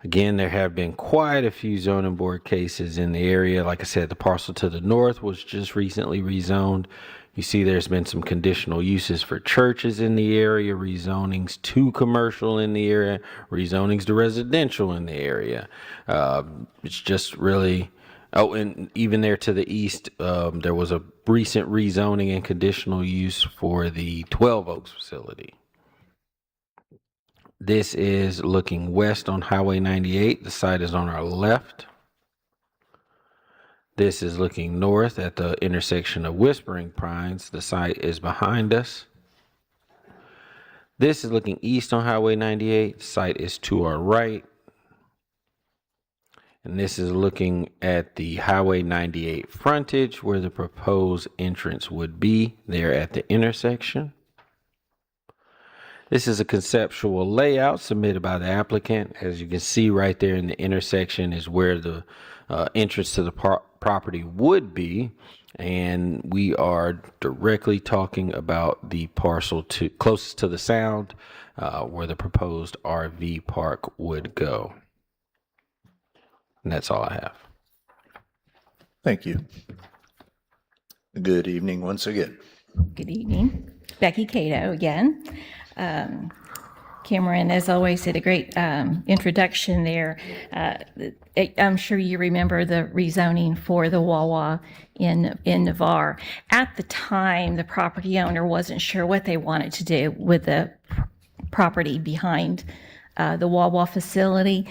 Again, there have been quite a few zoning board cases in the area. Like I said, the parcel to the north was just recently rezoned. You see there's been some conditional uses for churches in the area, rezonings to commercial in the area, rezonings to residential in the area. It's just really, oh, and even there to the east, there was a recent rezoning and conditional use for the 12 Oaks facility. This is looking west on Highway 98. The site is on our left. This is looking north at the intersection of Whispering Pines. The site is behind us. This is looking east on Highway 98. The site is to our right. And this is looking at the Highway 98 frontage where the proposed entrance would be there at the intersection. This is a conceptual layout submitted by the applicant. As you can see right there in the intersection is where the entrance to the property would be. And we are directly talking about the parcel closest to the sound where the proposed RV park would go. And that's all I have. Thank you. Good evening once again. Good evening. Becky Cato again. Cameron, as always, did a great introduction there. I'm sure you remember the rezoning for the Wawa in Navarre. At the time, the property owner wasn't sure what they wanted to do with the property behind the Wawa facility.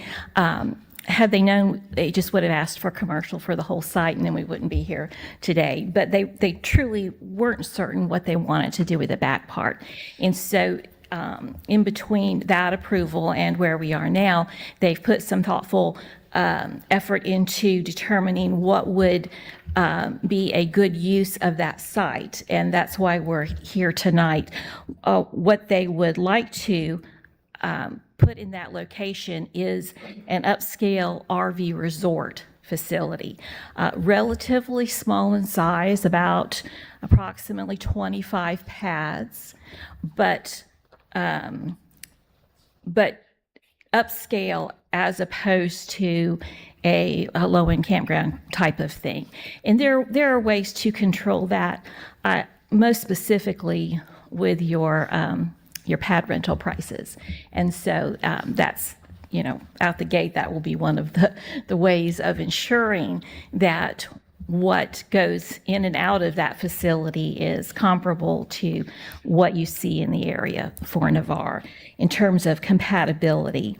Had they known, they just would have asked for commercial for the whole site, and then we wouldn't be here today. But they truly weren't certain what they wanted to do with the back part. And so in between that approval and where we are now, they've put some thoughtful effort into determining what would be a good use of that site. And that's why we're here tonight. What they would like to put in that location is an upscale RV resort facility, relatively small in size, about approximately 25 pads, but upscale as opposed to a low-end campground type of thing. And there are ways to control that, most specifically with your pad rental prices. And so that's, out the gate, that will be one of the ways of ensuring that what goes in and out of that facility is comparable to what you see in the area for Navarre in terms of compatibility.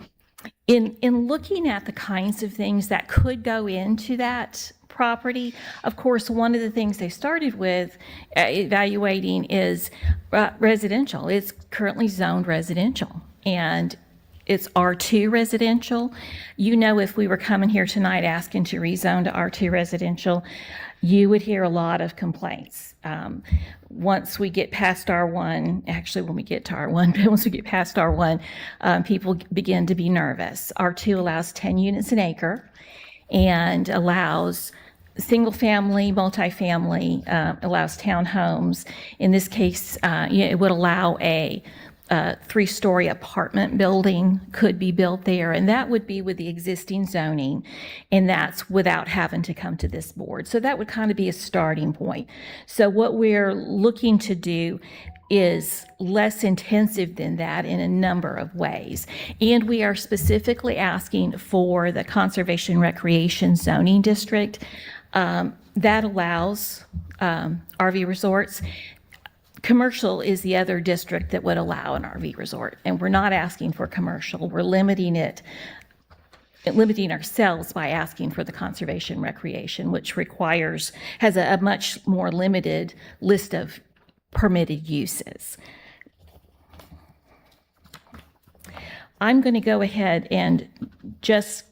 In looking at the kinds of things that could go into that property, of course, one of the things they started with evaluating is residential. It's currently zoned residential, and it's R2 residential. If we were coming here tonight asking to rezone to R2 residential, you would hear a lot of complaints. Once we get past R1, actually when we get to R1, but once we get past R1, people begin to be nervous. R2 allows 10 units an acre and allows single family, multifamily, allows townhomes. In this case, it would allow a 3-story apartment building could be built there, and that would be with the existing zoning, and that's without having to come to this board. So that would kind of be a starting point. So what we're looking to do is less intensive than that in a number of ways. And we are specifically asking for the Conservation Recreation Zoning District. That allows RV resorts. Commercial is the other district that would allow an RV resort, and we're not asking for commercial. We're limiting ourselves by asking for the conservation recreation, which has a much more limited list of permitted uses. I'm going to go ahead and just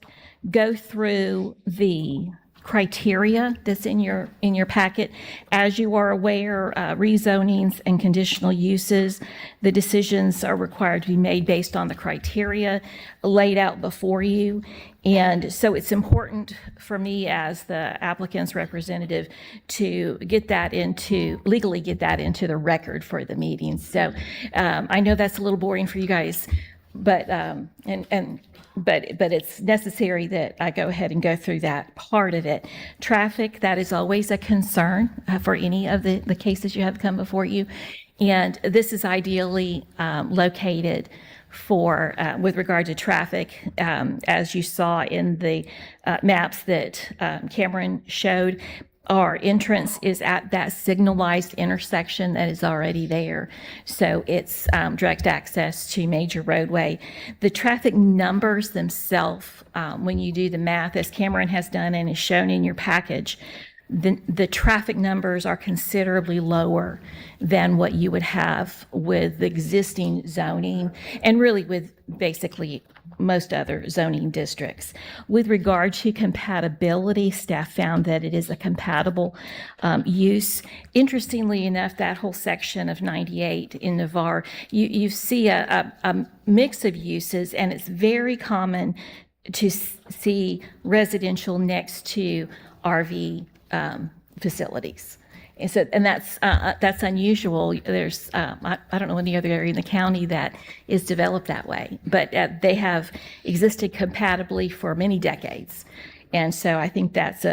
go through the criteria that's in your packet. As you are aware, rezonings and conditional uses, the decisions are required to be made based on the criteria laid out before you. And so it's important for me as the applicant's representative to legally get that into the record for the meeting. So I know that's a little boring for you guys, but it's necessary that I go ahead and go through that part of it. Traffic, that is always a concern for any of the cases you have come before you. And this is ideally located for, with regard to traffic, as you saw in the maps that Cameron showed. Our entrance is at that signalized intersection that is already there. So it's direct access to major roadway. The traffic numbers themselves, when you do the math, as Cameron has done and is shown in your package, the traffic numbers are considerably lower than what you would have with the existing zoning and really with basically most other zoning districts. With regard to compatibility, staff found that it is a compatible use. Interestingly enough, that whole section of 98 in Navarre, you see a mix of uses, and it's very common to see residential next to RV facilities. And that's unusual. There's, I don't know any other area in the county that is developed that way, but they have existed compatibly for many decades. And so I think that's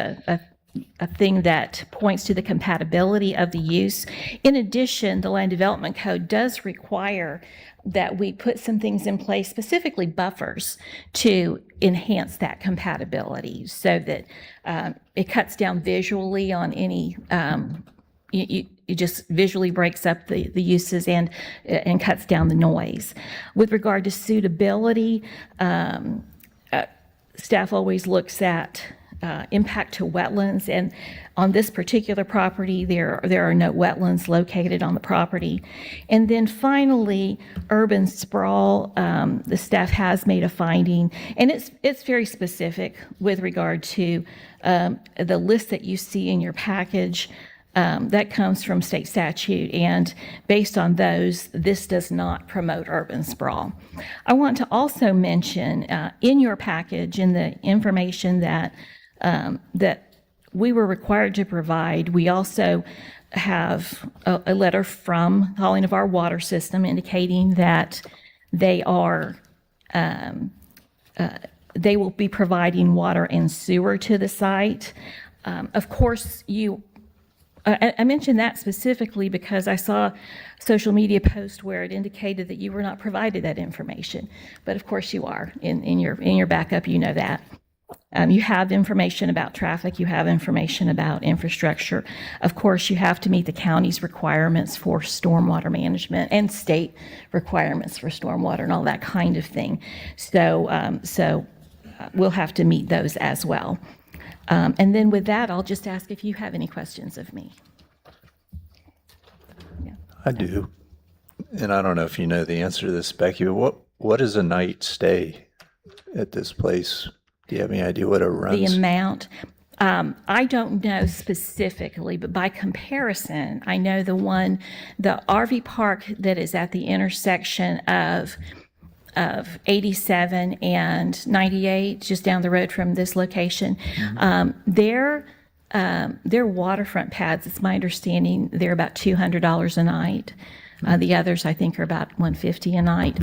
a thing that points to the compatibility of the use. In addition, the Land Development Code does require that we put some things in place, specifically buffers, to enhance that compatibility so that it cuts down visually on any, it just visually breaks up the uses and cuts down the noise. With regard to suitability, staff always looks at impact to wetlands, and on this particular property, there are no wetlands located on the property. And then finally, urban sprawl, the staff has made a finding, and it's very specific with regard to the list that you see in your package. That comes from state statute, and based on those, this does not promote urban sprawl. I want to also mention in your package, in the information that we were required to provide, we also have a letter from Holly of our water system indicating that they will be providing water and sewer to the site. Of course, I mentioned that specifically because I saw a social media post where it indicated that you were not provided that information. But of course you are. In your backup, you know that. You have information about traffic. You have information about infrastructure. Of course, you have to meet the county's requirements for stormwater management and state requirements for stormwater and all that kind of thing. So we'll have to meet those as well. And then with that, I'll just ask if you have any questions of me. Yeah. I do. And I don't know if you know the answer to this, Becky, but what is a night stay at this place? Do you have any idea what it runs? The amount, I don't know specifically, but by comparison, I know the RV park that is at the intersection of 87 and 98, just down the road from this location, their waterfront pads, it's my understanding, they're about $200 a night. The others, I think, are about $150 a night.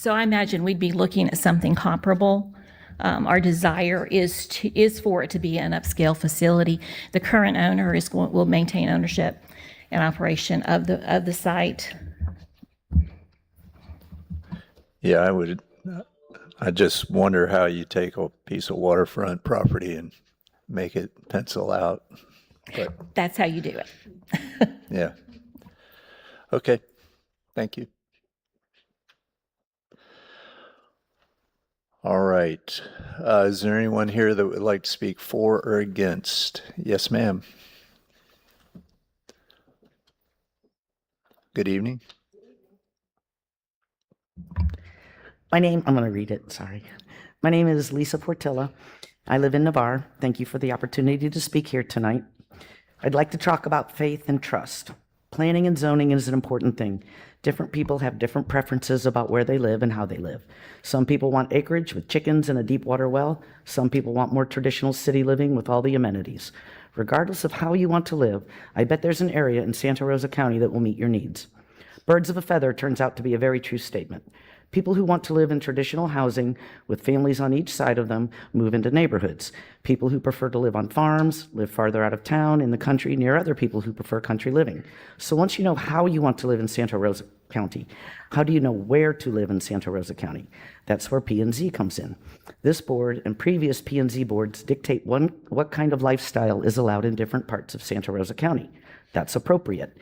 So I imagine we'd be looking at something comparable. Our desire is for it to be an upscale facility. The current owner will maintain ownership and operation of the site. Yeah, I just wonder how you take a piece of waterfront property and make it pencil out. But that's how you do it. Yeah. Okay. Thank you. All right. Is there anyone here that would like to speak for or against? Yes, ma'am. Good evening. I'm going to read it, sorry. My name is Lisa Portilla. I live in Navarre. Thank you for the opportunity to speak here tonight. I'd like to talk about faith and trust. Planning and zoning is an important thing. Different people have different preferences about where they live and how they live. Some people want acreage with chickens and a deep water well. Some people want more traditional city living with all the amenities. Regardless of how you want to live, I bet there's an area in Santa Rosa County that will meet your needs. Birds of a feather turns out to be a very true statement. People who want to live in traditional housing with families on each side of them move into neighborhoods. People who prefer to live on farms live farther out of town in the country near other people who prefer country living. So once you know how you want to live in Santa Rosa County, how do you know where to live in Santa Rosa County? That's where P&Z comes in. This board and previous P&Z boards dictate what kind of lifestyle is allowed in different parts of Santa Rosa County. That's appropriate.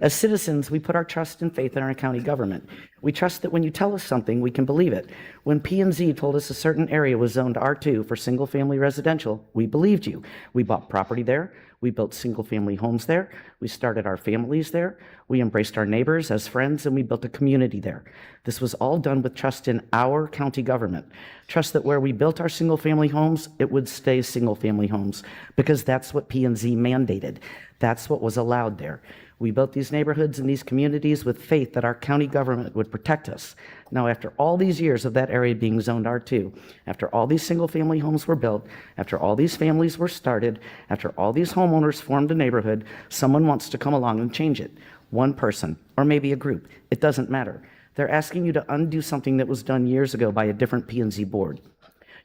As citizens, we put our trust and faith in our county government. We trust that when you tell us something, we can believe it. When P&Z told us a certain area was zoned R2 for single-family residential, we believed you. We bought property there. We built single-family homes there. We started our families there. We embraced our neighbors as friends, and we built a community there. This was all done with trust in our county government. Trust that where we built our single-family homes, it would stay single-family homes, because that's what P&Z mandated. That's what was allowed there. We built these neighborhoods and these communities with faith that our county government would protect us. Now, after all these years of that area being zoned R2, after all these single-family homes were built, after all these families were started, after all these homeowners formed a neighborhood, someone wants to come along and change it. One person, or maybe a group. It doesn't matter. They're asking you to undo something that was done years ago by a different P&Z board.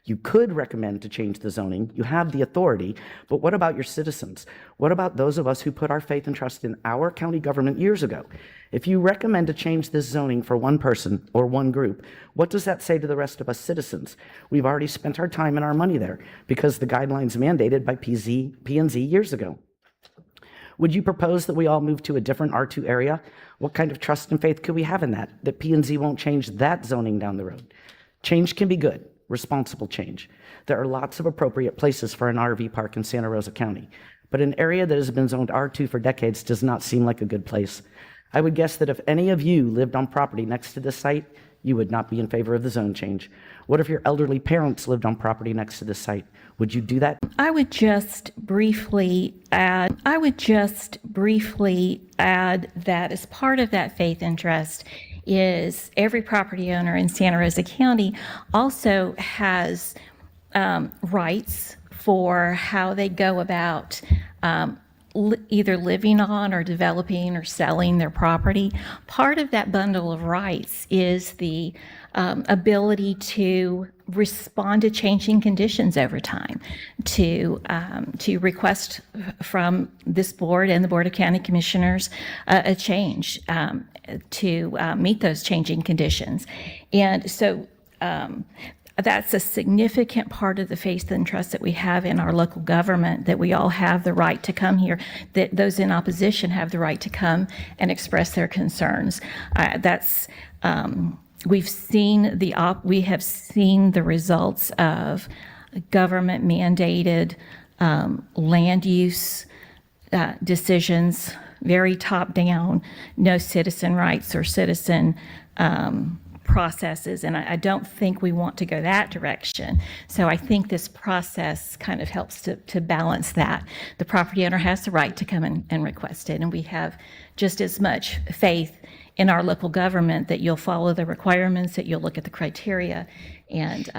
You could recommend to change the zoning. You have the authority. But what about your citizens? What about those of us who put our faith and trust in our county government years ago? If you recommend to change this zoning for one person or one group, what does that say to the rest of us citizens? We've already spent our time and our money there because the guidelines mandated by P&Z years ago. Would you propose that we all move to a different R2 area? What kind of trust and faith could we have in that P&Z won't change that zoning down the road? Change can be good, responsible change. There are lots of appropriate places for an RV park in Santa Rosa County, but an area that has been zoned R2 for decades does not seem like a good place. I would guess that if any of you lived on property next to this site, you would not be in favor of the zone change. What if your elderly parents lived on property next to this site? Would you do that? I would just briefly add that as part of that faith and trust is every property owner in Santa Rosa County also has rights for how they go about either living on or developing or selling their property. Part of that bundle of rights is the ability to respond to changing conditions over time, to request from this board and the Board of County Commissioners a change to meet those changing conditions. And so that's a significant part of the faith and trust that we have in our local government, that we all have the right to come here, that those in opposition have the right to come and express their concerns. We have seen the results of government mandated land use decisions, very top down, no citizen rights or citizen processes, and I don't think we want to go that direction. So I think this process kind of helps to balance that. The property owner has the right to come and request it, and we have just as much faith in our local government that you'll follow the requirements, that you'll look at the criteria, and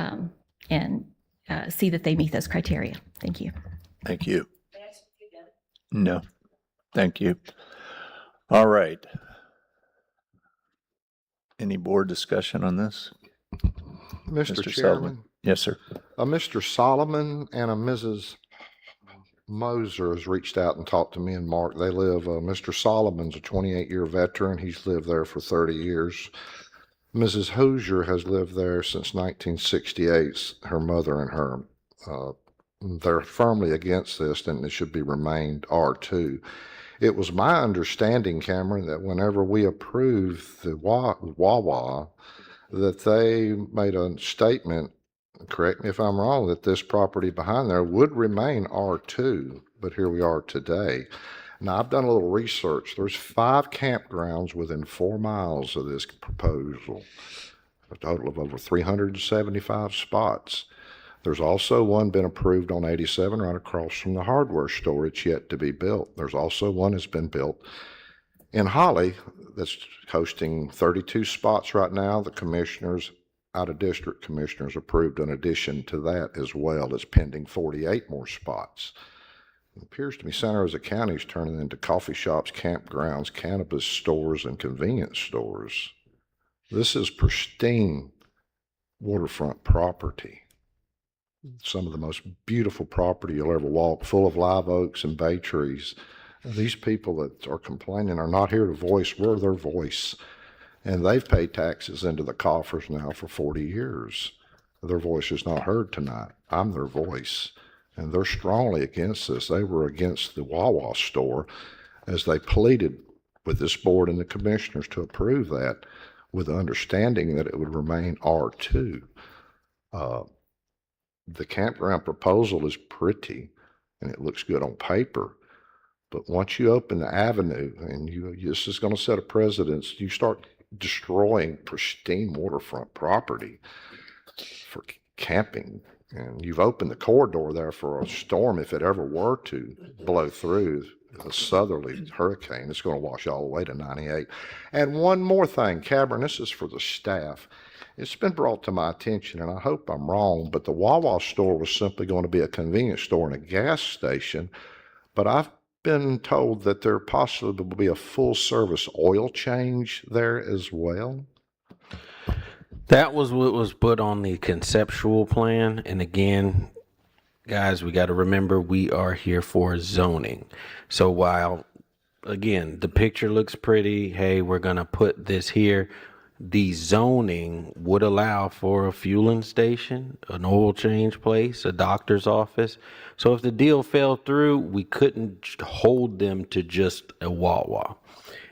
see that they meet those criteria. Thank you. Thank you. No, thank you. All right. Any board discussion on this? Mr. Chairman? Chairman, Yes, sir. Mr. Solomon and a Mrs. Moser has reached out and talked to me and Mark. They live, Mr. Solomon's a 28-year veteran. He's lived there for 30 years. Mrs. Hoosier has lived there since 1968, her mother and her. They're firmly against this, and it should be remained R2. It was my understanding, Cameron, that whenever we approved the Wawa, that they made a statement, correct me if I'm wrong, that this property behind there would remain R2, but here we are today. Now, I've done a little research. There's 5 campgrounds within 4 miles of this proposal, a total of over 375 spots. There's also one been approved on 87 right across from the hardware store. It's yet to be built. There's also one that's been built in Holly that's hosting 32 spots right now. The commissioners, out-of-district commissioners, approved an addition to that as well. It's pending 48 more spots. It appears to me Santa Rosa County is turning into coffee shops, campgrounds, cannabis stores, and convenience stores. This is pristine waterfront property. Some of the most beautiful property you'll ever walk, full of live oaks and bay trees. These people that are complaining are not here to voice. We're their voice. And they've paid taxes into the coffers now for 40 years. Their voice is not heard tonight. I'm their voice. And they're strongly against this. They were against the Wawa store as they pleaded with this board and the commissioners to approve that with the understanding that it would remain R2. The campground proposal is pretty and it looks good on paper. But once you open the avenue and this is going to set a precedence, you start destroying pristine waterfront property for camping. And you've opened the corridor there for a storm if it ever were to blow through a southerly hurricane. It's going to wash all the way to 98. And one more thing, Cameron, this is for the staff. It's been brought to my attention, and I hope I'm wrong, but the Wawa store was simply going to be a convenience store and a gas station. But I've been told that there possibly will be a full-service oil change there as well. That was what was put on the conceptual plan. And again, guys, we got to remember we are here for zoning. So while, again, the picture looks pretty, hey, we're going to put this here, the zoning would allow for a fueling station, an oil change place, a doctor's office. So if the deal fell through, we couldn't hold them to just a Wawa.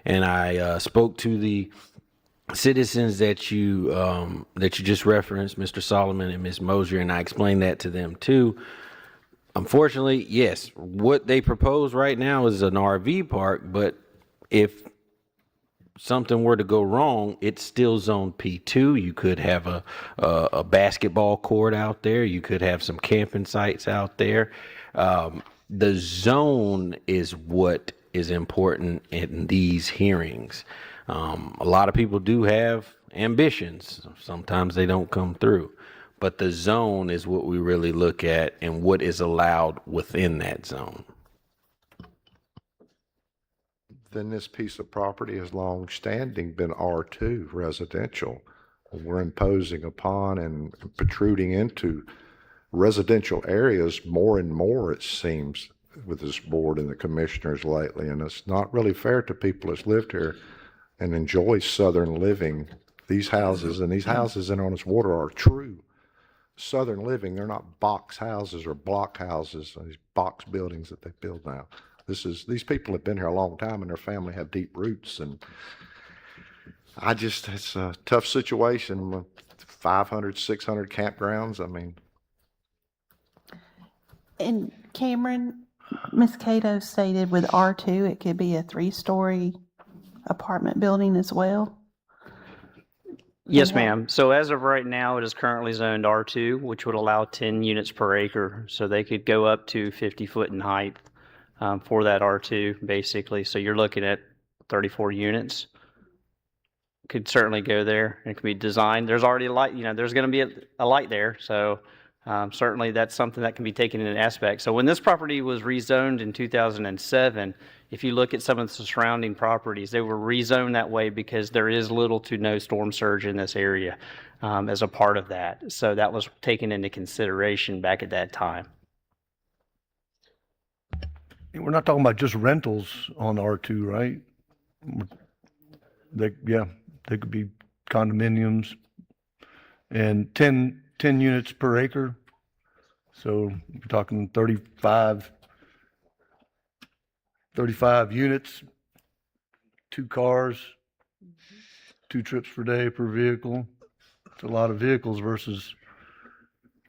And I spoke to the citizens that you just referenced, Mr. Solomon and Ms. Mosier, and I explained that to them too. Unfortunately, yes, what they propose right now is an RV park, but if something were to go wrong, it's still zone P2. You could have a basketball court out there. You could have some camping sites out there. The zone is what is important in these hearings. A lot of people do have ambitions. Sometimes they don't come through. But the zone is what we really look at and what is allowed within that zone. Then this piece of property has long-standing been R2 residential. We're imposing upon and protruding into residential areas more and more, it seems, with this board and the commissioners lately. And it's not really fair to people that's lived here and enjoy southern living. These houses and these houses in on this water are true southern living. They're not box houses or block houses, these box buildings that they build now. These people have been here a long time and their family have deep roots. And it's a tough situation with 500, 600 campgrounds. I mean. And Cameron, Ms. Cato stated with R2, it could be a 3-story apartment building as well. Yes, ma'am. So as of right now, it is currently zoned R2, which would allow 10 units per acre. So they could go up to 50 foot in height for that R2, basically. So you're looking at 34 units. Could certainly go there. It can be designed. There's already a light, there's going to be a light there. So certainly that's something that can be taken in an aspect. So when this property was rezoned in 2007, if you look at some of the surrounding properties, they were rezoned that way because there is little to no storm surge in this area as a part of that. So that was taken into consideration back at that time. We're not talking about just rentals on R2, right? They could be condominiums and 10 units per acre. So we're talking 35 units, 2 cars, 2 trips per day per vehicle. It's a lot of vehicles versus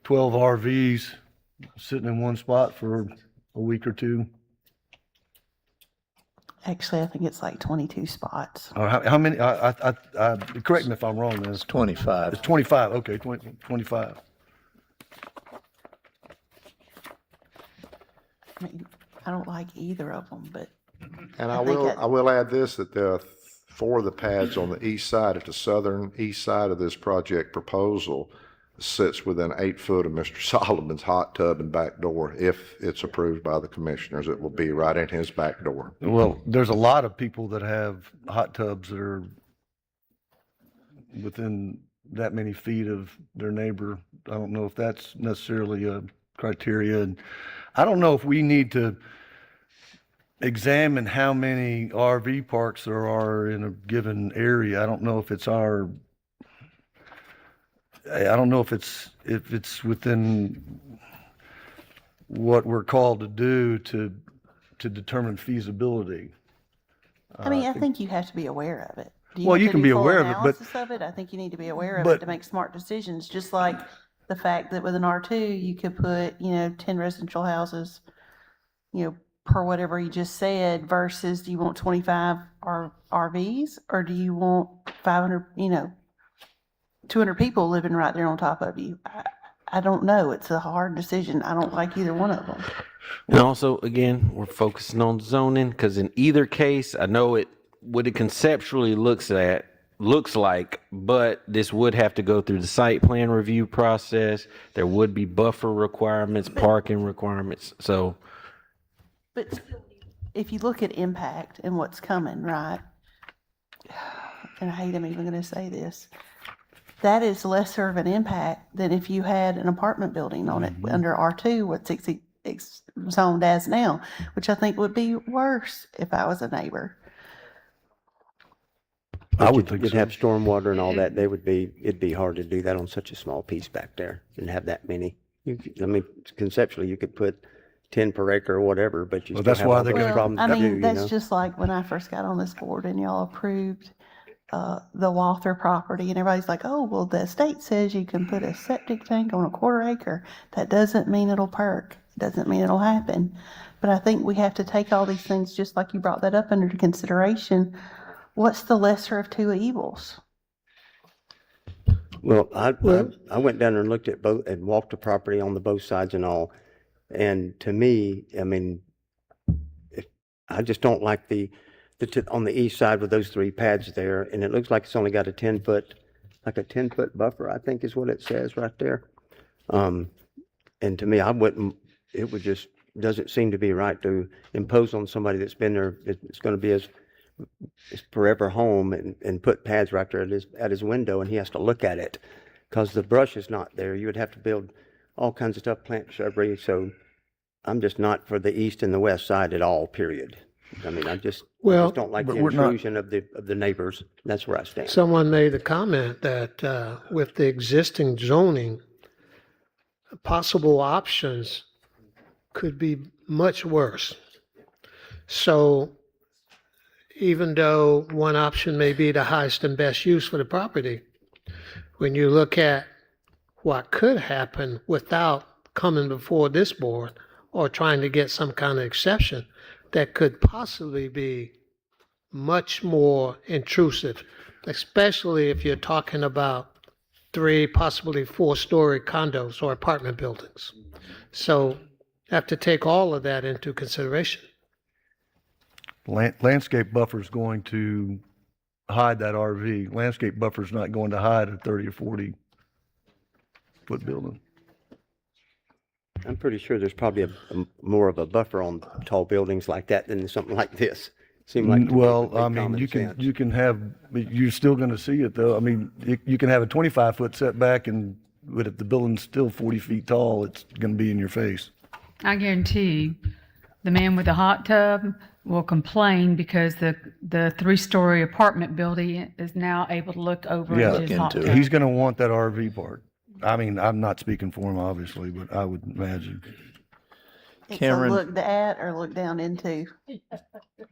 12 RVs sitting in one spot for a week or two. Actually, I think it's like 22 spots. How many? Correct me if I'm wrong. Then. It's 25. It's 25. Okay, 25. I mean, I don't like either of them, but. And I will add this, that there are 4 of the pads on the east side, at the southern east side of this project proposal, sits within 8 foot of Mr. Solomon's hot tub and back door. If it's approved by the commissioners, it will be right in his back door. Well, there's a lot of people that have hot tubs that are within that many feet of their neighbor. I don't know if that's necessarily a criteria. And I don't know if we need to examine how many RV parks there are in a given area. I don't know if it's within what we're called to do to determine feasibility. I mean, I think you have to be aware of it. Do Well, have you to can do be full aware of it, but- analysis of it? I think you need to be aware of but- it to make smart decisions, just like the fact that with an R2, you could put, 10 residential houses, per whatever you just said, versus do you want 25 RVs, or do you want 500, 200 people living right there on top of you? I don't know. It's a hard decision. I don't like either one of them. And also, again, we're focusing on zoning because in either case, I know what it conceptually looks like, but this would have to go through the site plan review process. There would be buffer requirements, parking requirements. So, But still, if you look at impact and what's coming, right? And I hate I'm even going to say this. that is lesser of an impact than if you had an apartment building on it under R2, what's zoned as now, which I think would be worse if I was a neighbor. I would think You'd so. have stormwater and all that. It'd be hard to do that on such a small piece back there and have that many. I mean, conceptually, you could put 10 per acre or whatever, but you Well, still that's have why all they those gotta- problems I to do, mean, you that's know? just like when I first got on this board and y'all approved the Walther property, and everybody's like, oh, well, the state says you can put a septic tank on a quarter acre. That doesn't mean it'll perk. It doesn't mean it'll happen. But I think we have to take all these things, just like you brought that up, under consideration. What's the lesser of two evils? Well, I went down there and looked at both and walked the property on the both sides and all. And to me, I mean, I just don't like on the east side with those 3 pads there. And it looks like it's only got a 10-foot buffer, I think is what it says right there. And to me, it would just, doesn't seem to be right to impose on somebody that's been there. It's going to be his forever home and put pads right there at his window, and he has to look at it because the brush is not there. You would have to build all kinds of stuff, plant shrubbery. So I'm just not for the east and the west side at all, period. I mean, I just don't like the intrusion of the neighbors. That's where I stand. Someone made the comment that with the existing zoning, possible options could be much worse. So even though one option may be the highest and best use for the property, when you look at what could happen without coming before this board or trying to get some kind of exception, that could possibly be much more intrusive, especially if you're talking about 3, possibly 4-story condos or apartment buildings. So have to take all of that into consideration. Landscape buffer is going to hide that RV. Landscape buffer is not going to hide a 30 or 40 foot building. I'm pretty sure there's probably more of a buffer on tall buildings like that than something like this. Well, I mean, you can have, you're still going to see it though. I mean, you can have a 25-foot setback, but if the building's still 40 feet tall, it's going to be in your face. I guarantee the man with the hot tub will complain because the 3-story apartment building is now able to look over into his hot tub. He's going to want that RV part. I mean, I'm not speaking for him, obviously, but I would imagine. It's Cameron. a look at or look down into.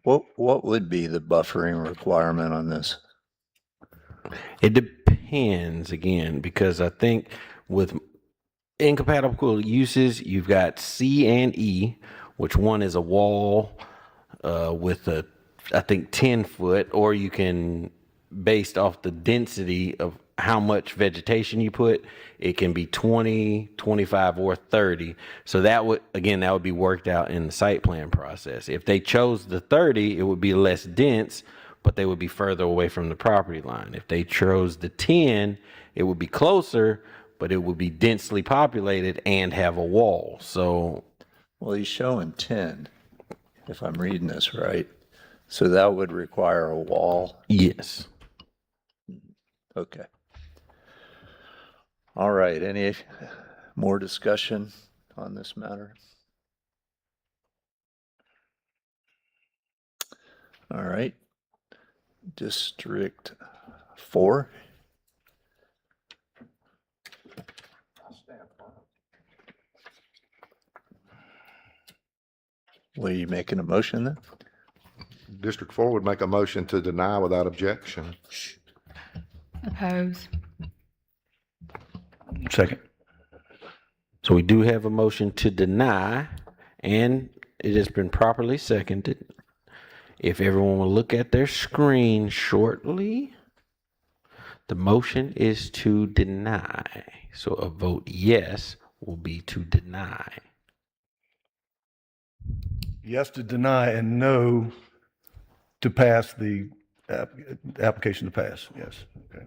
What would be the buffering requirement on this? It depends again, because I think with incompatible uses, you've got C and E, which one is a wall with I think 10 foot, or you can, based off the density of how much vegetation you put, it can be 20, 25, or 30. So that would be worked out in the site plan process. If they chose the 30, it would be less dense, but they would be further away from the property line. If they chose the 10, it would be closer, but it would be densely populated and have a wall. So, well, he's showing 10, if I'm reading this right. So that would require a wall? Yes. Okay. All right, any more discussion on this matter? All right. District 4. Were you making a motion then? District 4 would make a motion to deny without objection. Oppose. Second. So we do have a motion to deny, and it has been properly seconded. If everyone will look at their screen shortly, the motion is to deny. So a vote yes will be to deny. Yes to deny and no to pass the application to pass. Yes. Okay.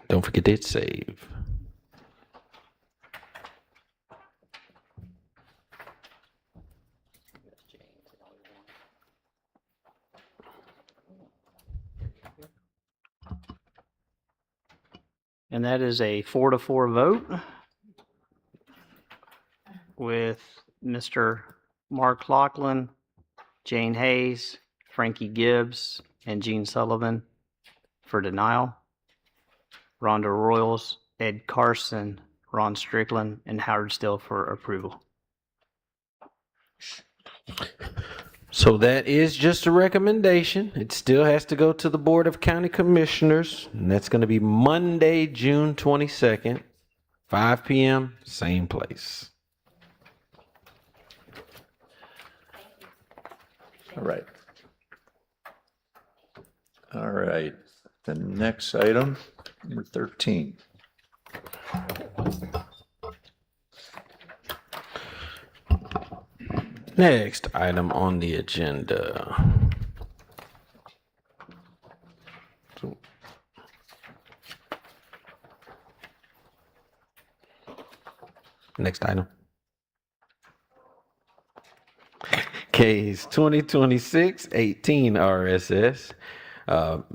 Don't forget to hit save. And that is a 4-4 vote with Mr. Mark Lachlan, Jane Hayes, Frankie Gibbs, and Gene Sullivan for denial. Rhonda Royals, Ed Carson, Ron Strickland, and Howard Still for approval. So that is just a recommendation. It still has to go to the Board of County Commissioners, and that's going to be Monday, June 22nd, 5 p.m., same place. All right. All right. The next item, number 13. Next item on the agenda. Next item. Case 2026-18 RSS.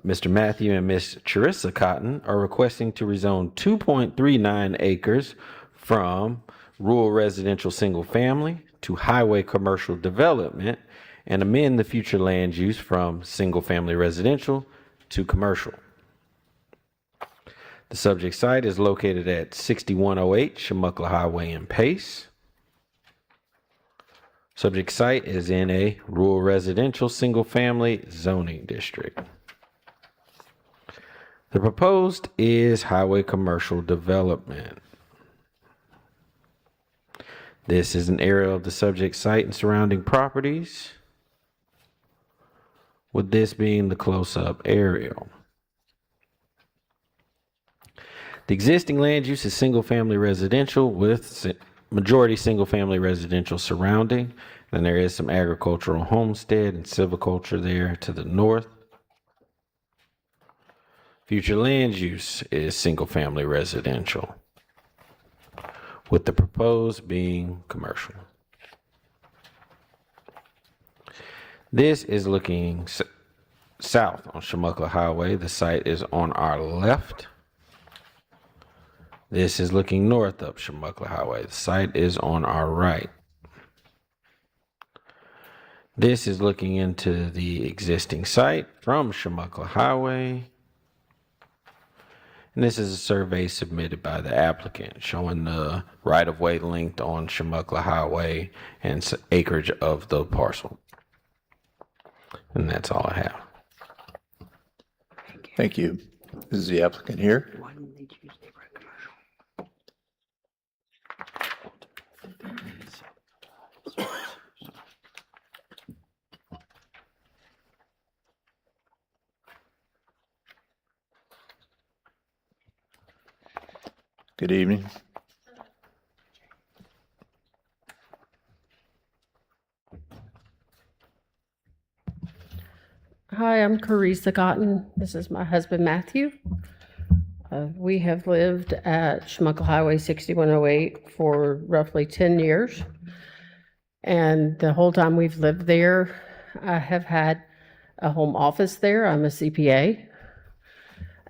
Mr. Matthew and Miss Charissa Cotton are requesting to rezone 2.39 acres from rural residential single family to highway commercial development and amend the future land use from single family residential to commercial. The subject site is located at 6108 Shamuckla Highway in Pace. Subject site is in a rural residential single family zoning district. The proposed is highway commercial development. This is an area of the subject site and surrounding properties, with this being the close-up aerial. The existing land use is single-family residential with majority single-family residential surrounding. Then there is some agricultural homestead and silviculture there to the north. Future land use is single-family residential, with the proposed being commercial. This is looking south on Shamuckla Highway. The site is on our left. This is looking north up Shamuckla Highway. The site is on our right. This is looking into the existing site from Shamuckla Highway. And this is a survey submitted by the applicant showing the right-of-way length on Shamuckla Highway and acreage of the parcel. And that's all I have. Thank you. Is the applicant here? Good evening. Hi, I'm Carissa Cotton. This is my husband, Matthew. We have lived at Shamuckla Highway 6108 for roughly 10 years. And the whole time we've lived there, I have had a home office there. I'm a CPA.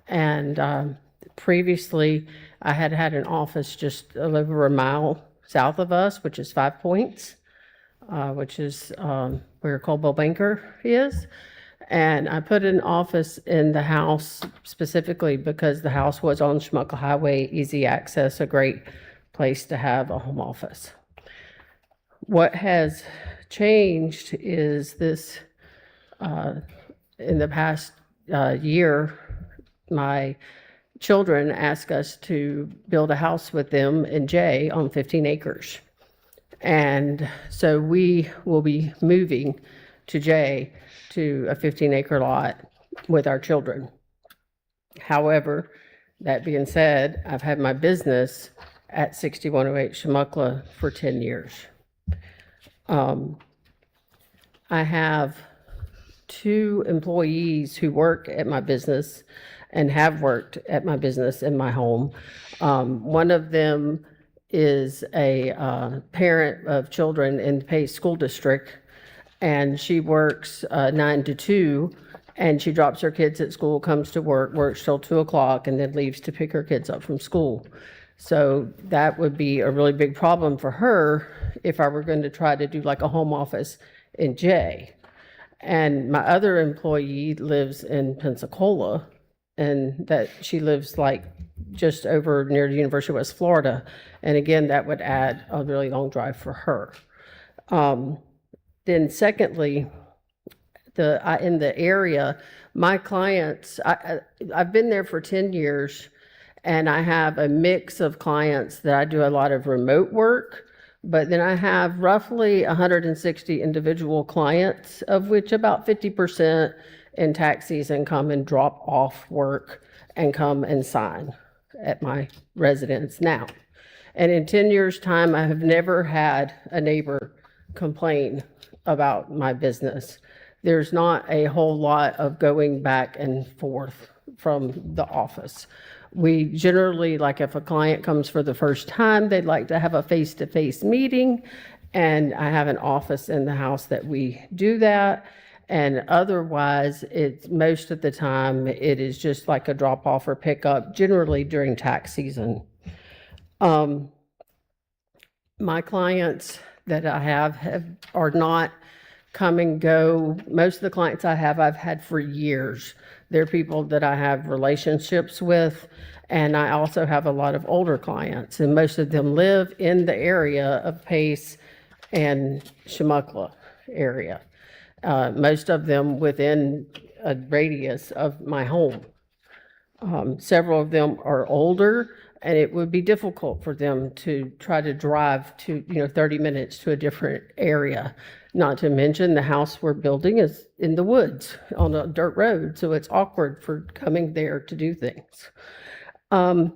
And previously, I had had an office just a little over a mile south of us, which is 5 Points, which is where Coldwell Banker is. And I put an office in the house specifically because the house was on Shamuckla Highway, easy access, a great place to have a home office. What has changed is this, in the past year, my children asked us to build a house with them in Jay on 15 acres. And so we will be moving to Jay to a 15-acre lot with our children. However, that being said, I've had my business at 6108 Shamuckla for 10 years. I have 2 employees who work at my business and have worked at my business in my home. One of them is a parent of children in the Pace School District, and she works 9 to 2 And she drops her kids at school, comes to work, works till 2 o'clock, and then leaves to pick her kids up from school. So that would be a really big problem for her if I were going to try to do like a home office in J. And my other employee lives in Pensacola, and that she lives like just over near the University of West Florida. And again, that would add a really long drive for her. Then secondly, in the area, my clients, I've been there for 10 years, and I have a mix of clients that I do a lot of remote work, but then I have roughly 160 individual clients, of which about 50% in tax season come and drop off work and come and sign at my residence now. And in 10 years' time, I have never had a neighbor complain about my business. There's not a whole lot of going back and forth from the office. We generally, like if a client comes for the first time, they'd like to have a face-to-face meeting, and I have an office in the house that we do that. And otherwise, it's most of the time, it is just like a drop-off or pickup, generally during tax season. My clients that I have are not come and go. Most of the clients I've had for years. They're people that I have relationships with, and I also have a lot of older clients, and most of them live in the area of Pace and Chumuckla area. Most of them within a radius of my home. Several of them are older, and it would be difficult for them to try to drive to, 30 minutes to a different area. Not to mention the house we're building is in the woods on a dirt road, so it's awkward for coming there to do things. The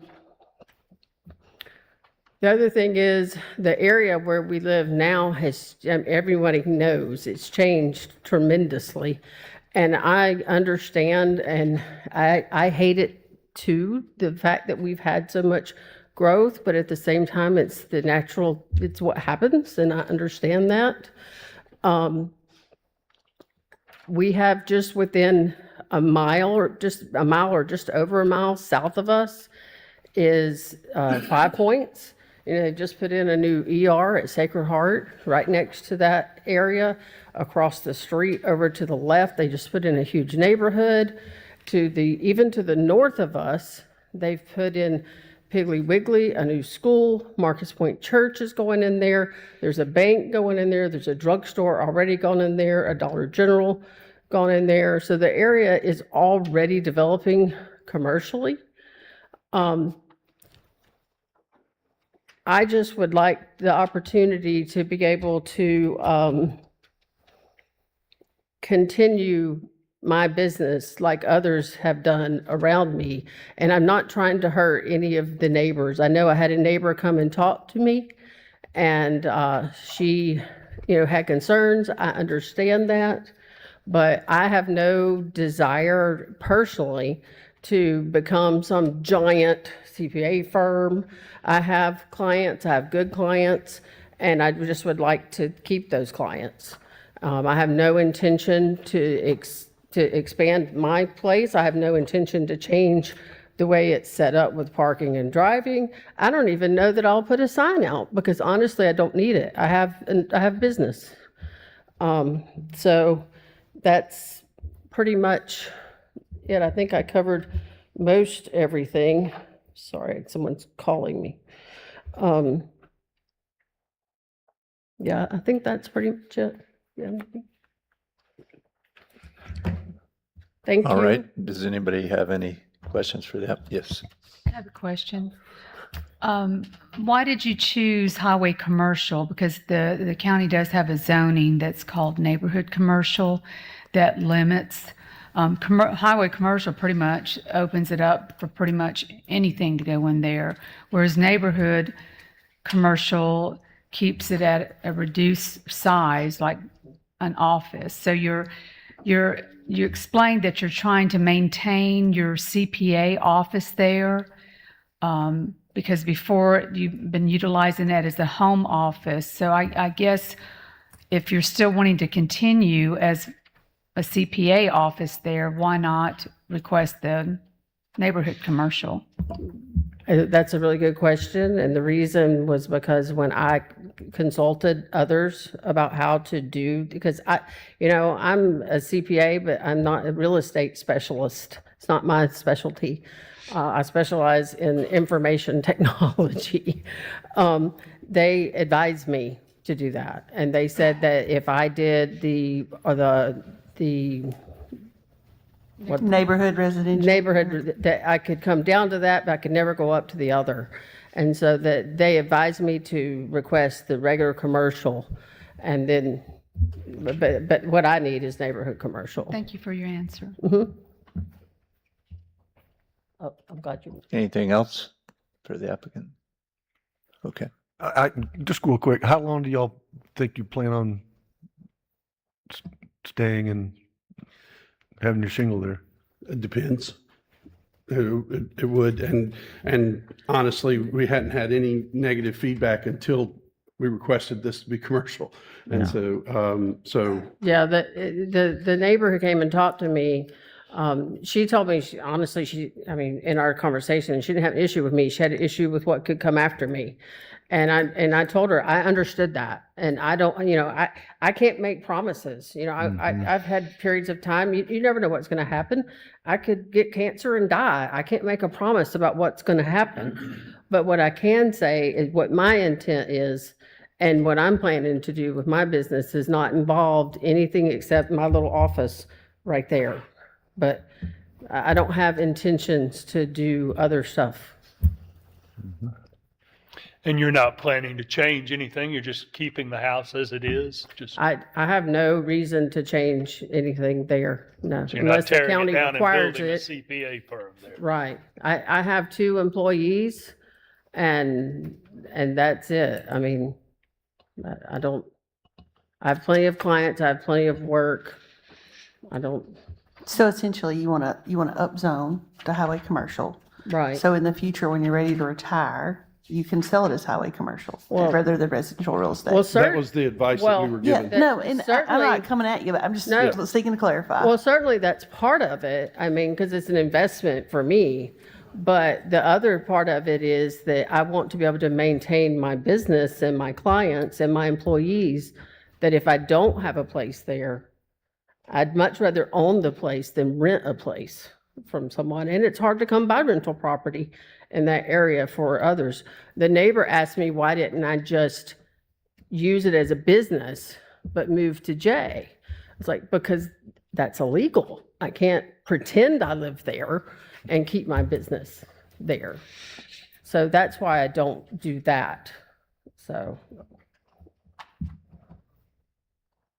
other thing is the area where we live now has, everybody knows it's changed tremendously. And I understand, and I hate it too, the fact that we've had so much growth, but at the same time, it's the natural, it's what happens, and I understand that. We have just within a mile or just over a mile south of us is 5 Points. They just put in a new ER at Sacred Heart right next to that area. Across the street over to the left, they just put in a huge neighborhood. Even to the north of us, they've put in Piggly Wiggly, a new school. Marcus Point Church is going in there. There's a bank going in there. There's a drugstore already gone in there, a Dollar General gone in there. So the area is already developing commercially. I just would like the opportunity to be able to continue my business like others have done around me. And I'm not trying to hurt any of the neighbors. I know I had a neighbor come and talk to me, and she, had concerns. I understand that, but I have no desire personally to become some giant CPA firm. I have clients, I have good clients, and I just would like to keep those clients. I have no intention to expand my place. I have no intention to change the way it's set up with parking and driving. I don't even know that I'll put a sign out because honestly, I don't need it. I have business. So that's pretty much it. I think I covered most everything. Sorry, someone's calling me. Yeah, I think that's pretty much it. Yeah. Thank you. All right. Does anybody have any questions for them? Yes. I have a question. Why did you choose highway commercial? Because the county does have a zoning that's called neighborhood commercial that limits. Highway commercial pretty much opens it up for pretty much anything to go in there, whereas neighborhood commercial keeps it at a reduced size, like an office. So you explained that you're trying to maintain your CPA office there, because before you've been utilizing that as a home office. So I guess if you're still wanting to continue as a CPA office there, why not request the neighborhood commercial? That's a really good question, and the reason was because when I consulted others about how to do, because I'm a CPA, but I'm not a real estate specialist. It's not my specialty. I specialize in information technology. They advised me to do that, and they said that if I did the Neighborhood residential. neighborhood, that I could come down to that, but I could never go up to the other. And so that they advised me to request the regular commercial, and then, but what I need is neighborhood commercial. Thank you for your answer. Oh, I'm glad you. Anything else for the applicant? Okay. I just real quick, how long do y'all think you plan on staying and having your shingle there? It depends. It would, and honestly, we hadn't had any negative feedback until we requested this to be commercial. And so Yeah, the neighbor who came and talked to me, she told me, honestly, in our conversation, she didn't have an issue with me. She had an issue with what could come after me. And I told her, I understood that. And I don't, I can't make promises. I've had periods of time, you never know what's going to happen. I could get cancer and die. I can't make a promise about what's going to happen. But what I can say is what my intent is, and what I'm planning to do with my business is not involved anything except my little office right there. But I don't have intentions to do other stuff. And you're not planning to change anything? You're just keeping the house as it is? I have no reason to change anything there, no. So you're not Unless the tearing county it down and requires building a it. CPA firm there? Right. I have 2 employees and that's it. I have plenty of clients, I have plenty of work. So essentially, you want to upzone to highway commercial. Right. So in the future, when you're ready to retire, you can sell it as highway commercial rather than residential real estate. that was the advice that we were given. No, and I'm not coming at you, but I'm just seeking to clarify. Well, certainly that's part of it. Because it's an investment for me. But the other part of it is that I want to be able to maintain my business and my clients and my employees, that if I don't have a place there, I'd much rather own the place than rent a place from someone. And it's hard to come by rental property in that area for others. The neighbor asked me, why didn't I just use it as a business, but move to J? It's like, because that's illegal. I can't pretend I live there and keep my business there. So that's why I don't do that. So.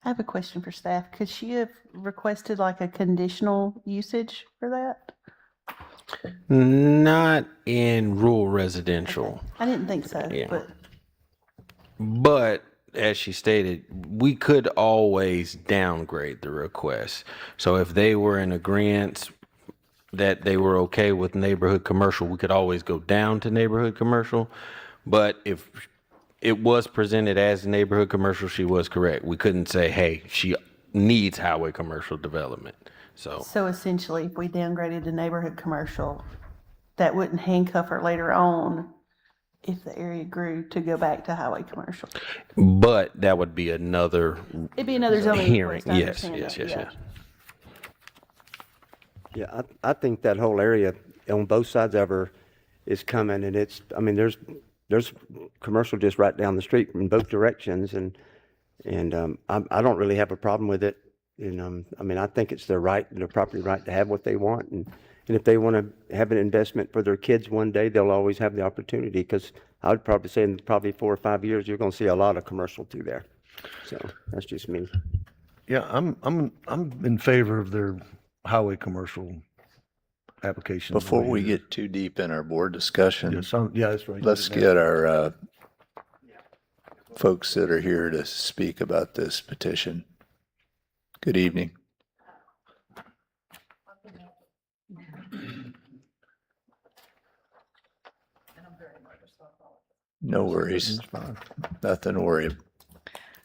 I have a question for staff. Could she have requested like a conditional usage for that? Not in rural residential. I didn't think so, Yeah. But as she stated, we could always downgrade the request. So if they were in agreement that they were okay with neighborhood commercial, we could always go down to neighborhood commercial. But if it was presented as neighborhood commercial, she was correct. We couldn't say, hey, she needs highway commercial development. So essentially, if we downgraded to neighborhood commercial, that wouldn't handcuff her later on if the area grew to go back to highway commercial. But that would be another It'd be another zoning hearing. request, I Yes, understand yes, that, yes, yes. Yeah, I think that whole area on both sides of her is coming, and there's commercial just right down the street in both directions, and I don't really have a problem with it. And I think it's their right, their property right to have what they want, and if they want to have an investment for their kids one day, they'll always have the opportunity. Because I would probably say in probably 4 or 5 years, you're going to see a lot of commercial through there. So that's just me. Yeah, I'm in favor of their highway commercial application. Before we get too deep in our board discussion, that's right. let's get our folks that are here to speak about this petition. Good evening. No worries. Nothing to worry about.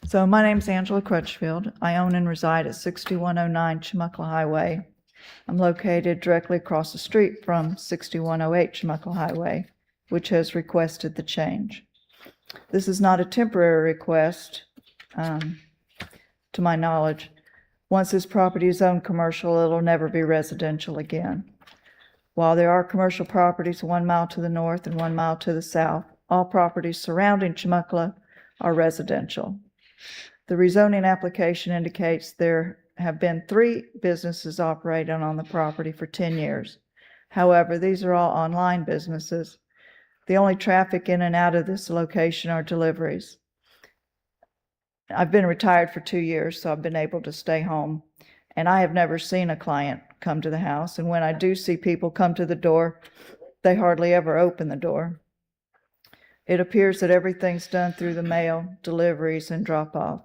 So my name's Angela Crutchfield. I own and reside at 6109 Chumuckla Highway. I'm located directly across the street from 6108 Chumuckla Highway, which has requested the change. This is not a temporary request, to my knowledge. Once this property is zoned commercial, it'll never be residential again. While there are commercial properties 1 mile to the north and 1 mile to the south, all properties surrounding Chumuckla are residential. The rezoning application indicates there have been 3 businesses operating on the property for 10 years. However, these are all online businesses. The only traffic in and out of this location are deliveries. I've been retired for 2 years, so I've been able to stay home, and I have never seen a client come to the house. And when I do see people come to the door, they hardly ever open the door. It appears that everything's done through the mail, deliveries, and drop-off.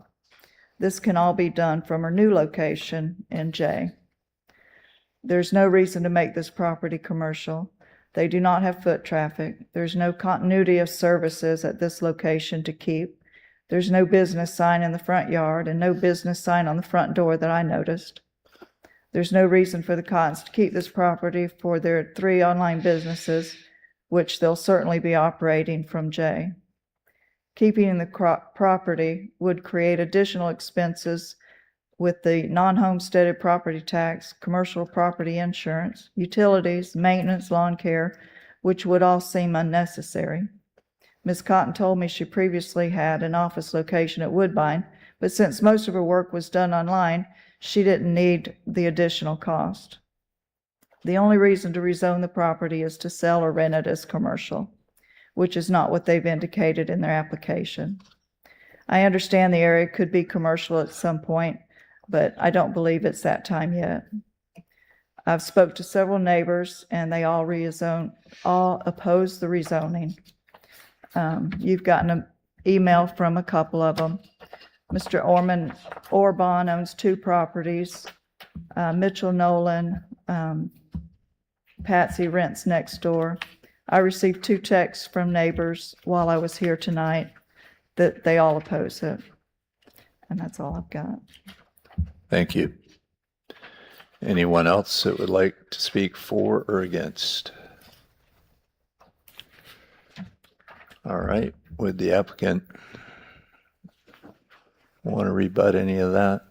This can all be done from our new location in J. There's no reason to make this property commercial. They do not have foot traffic. There's no continuity of services at this location to keep. There's no business sign in the front yard and no business sign on the front door that I noticed. There's no reason for the Cottons to keep this property for their 3 online businesses, which they'll certainly be operating from J. Keeping the property would create additional expenses with the non-homesteaded property tax, commercial property insurance, utilities, maintenance, lawn care, which would all seem unnecessary. Ms. Cotton told me she previously had an office location at Woodbine, but since most of her work was done online, she didn't need the additional cost. The only reason to rezone the property is to sell or rent it as commercial, which is not what they've indicated in their application. I understand the area could be commercial at some point, but I don't believe it's that time yet. I've spoke to several neighbors and they all oppose the rezoning. You've gotten an email from a couple of them. Mr. Orban owns 2 properties. Mitchell Nolan, Patsy rents next door. I received 2 texts from neighbors while I was here tonight that they all oppose it. And that's all I've got. Thank you. Anyone else that would like to speak for or against? All right, would the applicant want to rebut any of that?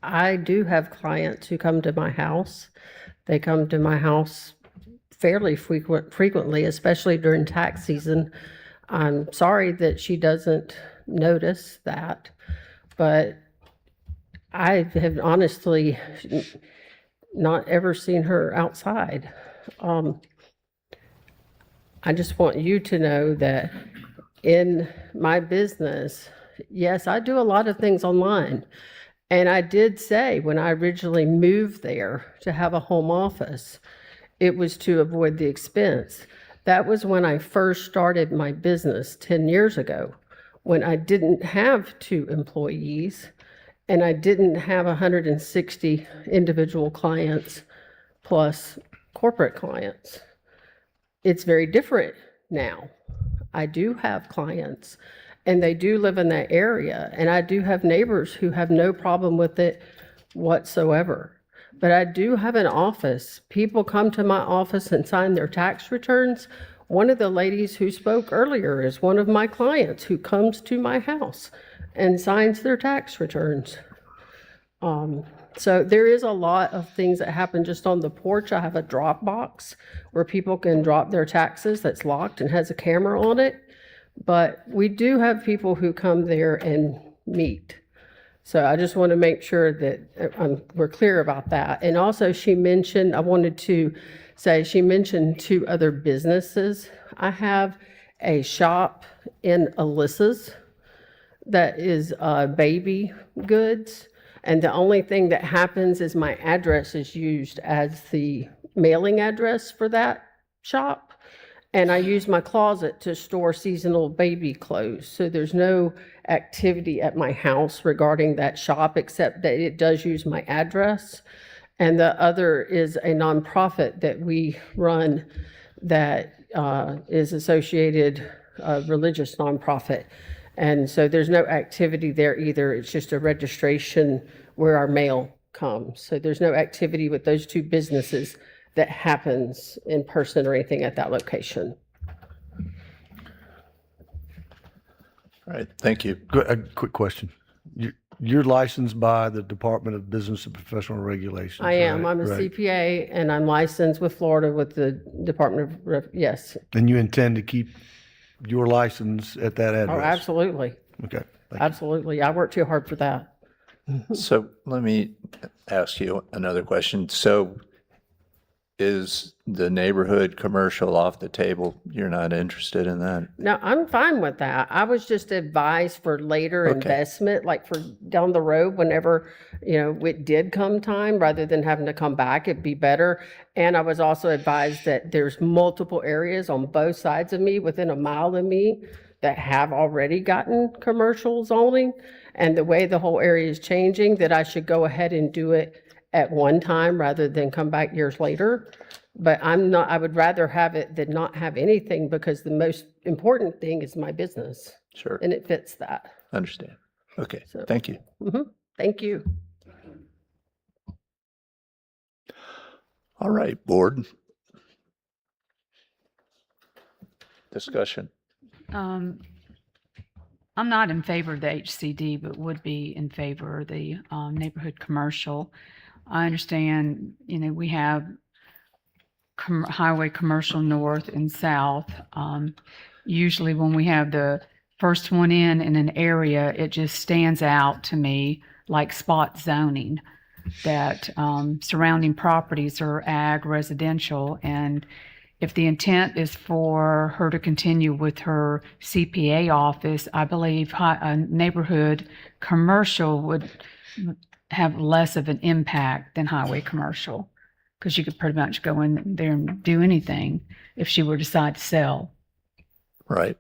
I do have clients who come to my house. They come to my house fairly frequently, especially during tax season. I'm sorry that she doesn't notice that, but I have honestly not ever seen her outside. I just want you to know that in my business, yes, I do a lot of things online. And I did say when I originally moved there to have a home office, it was to avoid the expense. That was when I first started my business 10 years ago, when I didn't have 2 employees and I didn't have 160 individual clients plus corporate clients. It's very different now. I do have clients and they do live in that area. And I do have neighbors who have no problem with it whatsoever. But I do have an office. People come to my office and sign their tax returns. One of the ladies who spoke earlier is one of my clients who comes to my house and signs their tax returns. So there is a lot of things that happen just on the porch. I have a drop box where people can drop their taxes that's locked and has a camera on it. But we do have people who come there and meet. So I just want to make sure that we're clear about that. And also she mentioned, I wanted to say, she mentioned 2 other businesses. I have a shop in Alyssa's that is baby goods. And the only thing that happens is my address is used as the mailing address for that shop. And I use my closet to store seasonal baby clothes. So there's no activity at my house regarding that shop, except that it does use my address. And the other is a nonprofit that we run that is associated, religious nonprofit. And so there's no activity there either. It's just a registration where our mail comes. So there's no activity with those two businesses that happens in person or anything at that location. All right, thank you. A quick question. You're licensed by the Department of Business and Professional Regulations, I am. right? I'm a Right. CPA and I'm licensed with Florida with the Department of, yes. And you intend to keep your license at that address? Oh, absolutely. Okay. Absolutely. I worked too hard for that. So let me ask you another question. So is the neighborhood commercial off the table? You're not interested in that? No, I'm fine with that. I was just advised for later investment, like for down the road, whenever, it did come time, rather than having to come back, it'd be better. And I was also advised that there's multiple areas on both sides of me, within a mile of me, that have already gotten commercial zoning. And the way the whole area is changing, that I should go ahead and do it at one time rather than come back years later. But I would rather have it than not have anything, because the most important thing is my business. Sure. And it fits that. Understand. Okay, So, thank you. Thank you. All right, board. Discussion. I'm not in favor of the HCD, but would be in favor of the neighborhood commercial. I understand, we have highway commercial north and south. Usually when we have the first one in an area, it just stands out to me like spot zoning, that surrounding properties are ag residential. And if the intent is for her to continue with her CPA office, I believe a neighborhood commercial would have less of an impact than highway commercial, because you could pretty much go in there and do anything if she were to decide to sell. Right.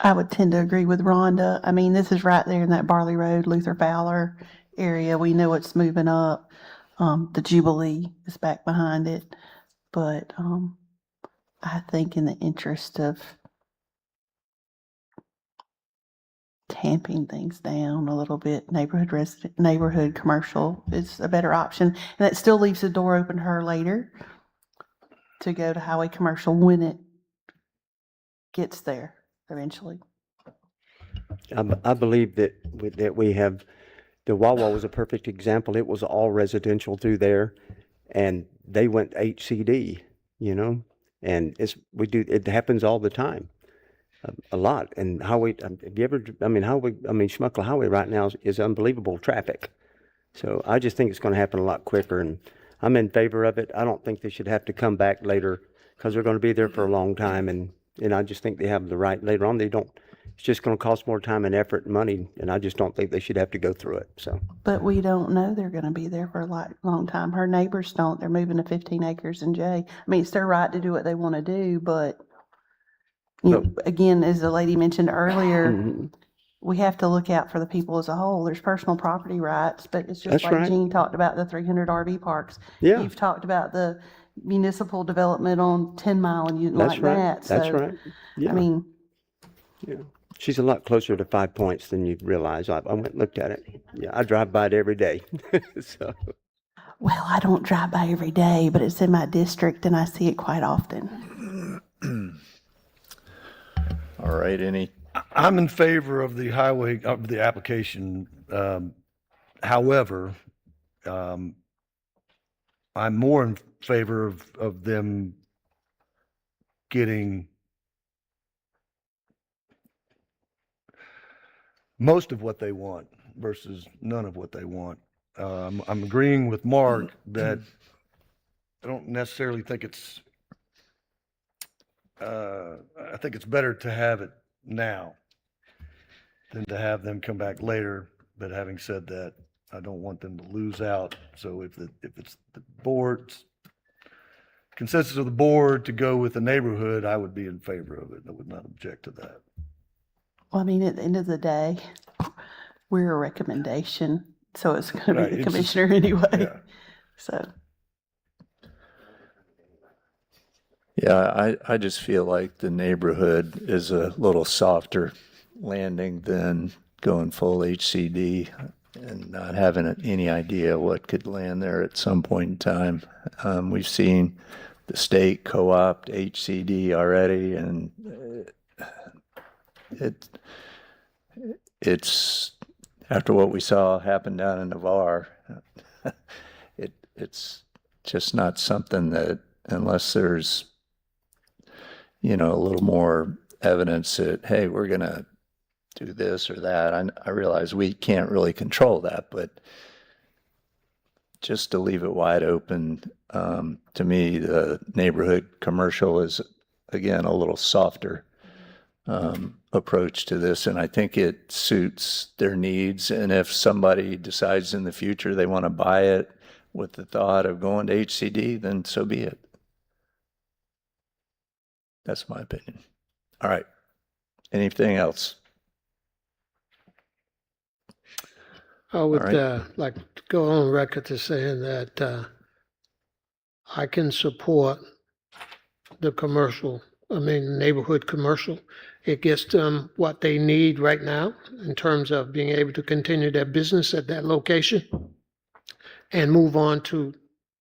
I would tend to agree with Rhonda. I mean, this is right there in that Barley Road, Luther Fowler area. We know it's moving up. The Jubilee is back behind it. But I think in the interest of tamping things down a little bit, neighborhood commercial is a better option. And that still leaves the door open to her later to go to highway commercial when it gets there eventually. I believe that we have, the Wawa was a perfect example. It was all residential through there, and they went HCD, and it happens all the time, a lot. And highway, Schmuckler Highway right now is unbelievable traffic. So I just think it's going to happen a lot quicker, and I'm in favor of it. I don't think they should have to come back later, because they're going to be there for a long time, and I just think they have the right later on. They don't. It's just going to cost more time and effort and money, and I just don't think they should have to go through it. So. But we don't know they're going to be there for a long time. Her neighbors don't. They're moving to 15 acres in J. I mean, it's their right to do what they want to do, but again, as the lady mentioned earlier, we have to look out for the people as a whole. There's personal property rights, but it's just That's like right. Jean talked about the 300 RV parks. Yeah. You've talked about the municipal development on 10 Mile, and you didn't That's like right. that. That's So, right. Yeah. I mean, yeah. She's a lot closer to 5 Points than you realize. I went and looked at it. Yeah, I drive by it every day. So. well, I don't drive by every day, but it's in my district and I see it quite often. All right, I'm in favor of the highway, of the application. However, I'm more in favor of them getting most of what they want versus none of what they want. I'm agreeing with Mark that I don't necessarily think it's, I think it's better to have it now than to have them come back later But having said that, I don't want them to lose out. So if it's the board's consensus of the board to go with the neighborhood, I would be in favor of it. I would not object to that. Well, I mean, at the end of the day, we're a recommendation, so it's going to Right, be the it's just- commissioner anyway. yeah. So, Yeah, I just feel like the neighborhood is a little softer landing than going full HCD and not having any idea what could land there at some point in time. We've seen the state co-opt HCD already, and it's after what we saw happen down in Navarre, it's just not something that, unless there's a little more evidence that, hey, we're going to do this or that. I realize we can't really control that, but just to leave it wide open, to me, the neighborhood commercial is, again, a little softer approach to this, and I think it suits their needs. And if somebody decides in the future they want to buy it with the thought of going to HCD, then so be it. That's my opinion. All right. Anything else? I would All right. like to go on record to saying that I can support the neighborhood commercial. It gets them what they need right now in terms of being able to continue their business at that location and move on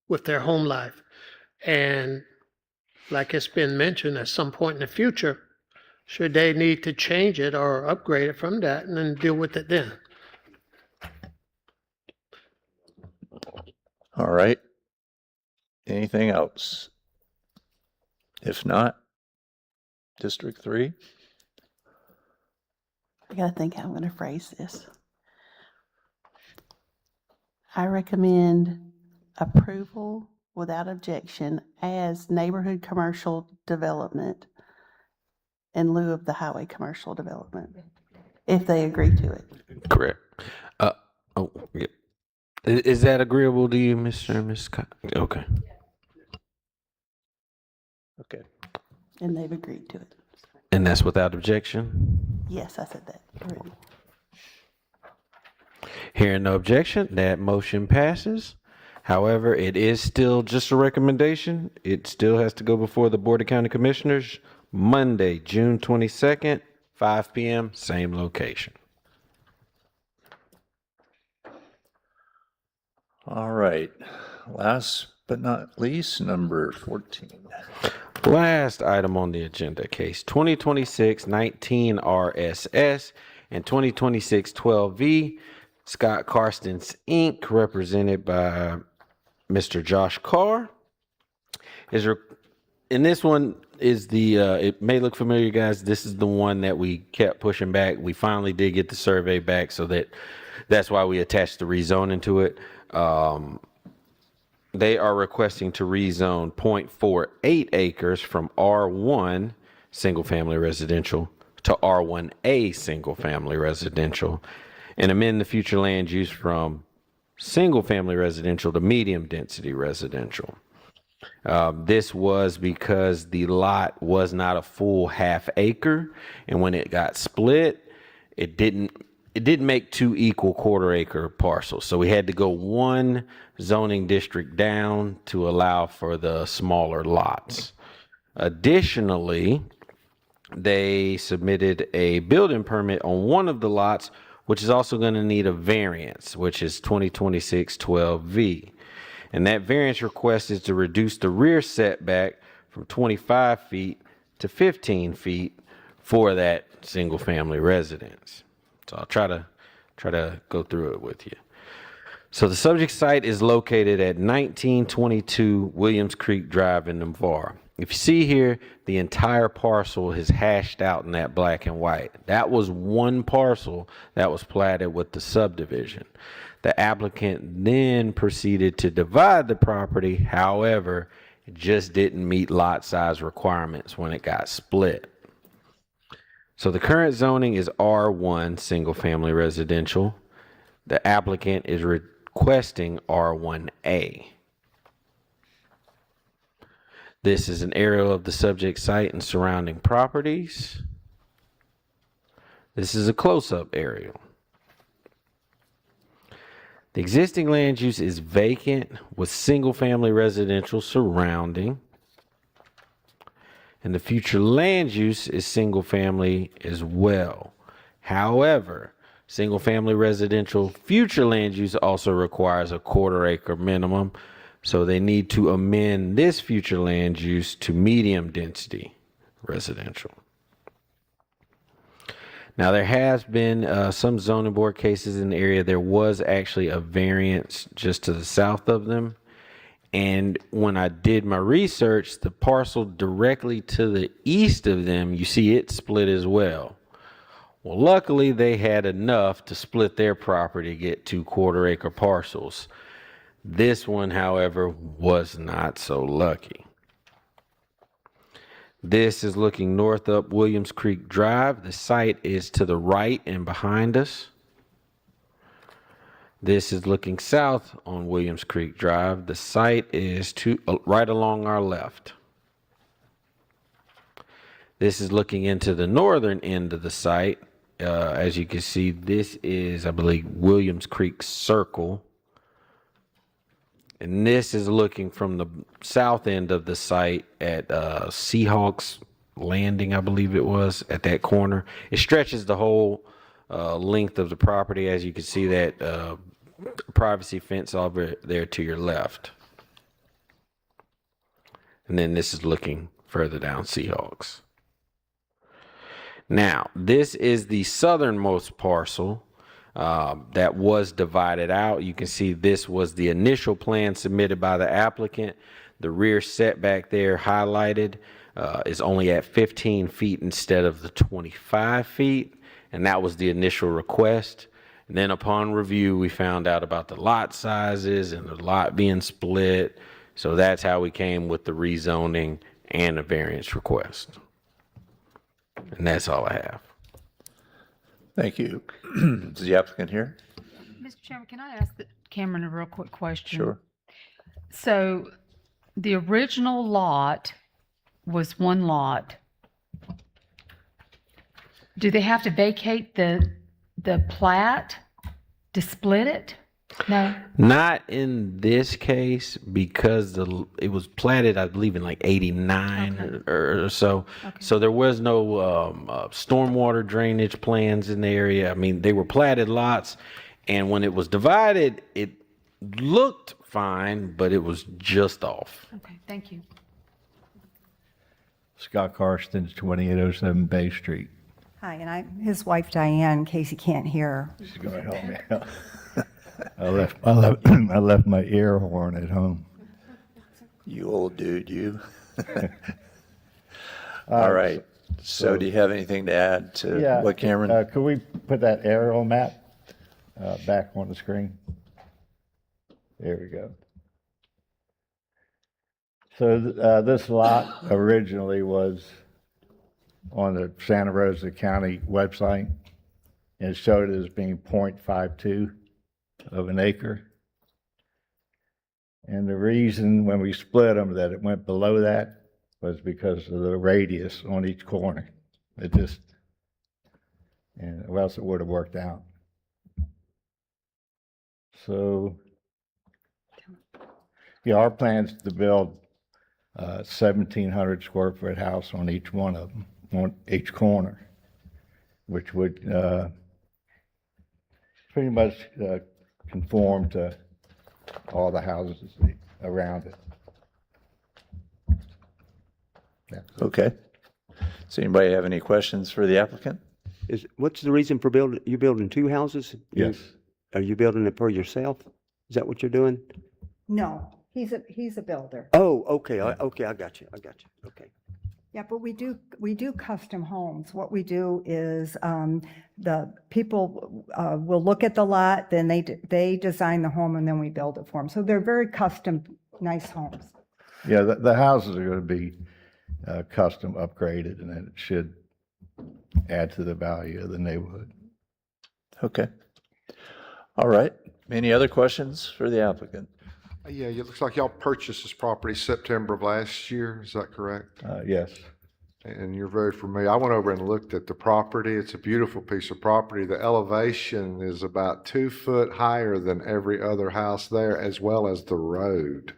with their home life. And like it's been mentioned, at some point in the future, should they need to change it or upgrade it from that, and then deal with it then. All right. Anything else? If not, District 3? I got to think how I'm going to phrase this. I recommend approval without objection as neighborhood commercial development in lieu of the highway commercial development, if they agree to it. Correct. Yeah. Is that agreeable to you, Mr. and Ms. Okay. Okay. And they've agreed to it. And that's without objection? Yes, I said that already. Hearing no objection, that motion passes. However, it is still just a recommendation. It still has to go before the Board of County Commissioners Monday, June 22nd, 5 p.m., same location. All right. Last but not least, number 14. Last item on the agenda, case 2026-19 RSS and 2026-12V, Scott Karstens, Inc., represented by Mr. Josh Carr. And this one is it may look familiar, guys. This is the one that we kept pushing back. We finally did get the survey back, so that's why we attached the rezoning to it. They are requesting to rezone 0.48 acres from R1 single family residential to R1A single family residential and amend the future land use from single family residential to medium density residential. This was because the lot was not a full half acre, and when it got split, it didn't make two equal quarter acre parcels. So we had to go one zoning district down to allow for the smaller lots. Additionally, they submitted a building permit on one of the lots, which is also going to need a variance, which is 2026-12V. And that variance request is to reduce the rear setback from 25 feet to 15 feet for that single family residence. So I'll try to go through it with you. So the subject site is located at 1922 Williams Creek Drive in Navarre. If you see here, the entire parcel is hashed out in that black and white. That was one parcel that was platted with the subdivision. The applicant then proceeded to divide the property. However, it just didn't meet lot size requirements when it got split. So the current zoning is R1 single family residential. The applicant is requesting R1A. This is an aerial of the subject site and surrounding properties. This is a close-up aerial. The existing land use is vacant with single-family residential surrounding. And the future land use is single-family as well. However, single-family residential future land use also requires a 1/4 acre minimum. So they need to amend this future land use to medium density residential. Now, there has been some zoning board cases in the area. There was actually a variance just to the south of them. And when I did my research, the parcel directly to the east of them, you see it split as well. Well, luckily they had enough to split their property to get 2 1/4 acre parcels. This one, however, was not so lucky. This is looking north up Williams Creek Drive. The site is to the right and behind us. This is looking south on Williams Creek Drive. The site is right along our left. This is looking into the northern end of the site. As you can see, this is, I believe, Williams Creek Circle. And this is looking from the south end of the site at Seahawks Landing, I believe it was, at that corner. It stretches the whole length of the property. As you can see, that privacy fence over there to your left. And then this is looking further down Seahawks. Now, this is the southernmost parcel that was divided out. You can see this was the initial plan submitted by the applicant. The rear setback there highlighted is only at 15 feet instead of the 25 feet. And that was the initial request. And then upon review, we found out about the lot sizes and the lot being split. So that's how we came with the rezoning and a variance request. And that's all I have. Thank you. Is the applicant here? Mr. Chairman, can I ask Cameron a real quick question? Sure. So the original lot was one lot. Do they have to vacate the plat to split it? No? Not in this case because it was platted, I believe, in like 89 or so. Okay. So there was no stormwater drainage plans in the area. I mean, they were platted lots, and when it was divided, it looked fine, but it was just off. Okay, thank you. Scott Karstens, 2807 Bay Street. Hi, and I'm his wife Diane, in case he can't hear. She's going to help me out. I left my air horn at home. You old dude, you. All right. So do you have anything to add to what Cameron? Could we put that aerial map back on the screen? There we go. So this lot originally was on the Santa Rosa County website, and it showed it as being 0.52 of an acre. And the reason when we split them that it went below that was because of the radius on each corner. It just, or else it would have worked out. So, yeah, our plan is to build 1,700 square foot house on each one of them, on each corner, which would pretty much conform to all the houses around it. Yeah. Okay. Does anybody have any questions for the applicant? What's the reason for you building 2 houses? Yes. Are you building it for yourself? Is that what you're doing? No, he's a builder. Oh, okay, okay, I got you. Okay. Yeah, but we do custom homes. What we do is the people will look at the lot, then they design the home, and then we build it for them. So they're very custom, nice homes. Yeah, the houses are going to be custom upgraded, and then it should add to the value of the neighborhood. Okay. All right. Any other questions for the applicant? Yeah, it looks like y'all purchased this property September of last year. Is that correct? Yes. And you're very familiar. I went over and looked at the property. It's a beautiful piece of property. The elevation is about 2 foot higher than every other house there, as well as the road.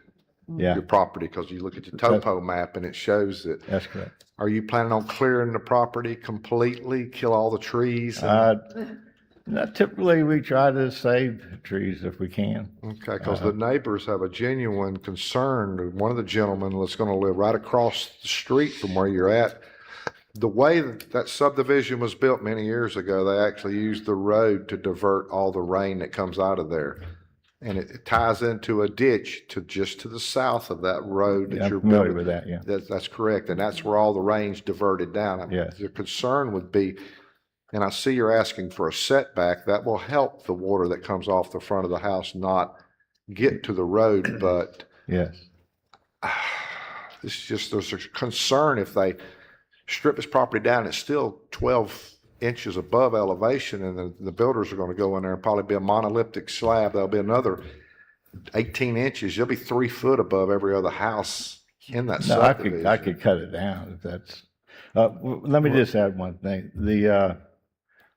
Yeah. Your property, because you look at the topo map and it shows it. That's correct. Are you planning on clearing the property completely, kill all the trees? Not typically, we try to save trees if we can. Okay, because the neighbors have a genuine concern. One of the gentlemen that's going to live right across the street from where you're at, the way that subdivision was built many years ago, they actually used the road to divert all the rain that comes out of there. And it ties into a ditch just to the south of that road that Yeah, you're I'm familiar building. with that, yeah. That's correct, and that's where all the rain's diverted down. I mean, Yes. the concern would be, and I see you're asking for a setback, that will help the water that comes off the front of the house not get to the road, but Yes. there's a concern if they strip this property down, it's still 12 inches above elevation, and the builders are going to go in there and probably be a monolithic slab. There'll be another 18 inches. You'll be 3 foot above every other house in that No, subdivision. I could cut it down if that's, let me just add one thing.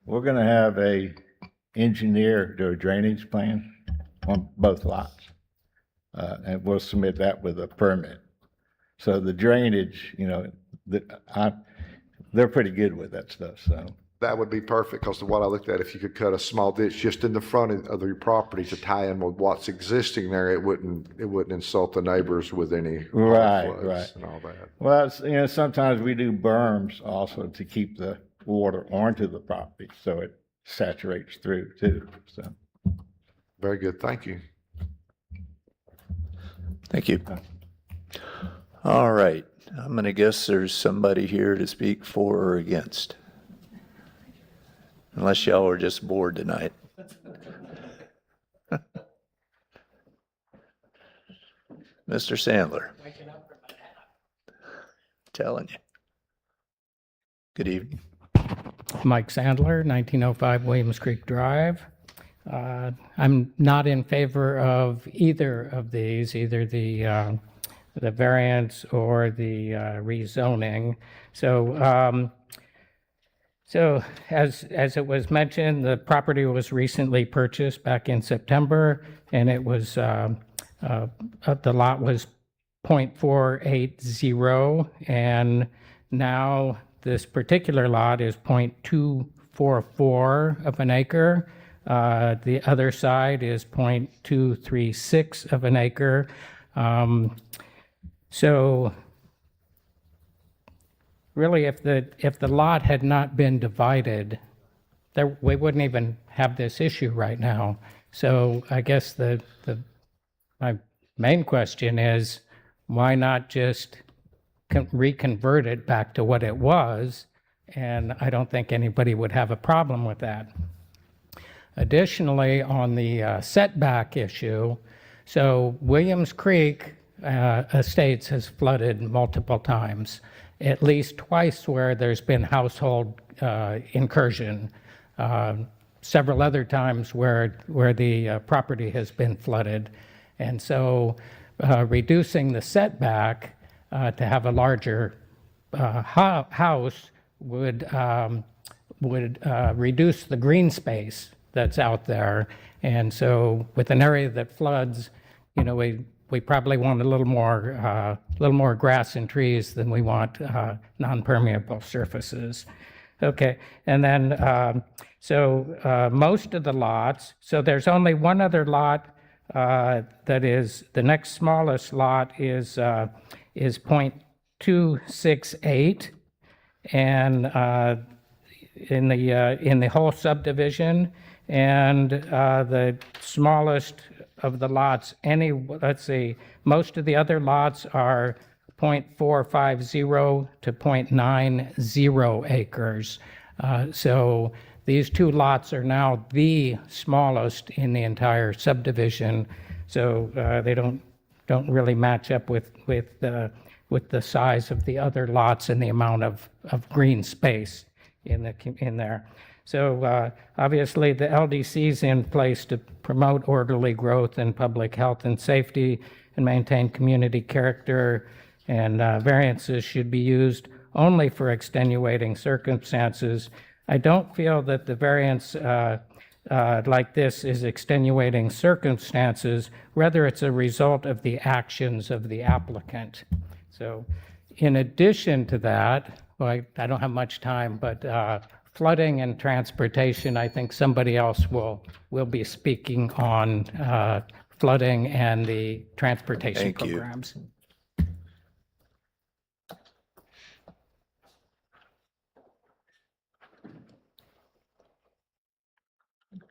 We're gonna have a engineer do a drainage plan on both lots. And we'll submit that with a permit. So the drainage, they're pretty good with that stuff, so. That would be perfect, because what I looked at, if you could cut a small ditch just in the front of your property to tie in with what's existing there, it wouldn't insult the neighbors with any Right, overflows right. and all that. Well, sometimes we do berms also to keep the water onto the property, so it saturates through too, so. Very good. Thank you. Thank you. All right. I'm going to guess there's somebody here to speak for or against. Unless y'all are just bored tonight. Mr. Sandler. Telling you. Good evening. Mike Sandler, 1905 Williams Creek Drive. I'm not in favor of either of these, either the variance or the rezoning. So as it was mentioned, the property was recently purchased back in September, and it was the lot was 0.480, and now this particular lot is 0.244 of an acre. The other side is 0.236 of an acre. So really, if the lot had not been divided, we wouldn't even have this issue right now. So I guess my main question is, why not just reconvert it back to what it was? And I don't think anybody would have a problem with that. Additionally, on the setback issue, so Williams Creek Estates has flooded multiple times, at least twice where there's been household incursion, several other times where the property has been flooded. And so reducing the setback to have a larger house would reduce the green space that's out there. And so with an area that floods, we probably want a little more grass and trees than we want non-permeable surfaces. Okay, and then most of the lots. So there's only one other lot that is the next smallest lot is 0.268, and in the whole subdivision, and the smallest of the lots, most of the other lots are 0.450 to 0.90 acres. So these two lots are now the smallest in the entire subdivision. So they don't really match up with the size of the other lots and the amount of green space in there. So obviously, the LDC is in place to promote orderly growth and public health and safety and maintain community character, and variances should be used only for extenuating circumstances. I don't feel that the variance like this is extenuating circumstances. Rather, it's a result of the actions of the applicant. So in addition to that, well, I don't have much time, but flooding and transportation, I think somebody else will be speaking on flooding and the transportation Thank you. programs.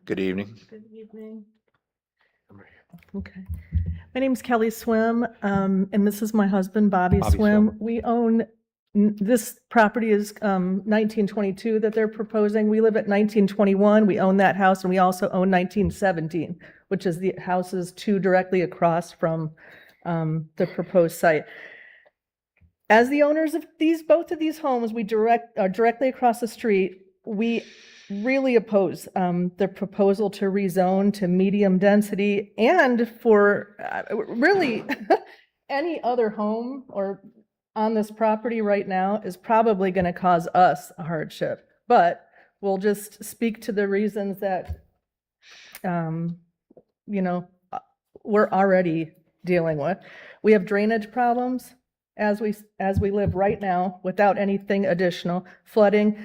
Good evening. Good evening. Okay. My name's Kelly Swim, and this is my husband, Bobby Swim. We own, this property is 1922 that they're proposing. We live at 1921. We own that house, and we also own 1917, which is the houses two directly across from the proposed site. As the owners of both of these homes, we are directly across the street. We really oppose the proposal to rezone to medium density, and for really any other home or on this property right now is probably going to cause us a hardship. But we'll just speak to the reasons that we're already dealing with. We have drainage problems as we live right now without anything additional. Flooding.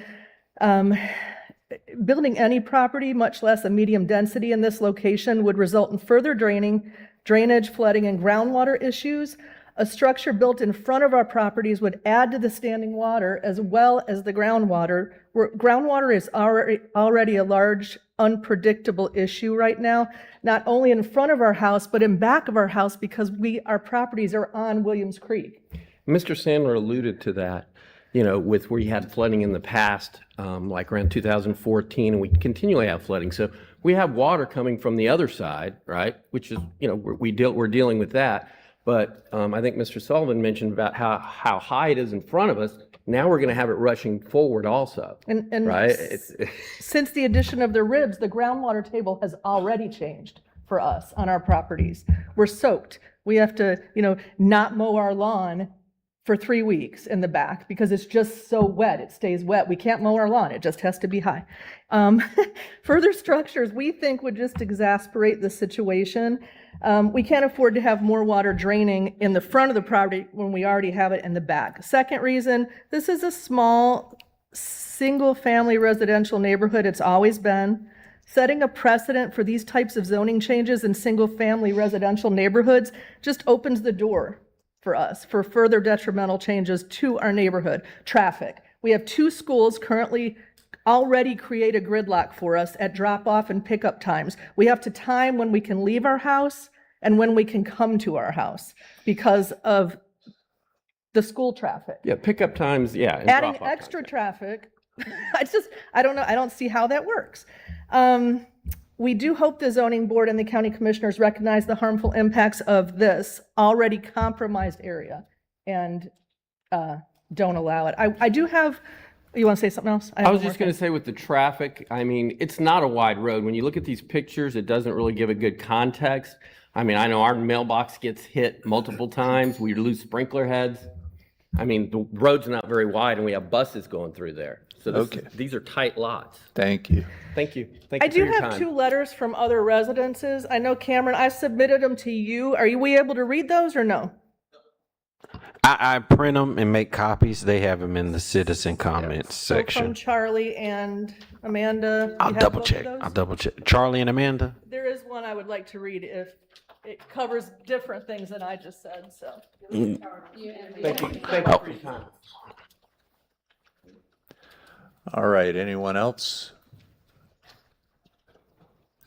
Building any property, much less a medium density in this location, would result in further drainage, flooding, and groundwater issues. A structure built in front of our properties would add to the standing water as well as the groundwater. Groundwater is already a large, unpredictable issue right now, not only in front of our house, but in back of our house because our properties are on Williams Creek. Mr. Sandler alluded to that, with where you had flooding in the past, like around 2014, and we continually have flooding. So we have water coming from the other side, right? Which is, we're dealing with that. But I think Mr. Sullivan mentioned about how high it is in front of us. Now we're going to have it rushing forward also, and right? Since the addition of the ribs, the groundwater table has already changed for us on our properties. We're soaked. We have to, not mow our lawn for 3 weeks in the back because it's just so wet. It stays wet. We can't mow our lawn. It just has to be high. Further structures we think would just exasperate the situation. We can't afford to have more water draining in the front of the property when we already have it in the back. Second reason, this is a small single-family residential neighborhood. It's always been. Setting a precedent for these types of zoning changes in single-family residential neighborhoods just opens the door for us for further detrimental changes to our neighborhood. Traffic. We have 2 schools currently already create a gridlock for us at drop-off and pickup times. We have to time when we can leave our house and when we can come to our house because of the school traffic. Yeah, pickup times, yeah. And Adding drop-off extra times. traffic, I don't know, I don't see how that works. We do hope the zoning board and the county commissioners recognize the harmful impacts of this already compromised area and don't allow it. I do have, you want to say something else? I was just going to say with the traffic, I mean, it's not a wide road. When you look at these pictures, it doesn't really give a good context. I mean, I know our mailbox gets hit multiple times. We lose sprinkler heads. I mean, the road's not very wide and we have buses going through there. So these are tight lots. Thank you. Thank you. I do have 2 letters from other residences. I know, Cameron, I submitted them to you. Are we able to read those or no? I print them and make copies. They have them in the citizen comments So section. from Charlie and Amanda. I'll you have double both of check. those? I'll double check. Charlie and Amanda? There is one I would like to read if it covers different things than I just said, so. Mm. Thank you. Thank you for your time. All right, anyone else?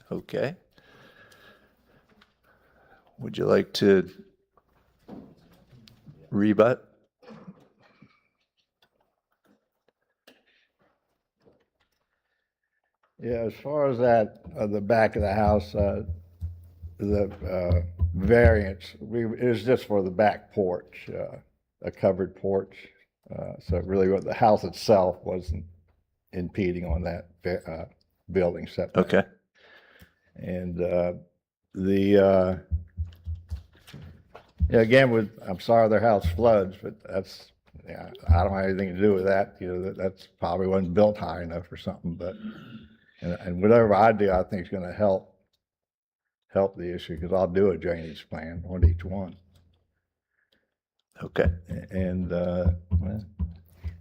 Okay. Would you like to rebut? Yeah, as far as that, the back of the house, the variance, it was just for the back porch, a covered porch. So really what the house itself wasn't impeding on that building setback. Okay. And yeah, again, I'm sorry their house floods, but that's, yeah, I don't have anything to do with that. You know, that's probably wasn't built high enough or something, but, and whatever I do, I think is going to help the issue, because I'll do a drainage plan on each one. Okay. And,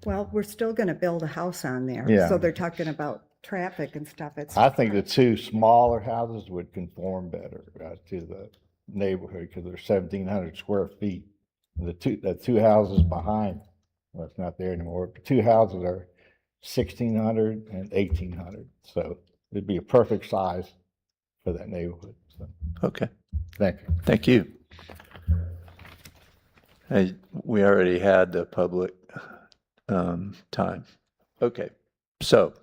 Well, we're still going to build a house on there. Yeah. So they're talking about traffic and stuff. I think the two smaller houses would conform better to the neighborhood, because they're 1,700 square feet. The two houses behind, well, it's not there anymore. The two houses are 1,600 and 1,800, so it'd be a perfect size for that neighborhood. So, Okay. thank you. Thank you. Hey, we already had the public time. Okay. So,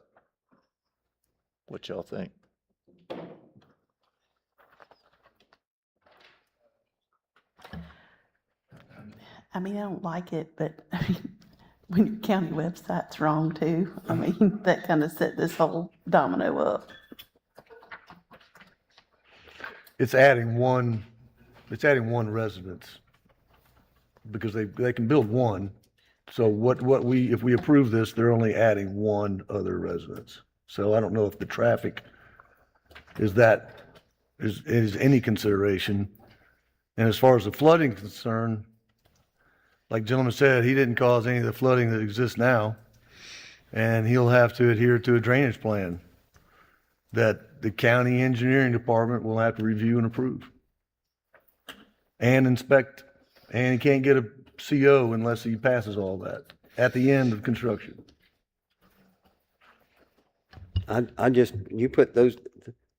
what y'all think? I mean, I don't like it, but I mean, when your county website's wrong too, I mean, that kind of set this whole domino up. It's adding one residence because they can build one. So if we approve this, they're only adding one other residence. So I don't know if the traffic is any consideration. And as far as the flooding is concerned, like the gentleman said, he didn't cause any of the flooding that exists now. And he'll have to adhere to a drainage plan that the county engineering department will have to review and approve and inspect. And he can't get a CO unless he passes all that at the end of construction. You put those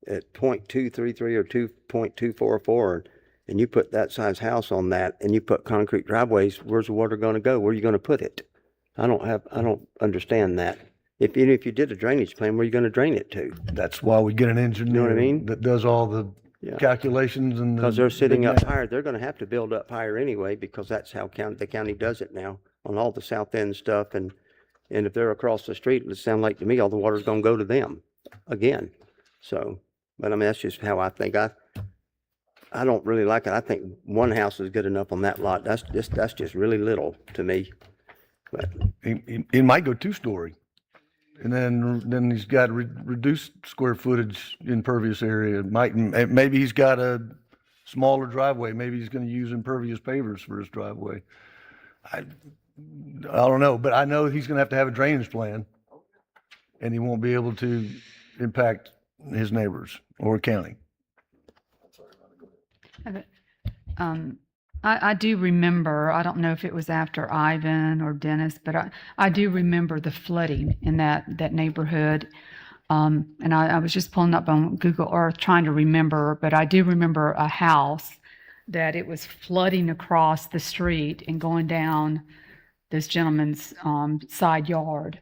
at 0.233 or 2.244, and you put that size house on that, and you put concrete driveways, where's the water gonna go? Where are you gonna put it? I don't understand that. Even if you did a drainage plan, where are you gonna drain it to? That's why we get an engineer. You know what I mean? That does all the calculations and. Because they're sitting up higher, they're gonna have to build up higher anyway, because that's how the county does it now on all the south end stuff. And if they're across the street, it sounds like to me, all the water's gonna go to them again. So, but I mean, that's just how I think. I don't really like it. I think one house is good enough on that lot. That's just really little to me. But it might go 2-story. And then he's got reduced square footage impervious area. Maybe he's got a smaller driveway. Maybe he's going to use impervious pavers for his driveway. I don't know, but I know he's going to have a drainage plan, and he won't be able to impact his neighbors or county. I do remember, I don't know if it was after Ivan or Dennis, but I do remember the flooding in that neighborhood. And I was just pulling up on Google Earth trying to remember, but I do remember a house that it was flooding across the street and going down this gentleman's side yard.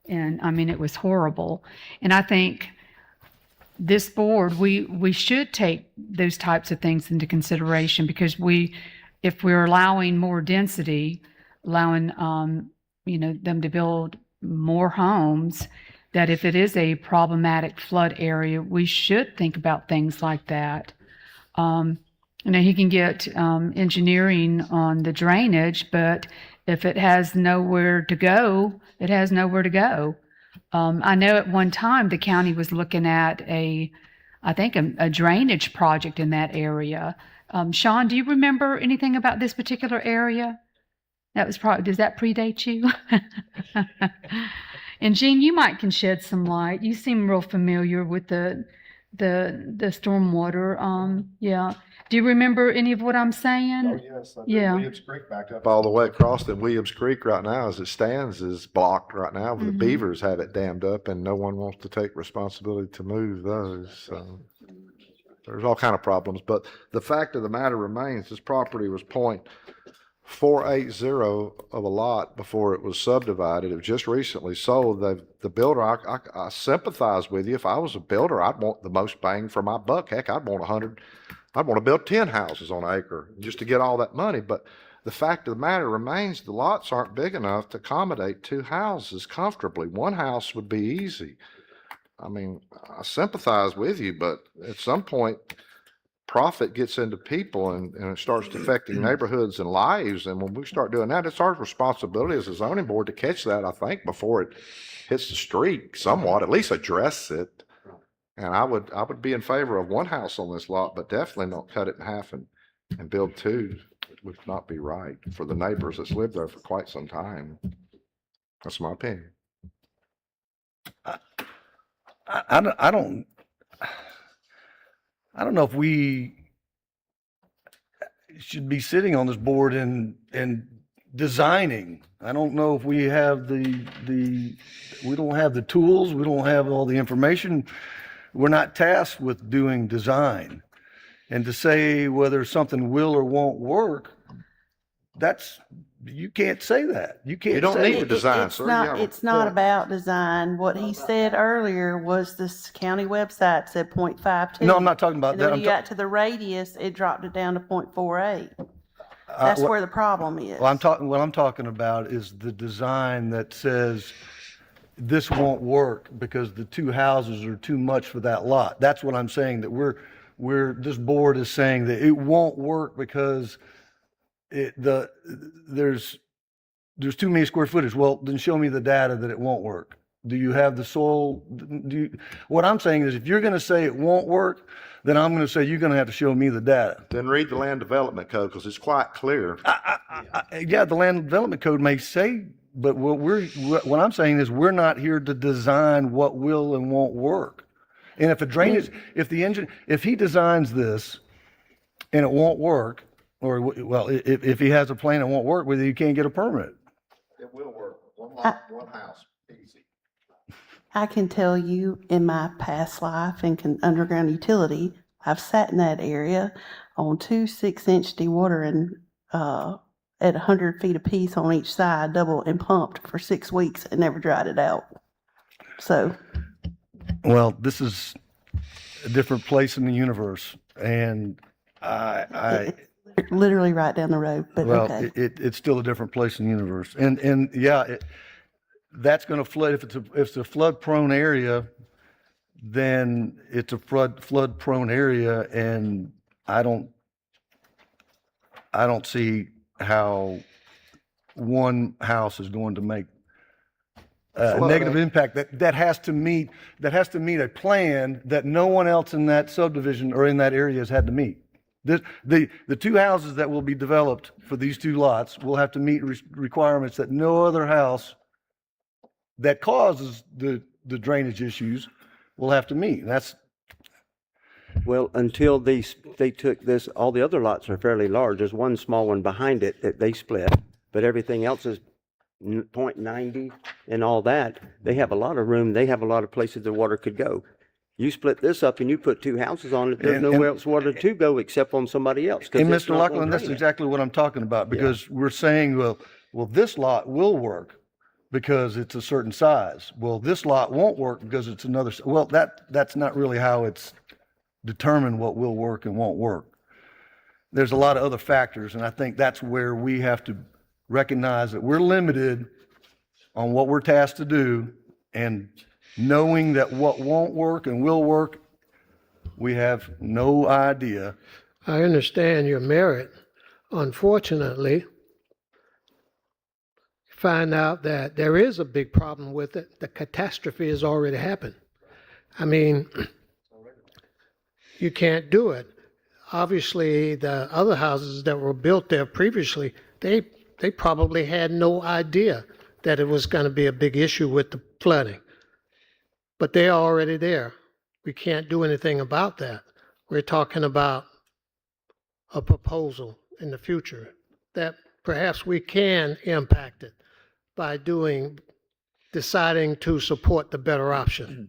And I mean, it was horrible. And I think this board, we should take those types of things into consideration, because if we're allowing more density, allowing them to build more homes, that if it is a problematic flood area, we should think about things like that. He can get engineering on the drainage, but if it has nowhere to go, it has nowhere to go. I know at one time the county was looking at a drainage project in that area. Sean, do you remember anything about this particular area? Does that predate you? And Jean, you can shed some light. You seem real familiar with the stormwater. Yeah. Do you remember any of what I'm saying? Oh, yes. Yeah. Williams Creek back up all the way across, and Williams Creek right now, as it stands, is blocked right now. The beavers have it dammed up, and no one wants to take responsibility to move those. So there's all kind of problems. But the fact of the matter remains, this property was 0.480 of a lot before it was subdivided. It was just recently sold. The builder, I sympathize with you. If I was a builder, I'd want the most bang for my buck. Heck, I'd want to build 10 houses on an acre just to get all that money. But the fact of the matter remains, the lots aren't big enough to accommodate two houses comfortably. One house would be easy. I mean, I sympathize with you, but at some point, profit gets into people and it starts affecting neighborhoods and lives. And when we start doing that, it's our responsibility as a zoning board to catch that, I think, before it hits the street somewhat, at least address it. And I would be in favor of one house on this lot, but definitely not cut it in half and build two. It would not be right for the neighbors that's lived there for quite some time. That's my opinion. I don't know if we should be sitting on this board and designing. I don't know if we have we don't have the tools, we don't have all the information. We're not tasked with doing design. And to say whether something will or won't work, you can't say that. You can't. You don't say need to design, sir. It's not about design. What he said earlier was this county website said 0.52. No, I'm not talking about And then that. when you got to the radius, it dropped it down to 0.48. That's where the problem is. What I'm talking about is the design that says this won't work because the two houses are too much for that lot. That's what I'm saying, that this board is saying that it won't work because there's too many square footage. Well, then show me the data that it won't work. Do you have the soil? What I'm saying is if you're going to say it won't work, then I'm going to say you're going to have to show me the data. Then read the land development code because it's quite clear. Yeah, the land development code may say, but what I'm saying is we're not here to design what will and won't work. And if he designs this and it won't work, or well, if he has a plan that won't work with it, you can't get a permit. It will work. One lot, one house, easy. I can tell you in my past life in underground utility, I've sat in that area on 2 6-inch dewatering at 100 feet apiece on each side, double and pumped for 6 weeks and never dried it out. So. Well, this is a different place in the universe, and literally right down the road, but well, okay. It's still a different place in the universe, and yeah, that's going to flood. If it's a flood prone area, then it's a flood prone area, and I don't see how one house is going to make negative impact. That has to meet a plan that no one else in that subdivision or in that area has had to meet. The two houses that will be developed for these two lots will have to meet requirements that no other house that causes the drainage issues will have to meet. Well, until they took this, all the other lots are fairly large. There's one small one behind it that they split, but everything else is 0.90 and all that. They have a lot of room. They have a lot of places the water could go. You split this up and you put two houses on it, there's nowhere else water to go except on somebody else. And Mr. Lachlan, that's exactly what I'm talking about, because we're saying, well, this lot will work because it's a certain size. Well, this lot won't work because it's another. Well, that's not really how it's determined what will work and won't work. There's a lot of other factors, and I think that's where we have to recognize that we're limited on what we're tasked to do, and knowing that what won't work and will work, we have no idea. I understand your merit. Unfortunately, find out that there is a big problem with it. The catastrophe has already happened. I mean, you can't do it. Obviously, the other houses that were built there previously, they probably had no idea that it was going to be a big issue with the flooding. But they're already there. We can't do anything about that. We're talking about a proposal in the future that perhaps we can impact it by deciding to support the better option.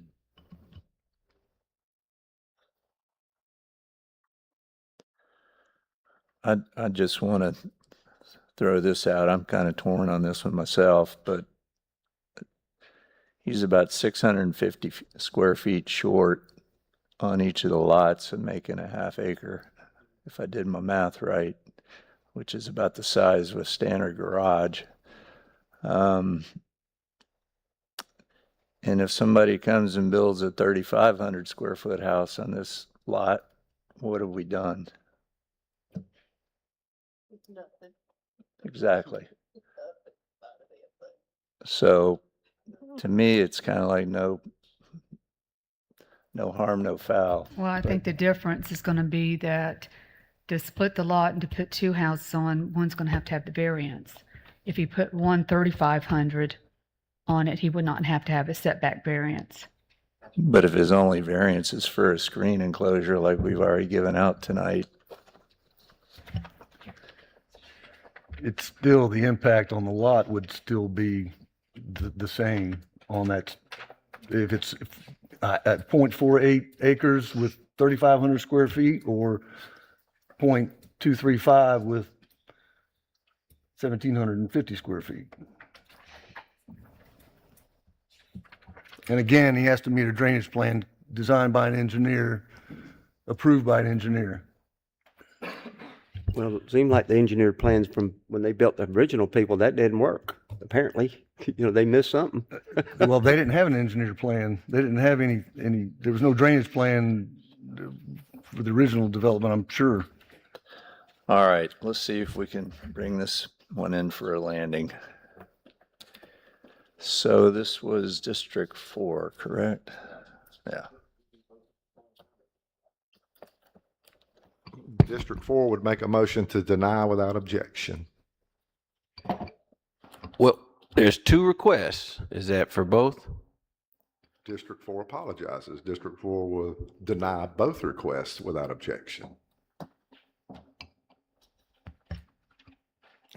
I just want to throw this out. I'm kind of torn on this one myself, but he's about 650 square feet short on each of the lots and making a half acre, if I did my math right. which is about the size of a standard garage. And if somebody comes and builds a 3,500 square foot house on this lot, what have we done? Exactly. So to me, it's kind of like no harm, no foul. Well, I think the difference is going to be that to split the lot and to put two houses on, one's going to have the variance. If he put one 3,500 on it, he would not have to have a setback variance. But if his only variance is for a screen enclosure like we've already given out tonight, It's still, the impact on the lot would still be the same on that. If it's at 0.48 acres with 3,500 square feet or 0.235 with 1,750 square feet. And again, he has to meet a drainage plan designed by an engineer, approved by an engineer. Well, it seemed like the engineered plans from when they built the original people, that didn't work. Apparently, they missed something. Well, they didn't have an engineered plan. They didn't have any, there was no drainage plan for the original development, I'm sure. all right, let's see if we can bring this one in for a landing. So this was District 4, correct? Yeah. District 4 would make a motion to deny without objection. Well, there's two requests. Is that for both? District 4 apologizes. District 4 will deny both requests without objection.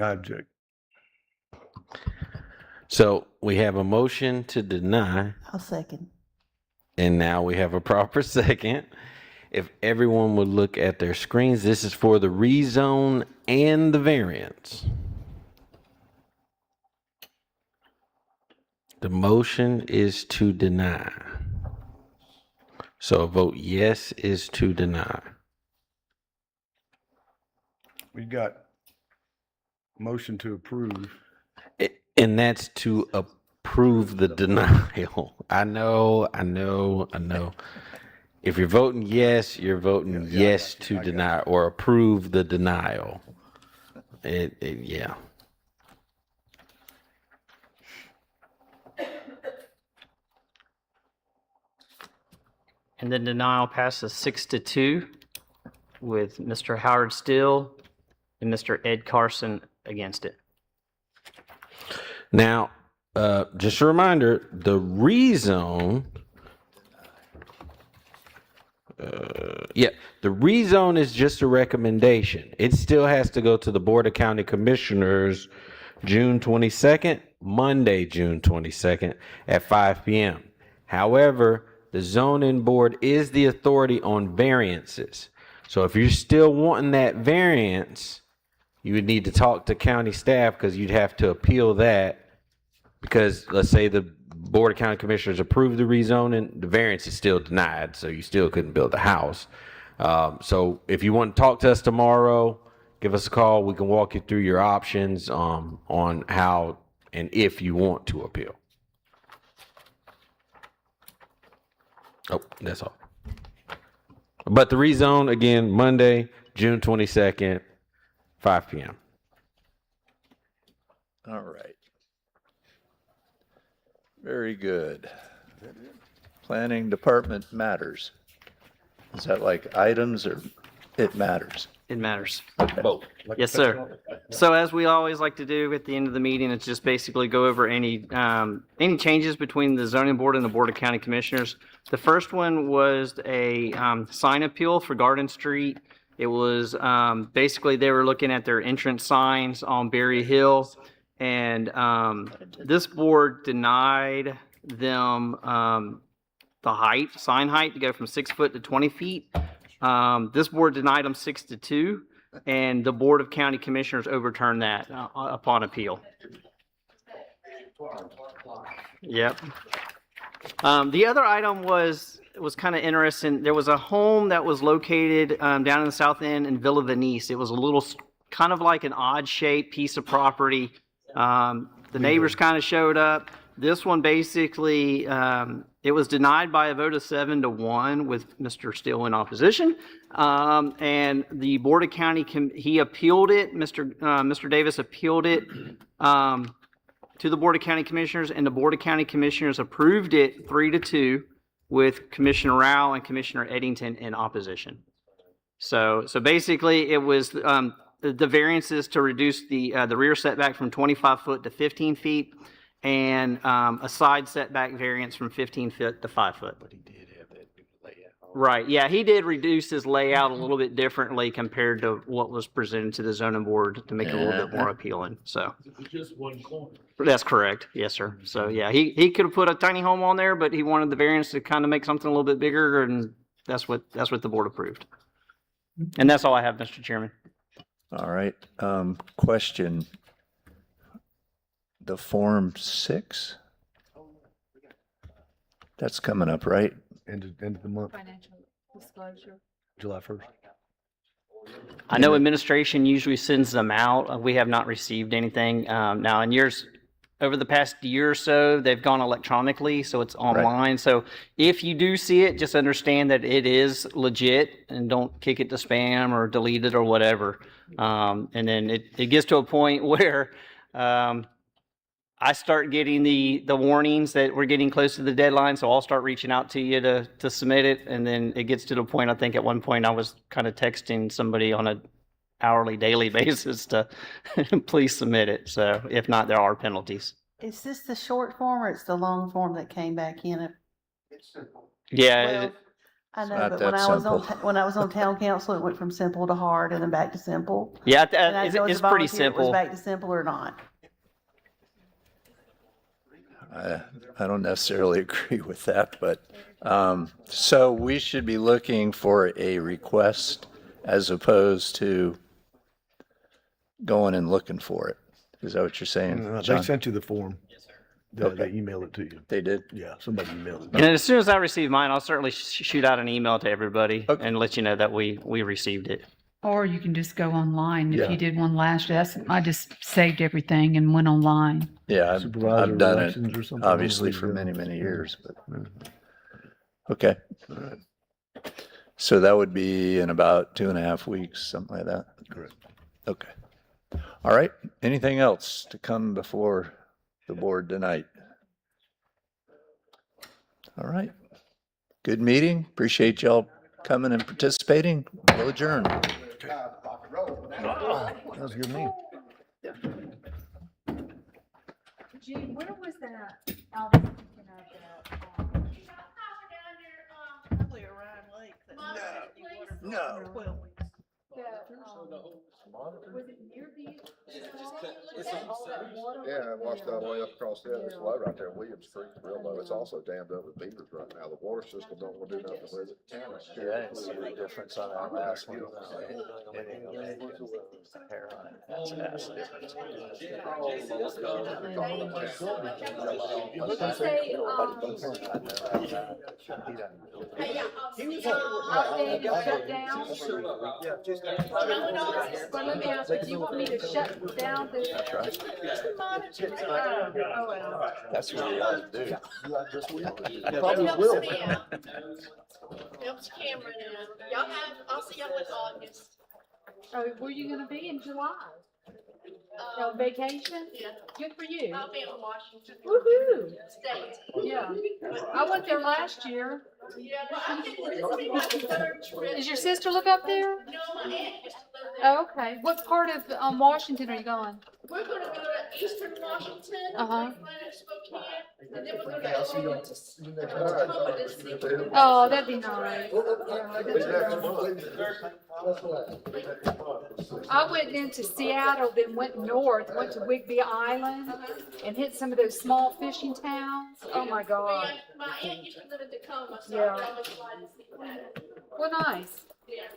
I object. So we have a motion to deny, I'll second. and now we have a proper second. If everyone would look at their screens, this is for the rezone and the variance. The motion is to deny. So a vote yes is to deny. We got motion to approve. And that's to approve the denial. I know. If you're voting yes, you're voting yes to deny or approve the denial. Yeah. And the denial passes 6-2 with Mr. Howard Steele and Mr. Ed Carson against it. Now, just a reminder, the rezone, the rezone is just a recommendation. It still has to go to the Board of County Commissioners June 22nd, Monday, June 22nd at 5 p.m. However, the zoning board is the authority on variances. So if you're still wanting that variance, you would need to talk to county staff because you'd have to appeal that because let's say the Board of County Commissioners approved the rezoning, the variance is still denied, so you still couldn't build the house. So if you want to talk to us tomorrow, give us a call. We can walk you through your options on how and if you want to appeal. Oh, that's all. But the rezone, again, Monday, June 22nd, 5 p.m. All right. Very good. Planning department matters. Is that like items or it matters? It matters. Okay. Both. Yes, sir. So as we always like to do at the end of the meeting, it's just basically go over any changes between the zoning board and the Board of County Commissioners. The first one was a sign appeal for Garden Street. It was basically they were looking at their entrance signs on Berry Hill, and this board denied them the sign height to go from 6 foot to 20 feet. This board denied them 6-2, and the Board of County Commissioners overturned that upon appeal. Yep. The other item was kind of interesting. There was a home that was located down in the south end in Villa Venice. It was a little kind of like an odd shaped piece of property. The neighbors kind of showed up. This one basically, it was denied by a vote of 7-1 with Mr. Steele in opposition. And the Board of County, he appealed it. Mr. Davis appealed it to the Board of County Commissioners, and the Board of County Commissioners approved it 3-2 with Commissioner Rao and Commissioner Eddington in opposition. So basically, it was the variances to reduce the rear setback from 25 foot to 15 feet, and a side setback variance from 15 foot to 5 foot. But he did have that new layout. Right. Yeah, he did reduce his layout a little bit differently compared to what was presented to the zoning board to make it a little bit more appealing. So Just one corner. that's correct. Yes, sir. So yeah, he could have put a tiny home on there, but he wanted the variance to kind of make something a little bit bigger, and that's what the board approved. And that's all I have, Mr. Chairman. All right. Question. The Form 6? That's coming up, right? End of the month, Financial disclosure. July 1st. I know administration usually sends them out. We have not received anything. Now, in years, over the past year or so, they've gone electronically, so it's online. So if you do see it, just understand that it is legit and don't kick it to spam or delete it or whatever. And then it gets to a point where I start getting the warnings that we're getting close to the deadline, so I'll start reaching out to you to submit it, and then it gets to the point, I think at one point I was kind of texting somebody on a hourly, daily basis to please submit it. So if not, there are penalties. Is this the short form or it's the long form that came back in? Yeah. Well, I know, not but that when I was on town council, it went from simple to hard and then back to simple. Yeah, And I know it's as a pretty volunteer, it was simple. back to simple or not. I don't necessarily agree with that, but, so we should be looking for a request as opposed to going and looking for it. Is that what you're saying, They John? sent you the form. They emailed it to you. They did? Yeah, somebody emailed it. And then as soon as I receive mine, I'll certainly shoot out an email to everybody and let you know that we received it. Or you can just go online. If Yeah. you did one last year, I just saved everything and went online. Yeah, Supervisor I've done elections or it, something? obviously, for many, many years, but, okay. So that would be in about 2.5 weeks, something like that? Correct. Okay. All right. Anything else to come before the board tonight? All right. Good meeting. Appreciate y'all coming and participating. We'll adjourn. That was a good meeting. Gene, where was that? Probably around Lake. No. Was it near the? Yeah, it washed all the way up across there. It's low right there. Williams Creek, real low. It's also dammed up with beavers right now. The water system don't want to do nothing with it. Yeah, I didn't see the difference on that last one. That's a vast difference. But let me ask you, do you want me to shut down the? That's right. Oh, well. That's what we ought to do. Probably will. Helps Cameron out. Y'all have, I'll see y'all in August. Oh, were you gonna be in July? On vacation? Yeah. Good for you. I'll be in Washington. Woohoo! State. Yeah. I went there last year. Yeah, well, I think this will be my third trip. Does your sister live up there? No, my aunt used to live there. Oh, okay. What part of Washington are you going? We're gonna go to Eastern Washington. Uh-huh. Spokane, and then we're gonna go to Tacoma to see. Oh, that'd be nice. I went into Seattle, then went north, went to Whidbey Island, and hit some of those small fishing towns. Oh my God. My aunt used to live in Tacoma, so Yeah. I was glad to see that. Well, nice. Yeah.